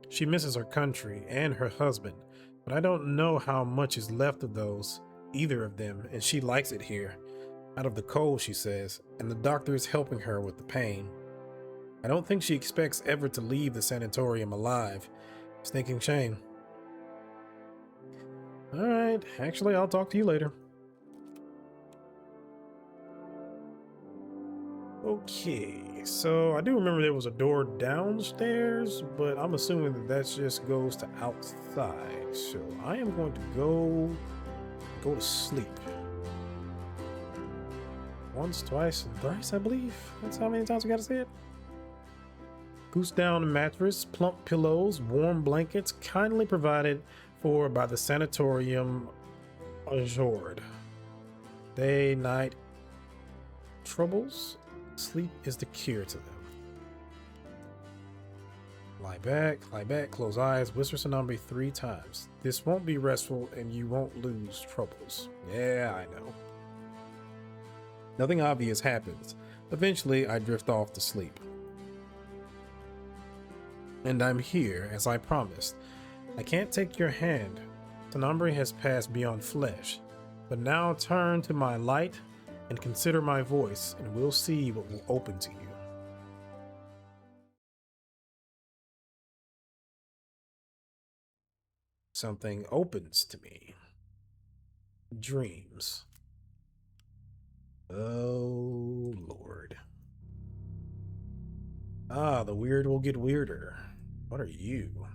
She misses her country and her husband, but I don't know how much is left of those, either of them, and she likes it here. Out of the cold, she says, and the doctor is helping her with the pain. I don't think she expects ever to leave the sanatorium alive. Stinking shame. All right, actually, I'll talk to you later. Okay, so I do remember there was a door downstairs, but I'm assuming that that just goes to outside. So I am going to go to sleep. Once, twice, and thrice, I believe. That's how many times we gotta say it. Goose down mattress, plump pillows, warm blankets, kindly provided for by the sanatorium Ajord. Day, night troubles. Sleep is the cure to them. Lie back, close eyes, whisper Sanambi 3 times. This won't be restful and you won't lose troubles. Yeah, I know. Nothing obvious happens. Eventually, I drift off to sleep. And I'm here, as I promised. I can't take your hand. Sanambi has passed beyond flesh. But now turn to my light and consider my voice, and we'll see what will open to you. Something opens to me. Dreams. Oh, Lord. Ah, the weird will get weirder. What are you?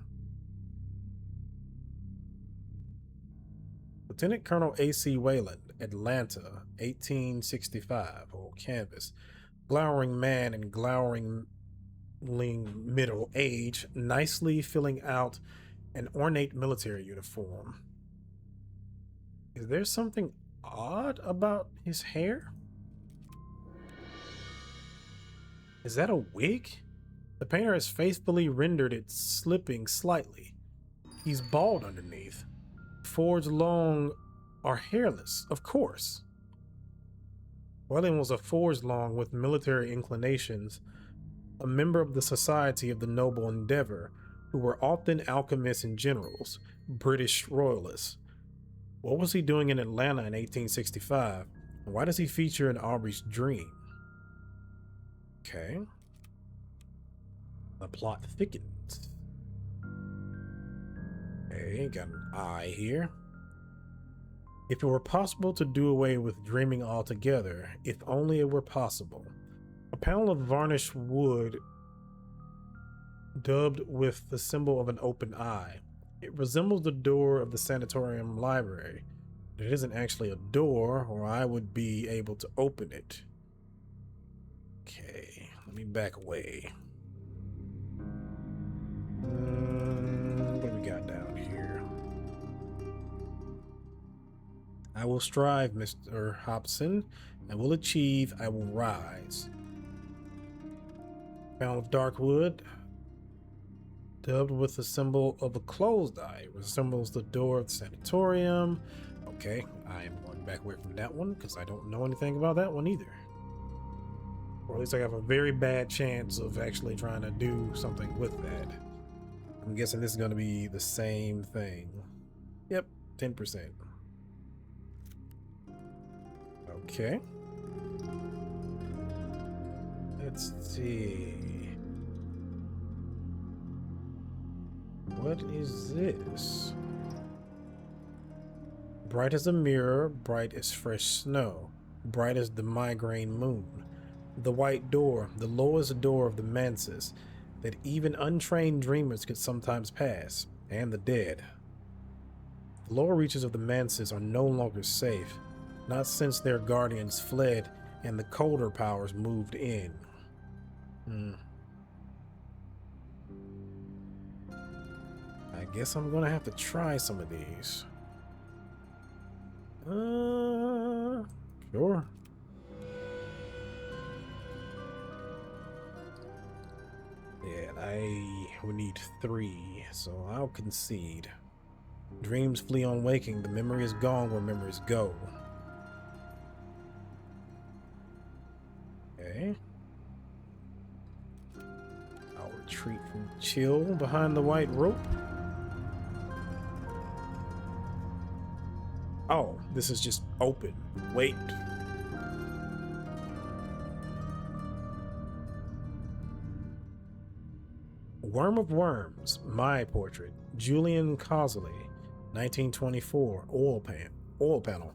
Lieutenant Colonel A.C. Wayland, Atlanta, 1865, old canvas. Glowering man in glowering middle age, nicely filling out an ornate military uniform. Is there something odd about his hair? Is that a wig? The painter has faithfully rendered it slipping slightly. He's bald underneath. Forged long are hairless, of course. Wayland was a forged long with military inclinations, a member of the Society of the Noble Endeavor, who were often alchemists and generals, British royalists. What was he doing in Atlanta in 1865? And why does he feature in Aubrey's dream? Okay. The plot thickens. Okay, got an eye here. If it were possible to do away with dreaming altogether, if only it were possible. A panel of varnished wood dubbed with the symbol of an open eye. It resembles the door of the sanatorium library. It isn't actually a door, or I would be able to open it. Okay, let me back away. What do we got down here? I will strive, Mr. Hobson. I will achieve. I will rise. Panel of dark wood, dubbed with the symbol of a closed eye. It resembles the door of the sanatorium. Okay, I am going back away from that one because I don't know anything about that one either. Or at least I have a very bad chance of actually trying to do something with that. I'm guessing this is going to be the same thing. Yep, 10%. Okay. Let's see. What is this? Bright as a mirror, bright as fresh snow, bright as the migraine moon. The white door, the lowest door of the manses, that even untrained dreamers could sometimes pass, and the dead. The lower reaches of the manses are no longer safe, not since their guardians fled and the colder powers moved in. I guess I'm gonna have to try some of these. Sure. Yeah, I would need 3, so I'll concede. Dreams flee on waking. The memory is gone where memories go. Okay. I'll retreat from chill behind the white rope. Oh, this is just open. Wait. Worm of Worms, my portrait. Julian Cosley, 1924, oil panel.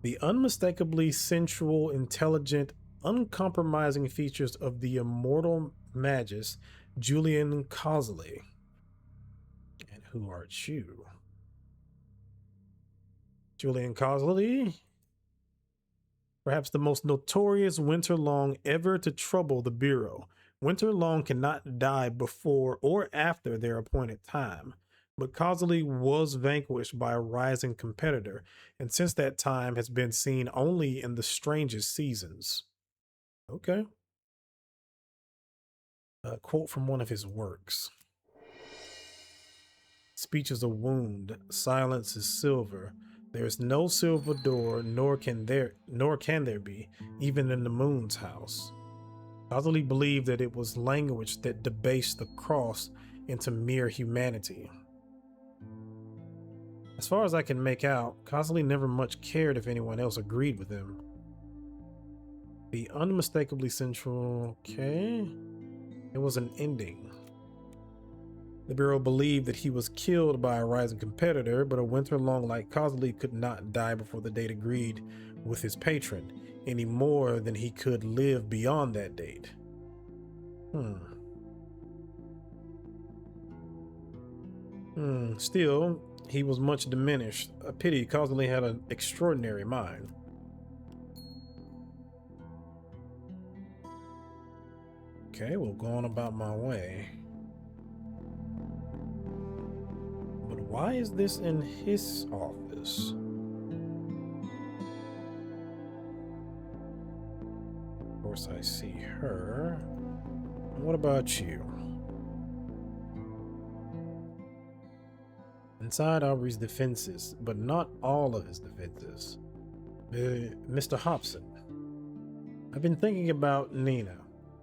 The unmistakably sensual, intelligent, uncompromising features of the immortal magus, Julian Cosley. And who art you? Julian Cosley, perhaps the most notorious Winterlong ever to trouble the Bureau. Winterlong cannot die before or after their appointed time, but Cosley was vanquished by a rising competitor, and since that time has been seen only in the strangest seasons. Okay. A quote from one of his works. Speech is a wound, silence is silver. There is no silver door, nor can there be, even in the moon's house. Cosley believed that it was language that debased the cross into mere humanity. As far as I can make out, Cosley never much cared if anyone else agreed with him. The unmistakably central, okay. It was an ending. The Bureau believed that he was killed by a rising competitor, but a Winterlong like Cosley could not die before the date agreed with his patron, any more than he could live beyond that date. Still, he was much diminished. A pity. Cosley had an extraordinary mind. Okay, well, go on about my way. But why is this in his office? Of course, I see her. And what about you? Inside Aubrey's defenses, but not all of his defenses. Mr. Hobson, I've been thinking about Nina.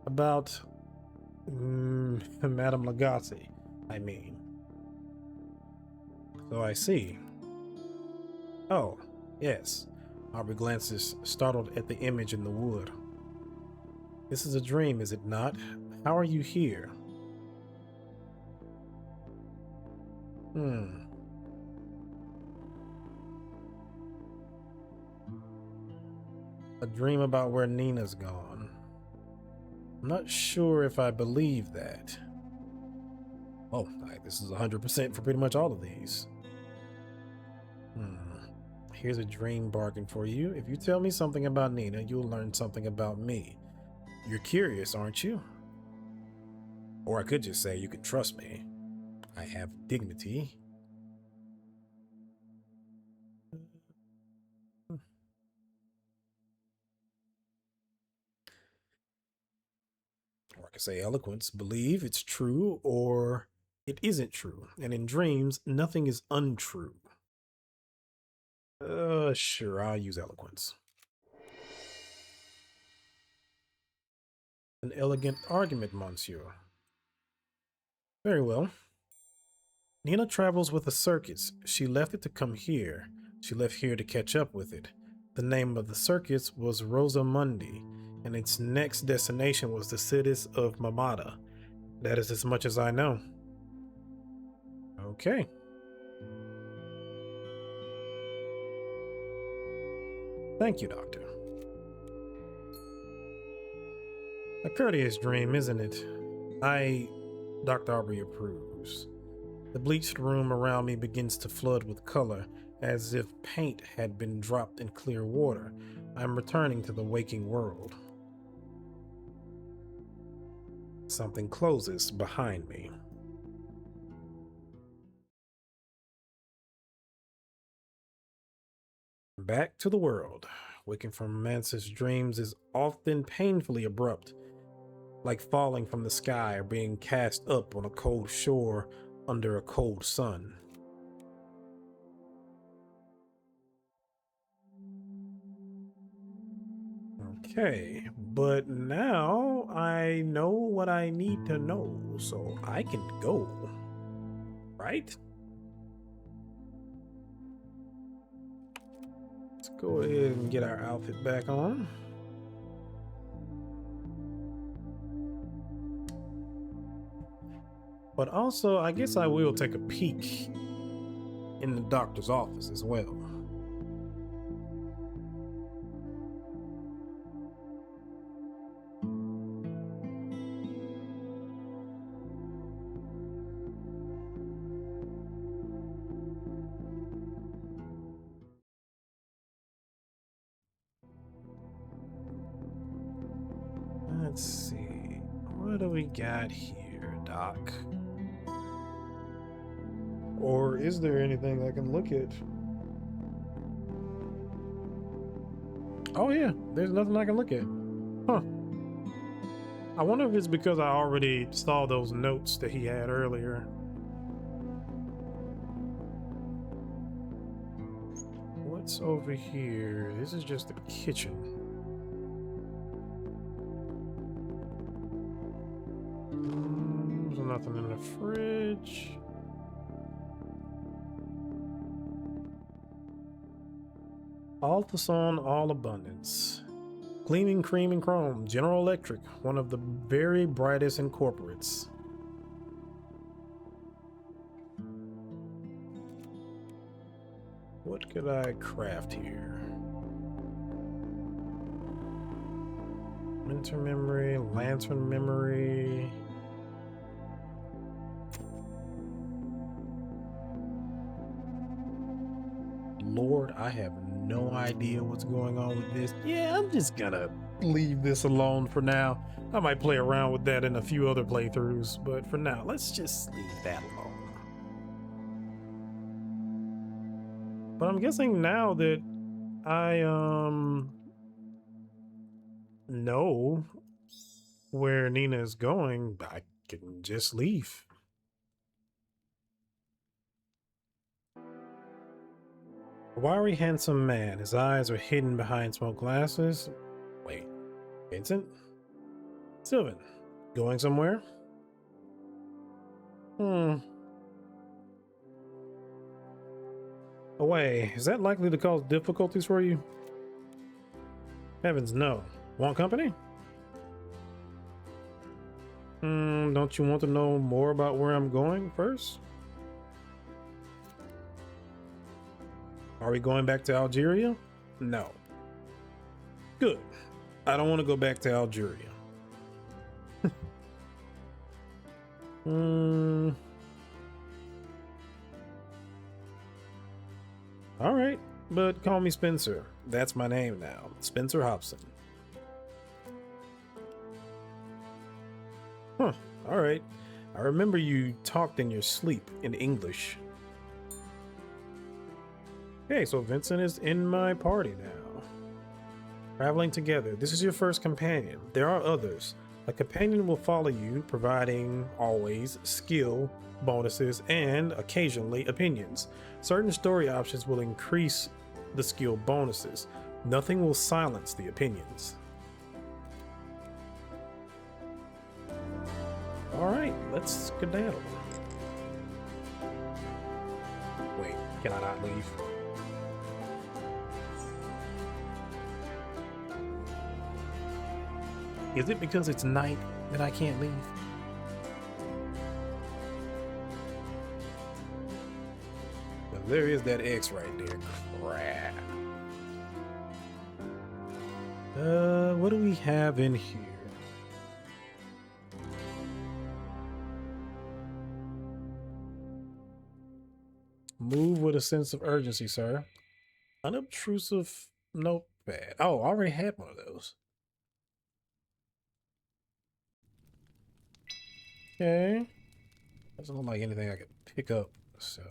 About Madame Lagasse, I mean. So I see. Oh, yes. Aubrey glances, startled at the image in the wood. This is a dream, is it not? How are you here? A dream about where Nina's gone. I'm not sure if I believe that. Oh, this is 100% for pretty much all of these. Here's a dream bargain for you. If you tell me something about Nina, you'll learn something about me. You're curious, aren't you? Or I could just say you can trust me. I have dignity. Or I could say eloquence. Believe it's true or it isn't true. And in dreams, nothing is untrue. Sure, I'll use eloquence. An elegant argument, monsieur. Very well. Nina travels with a circus. She left it to come here. She left here to catch up with it. The name of the circus was Rosamundi, and its next destination was the cities of Mamada. That is as much as I know. Okay. Thank you, Doctor. A courteous dream, isn't it? Dr. Aubrey approves. The bleached room around me begins to flood with color, as if paint had been dropped in clear water. I'm returning to the waking world. Something closes behind me. Back to the world. Waking from Mansa's dreams is often painfully abrupt, like falling from the sky or being cast up on a cold shore under a cold sun. Okay, but now I know what I need to know, so I can go, right? Let's go ahead and get our outfit back on. But also, I guess I will take a peek in the doctor's office as well. Let's see. What do we got here, Doc? Or is there anything I can look at? Oh yeah, there's nothing I can look at. Huh. I wonder if it's because I already saw those notes that he had earlier. What's over here? This is just the kitchen. There's nothing in the fridge. Altason All Abundance. Gleaming Cream and Chrome. General Electric, one of the very brightest incorporates. What could I craft here? Winter memory, lantern memory. Lord, I have no idea what's going on with this. Yeah, I'm just gonna leave this alone for now. I might play around with that in a few other playthroughs, but for now, let's just leave that alone. But I'm guessing now that I know where Nina is going, I can just leave. A wiry, handsome man. His eyes are hidden behind small glasses. Wait, Vincent? Sylvan, going somewhere? Away. Is that likely to cause difficulties for you? Heavens, no. Want company? Don't you want to know more about where I'm going first? Are we going back to Algeria? No. Good. I don't want to go back to Algeria. All right, but call me Spencer. That's my name now. Spencer Hobson. Huh. All right. I remember you talked in your sleep in English. Okay, so Vincent is in my party now. Traveling together. This is your first companion. There are others. A companion will follow you, providing always skill, bonuses, and occasionally opinions. Certain story options will increase the skill bonuses. Nothing will silence the opinions. All right, let's skedaddle. Wait, can I not leave? Is it because it's night that I can't leave? Well, there is that X right there. Crap. What do we have in here? Move with a sense of urgency, sir. Unobtrusive notepad. Oh, I already had one of those. Okay. Doesn't look like anything I could pick up, so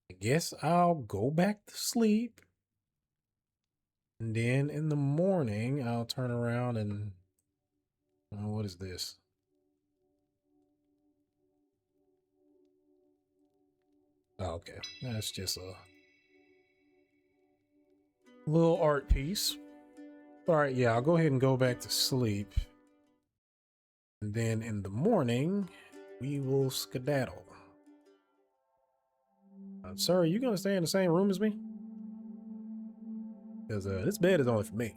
I guess I'll go back to sleep. And then in the morning, I'll turn around and... Oh, what is this? Oh, okay. That's just a little art piece. All right, yeah, I'll go ahead and go back to sleep. And then in the morning, we will skedaddle. Sir, are you going to stay in the same room as me? Because this bed is only for me.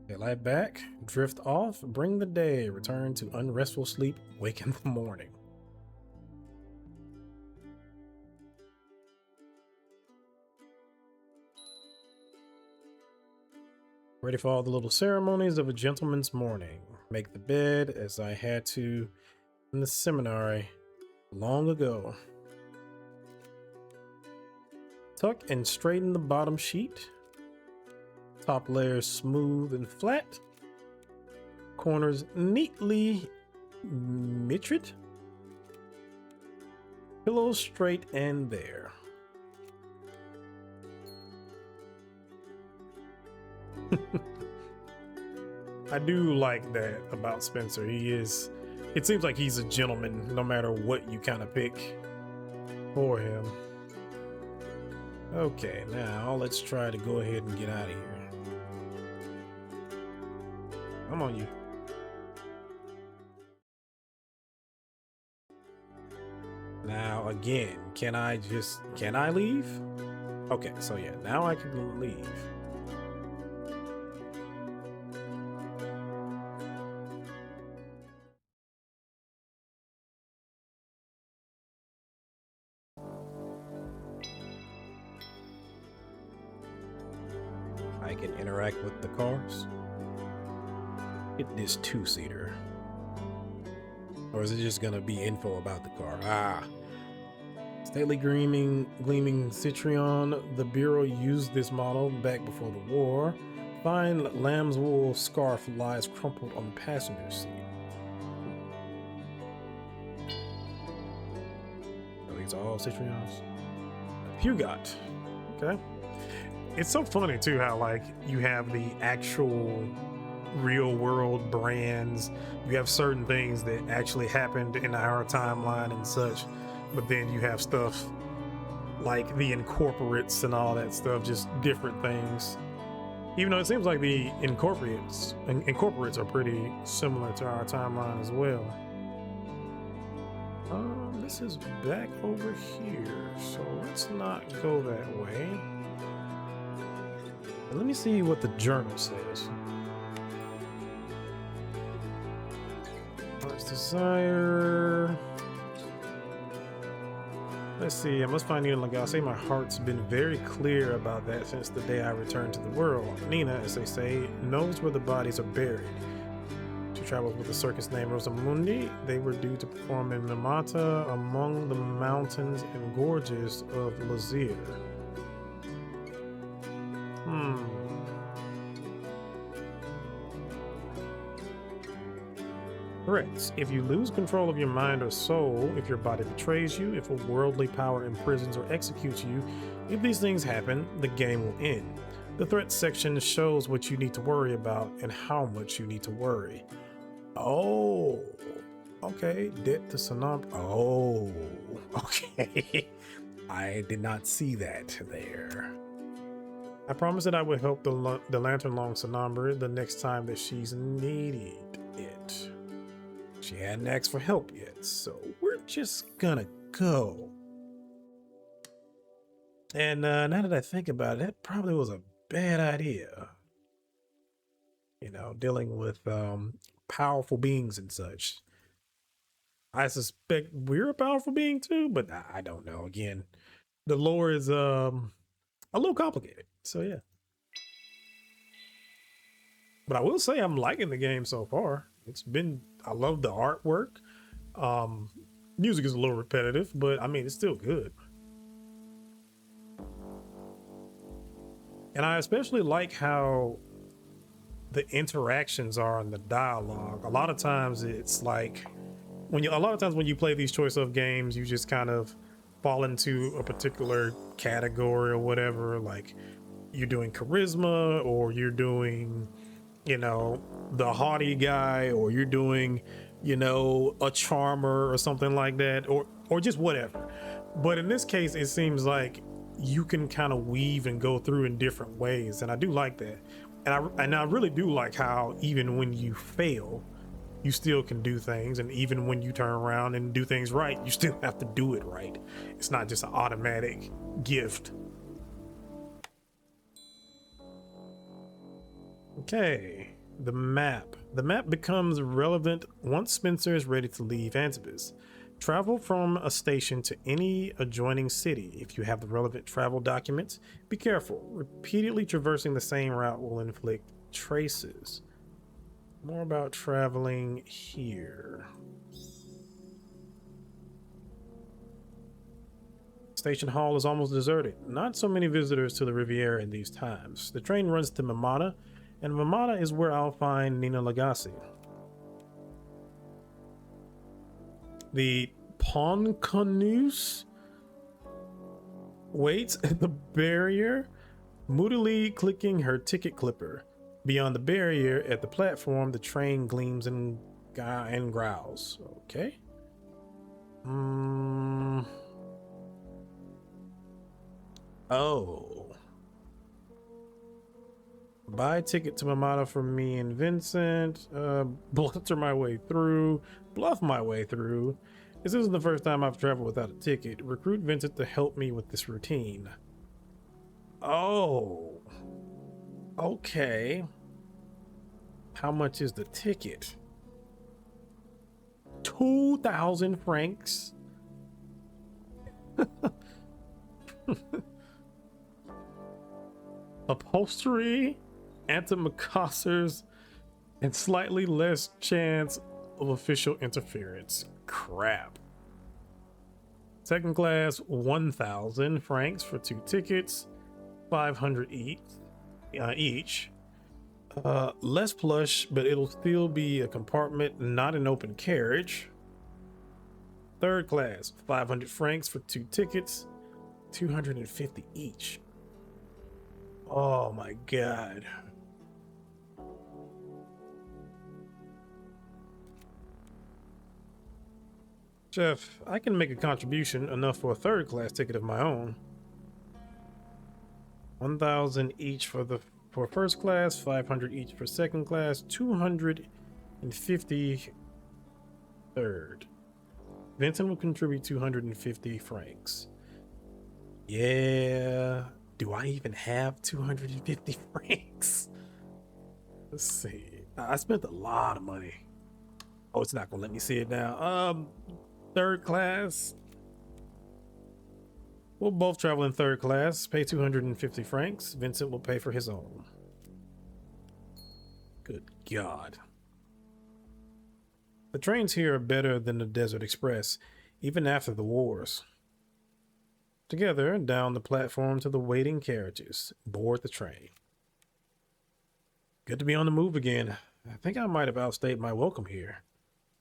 Okay, lie back, drift off, bring the day, return to unrestful sleep, wake in the morning. Ready for all the little ceremonies of a gentleman's morning. Make the bed as I had to in the seminary long ago. Tuck and straighten the bottom sheet. Top layer smooth and flat. Corners neatly mitred. Pillows straight and there. I do like that about Spencer. It seems like he's a gentleman no matter what you kind of pick for him. Okay, now let's try to go ahead and get out of here. Come on, you. Now again, can I leave? Okay, so yeah, now I can leave. I can interact with the cars. Get this two-seater. Or is it just gonna be info about the car? Ah. Stately gleaming Citroen. The Bureau used this model back before the war. Fine lamb's wool scarf lies crumpled on the passenger seat. Are these all Citroens? Peugeot. Okay. It's so funny too how like you have the actual real world brands, you have certain things that actually happened in our timeline and such, but then you have stuff like the incorporates and all that stuff, just different things. Even though it seems like the incorporates are pretty similar to our timeline as well. This is back over here, so let's not go that way. Let me see what the journal says. Heart's desire. Let's see, I must find you in Lagasse. My heart's been very clear about that since the day I returned to the world. Nina, as they say, knows where the bodies are buried. She travels with a circus named Rosamundi. They were due to perform in Minamata among the mountains and gorges of Lazir. Correct. If you lose control of your mind or soul, if your body betrays you, if a worldly power imprisons or executes you, if these things happen, the game will end. The threat section shows what you need to worry about and how much you need to worry. Oh, okay. Debt to Sanam. Oh, okay. I did not see that there. I promised that I would help the Lantern Long Sonambra the next time that she's needed it. She hadn't asked for help yet, so we're just gonna go. And now that I think about it, that probably was a bad idea. You know, dealing with powerful beings and such. I suspect we're a powerful being too, but I don't know. Again, the lore is a little complicated. So yeah. But I will say I'm liking the game so far. I love the artwork. Um Music is a little repetitive, but I mean it's still good. And I especially like how the interactions are in the dialogue. A lot of times it's like a lot of times when you play these choice of games, you just kind of fall into a particular category or whatever. Like you're doing charisma, or you're doing, you know, the haughty guy, or you're doing, you know, a charmer or something like that, or just whatever. But in this case, it seems like you can kind of weave and go through in different ways, and I do like that. And I really do like how even when you fail, you still can do things, and even when you turn around and do things right, you still have to do it right. It's not just an automatic gift. Okay, the map. The map becomes relevant once Spencer is ready to leave Antibus. Travel from a station to any adjoining city. If you have the relevant travel documents, be careful. Repeatedly traversing the same route will inflict traces. More about traveling here. Station Hall is almost deserted. Not so many visitors to the Riviera in these times. The train runs to Mamada, and Mamada is where I'll find Nina Lagasse. The Ponconus waits at the barrier, moodily clicking her ticket clipper. Beyond the barrier at the platform, the train gleams and growls. Okay. Oh. Buy a ticket to Mamada for me and Vincent. Bluff my way through. This isn't the first time I've traveled without a ticket. Recruit Vincent to help me with this routine. Oh. Okay. How much is the ticket? 2,000 francs. Upholstery, antimacassars, and slightly less chance of official interference. Crap. Second class, 1,000 francs for 2 tickets, 500 each. Less plush, but it'll still be a compartment, not an open carriage. Third class, 500 francs for 2 tickets, 250 each. Oh my god. Chef, I can make a contribution enough for a third class ticket of my own. 1,000 each for first class, 500 each for second class, 250 third. Vincent will contribute 250 francs. Yeah. Do I even have 250 francs? Let's see. I spent a lot of money. Oh, it's not gonna let me see it now. Third class. We'll both travel in third class. Pay 250 francs. Vincent will pay for his own. Good God. The trains here are better than the Desert Express, even after the wars. Together, down the platform to the waiting carriages. Board the train. Good to be on the move again. I think I might have outstayed my welcome here.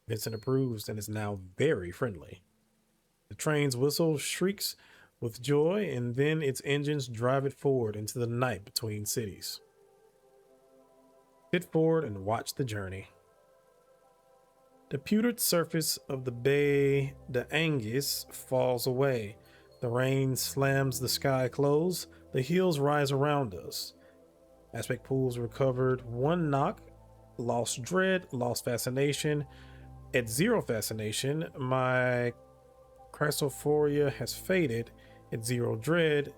Vincent approves and is now very friendly. The train's whistle shrieks with joy, and then its engines drive it forward into the night between cities. Sit forward and watch the journey. The pewtered surface of the Bay d'Anguis falls away. The rain slams the sky close. The hills rise around us. Aspect pools recovered 1 knock. Lost dread, lost fascination. At 0 fascination, my chrysophoria has faded. At 0 dread,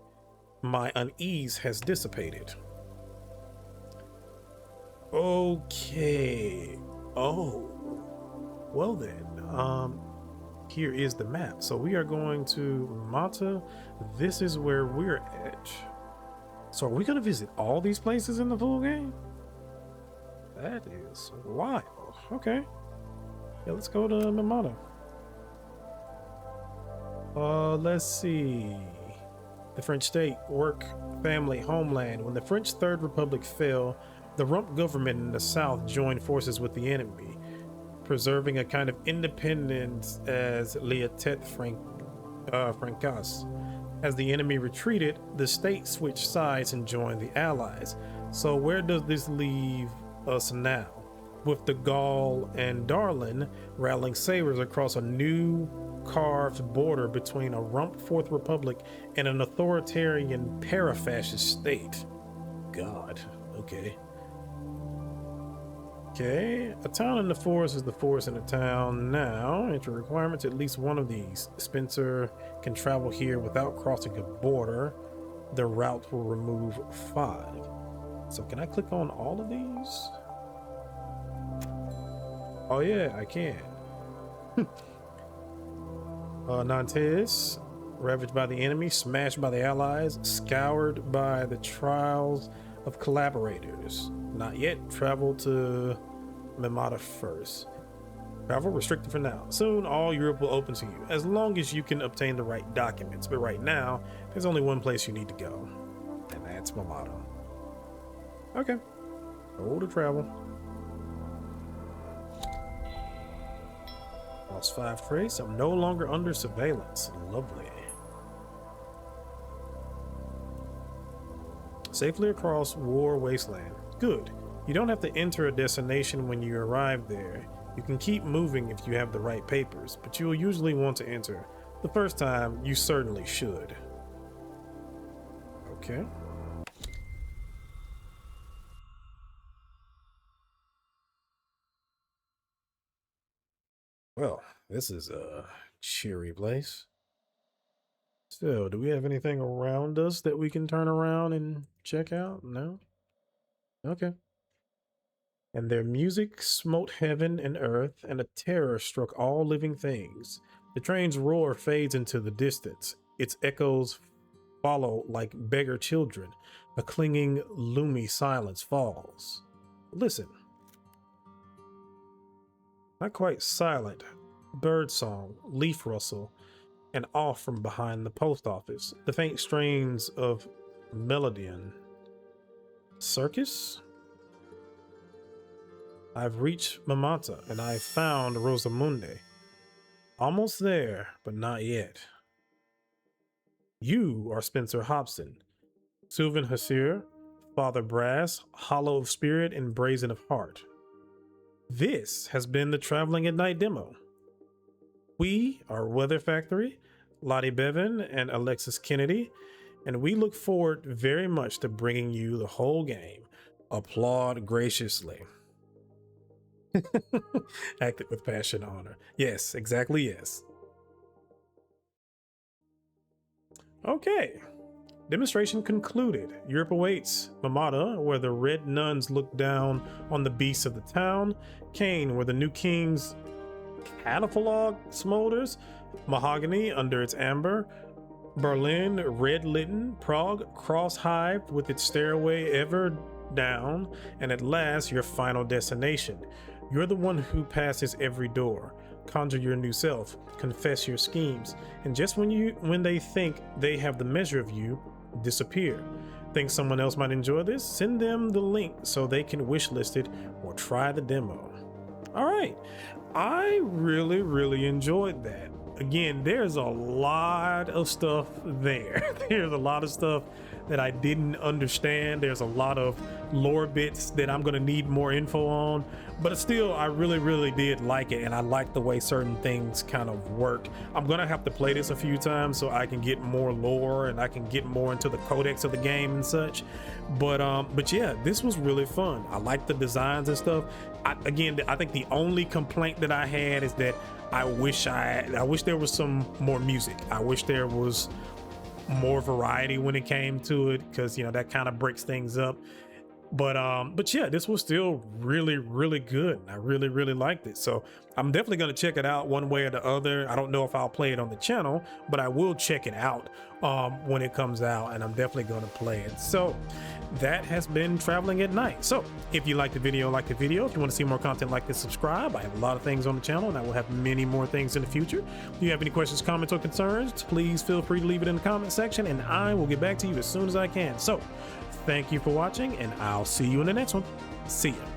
my unease has dissipated. Okay. Oh, well then, here is the map. So we are going to Mata. This is where we're at. So are we gonna visit all these places in the full game? That is wild. Okay. Yeah, let's go to Mamata. Let's see. The French state, work, family, homeland. When the French Third Republic fell, the Rump government in the south joined forces with the enemy, preserving a kind of independence as Lieutenant Francas. As the enemy retreated, the state switched sides and joined the Allies. So where does this leave us now? With the Gaul and Darlin rattling sabers across a new carved border between a Rump Fourth Republic and an authoritarian para-fascist state. God, okay. Okay, a town in the forest is the forest in a town. Now, enter requirements, at least one of these. Spencer can travel here without crossing a border. The route will remove 5. So can I click on all of these? Oh yeah, I can. Nantes, ravaged by the enemy, smashed by the Allies, scoured by the trials of collaborators. Not yet. Travel to Mamata first. Travel restricted for now. Soon all Europe will open to you, as long as you can obtain the right documents. But right now, there's only one place you need to go, and that's Mamata. Okay. Go to travel. Lost 5 trace. I'm no longer under surveillance. Lovely. Safely across War Wasteland. Good. You don't have to enter a destination when you arrive there. You can keep moving if you have the right papers, but you will usually want to enter. The first time, you certainly should. Okay. Well, this is a cheery place. So, do we have anything around us that we can turn around and check out? No? Okay. And their music smote heaven and earth, and a terror struck all living things. The train's roar fades into the distance. Its echoes follow like beggar children. A clinging, loomy silence falls. Listen. Not quite silent. Bird song, leaf rustle, and off from behind the post office, the faint strains of Melodian. Circus? I've reached Mamata and I've found Rosamunde. Almost there, but not yet. You are Spencer Hobson, Sylvan Hasir, Father Brass, hollow of spirit and brazen of heart. This has been the Traveling at Night demo. We are Weather Factory, Lottie Bevan, and Alexis Kennedy, and we look forward very much to bringing you the whole game. Applaud graciously. Acted with passion and honor. Yes, exactly, yes. Okay. Demonstration concluded. Europe awaits. Mamata, where the red nuns look down on the beasts of the town. Kane, where the new king's cataphalog smolders. Mahogany under its amber. Berlin, red litten. Prague, cross-hived with its stairway ever down. And at last, your final destination. You're the one who passes every door. Conjure your new self. Confess your schemes. And just when they think they have the measure of you, disappear. Think someone else might enjoy this? Send them the link so they can wishlist it or try the demo. All right. I really enjoyed that. Again, there's a lot of stuff there. There's a lot of stuff that I didn't understand. There's a lot of lore bits that I'm gonna need more info on, but still, I really did like it, and I like the way certain things kind of work. I'm gonna have to play this a few times so I can get more lore and I can get more into the codex of the game and such. But yeah, this was really fun. I like the designs and stuff. I think the only complaint that I had is that I wish there was some more music. I wish there was more variety when it came to it, because you know that kind of breaks things up. But yeah, this was still really good. I really liked it, so I'm definitely going to check it out one way or the other. I don't know if I'll play it on the channel, but I will check it out when it comes out, and I'm definitely going to play it. So that has been Traveling at Night. So if you like the video, like the video. If you want to see more content like this, subscribe. I have a lot of things on the channel, and I will have many more things in the future. If you have any questions, comments, or concerns, please feel free to leave it in the comment section, and I will get back to you as soon as I can. So thank you for watching, and I'll see you in the next one. See ya.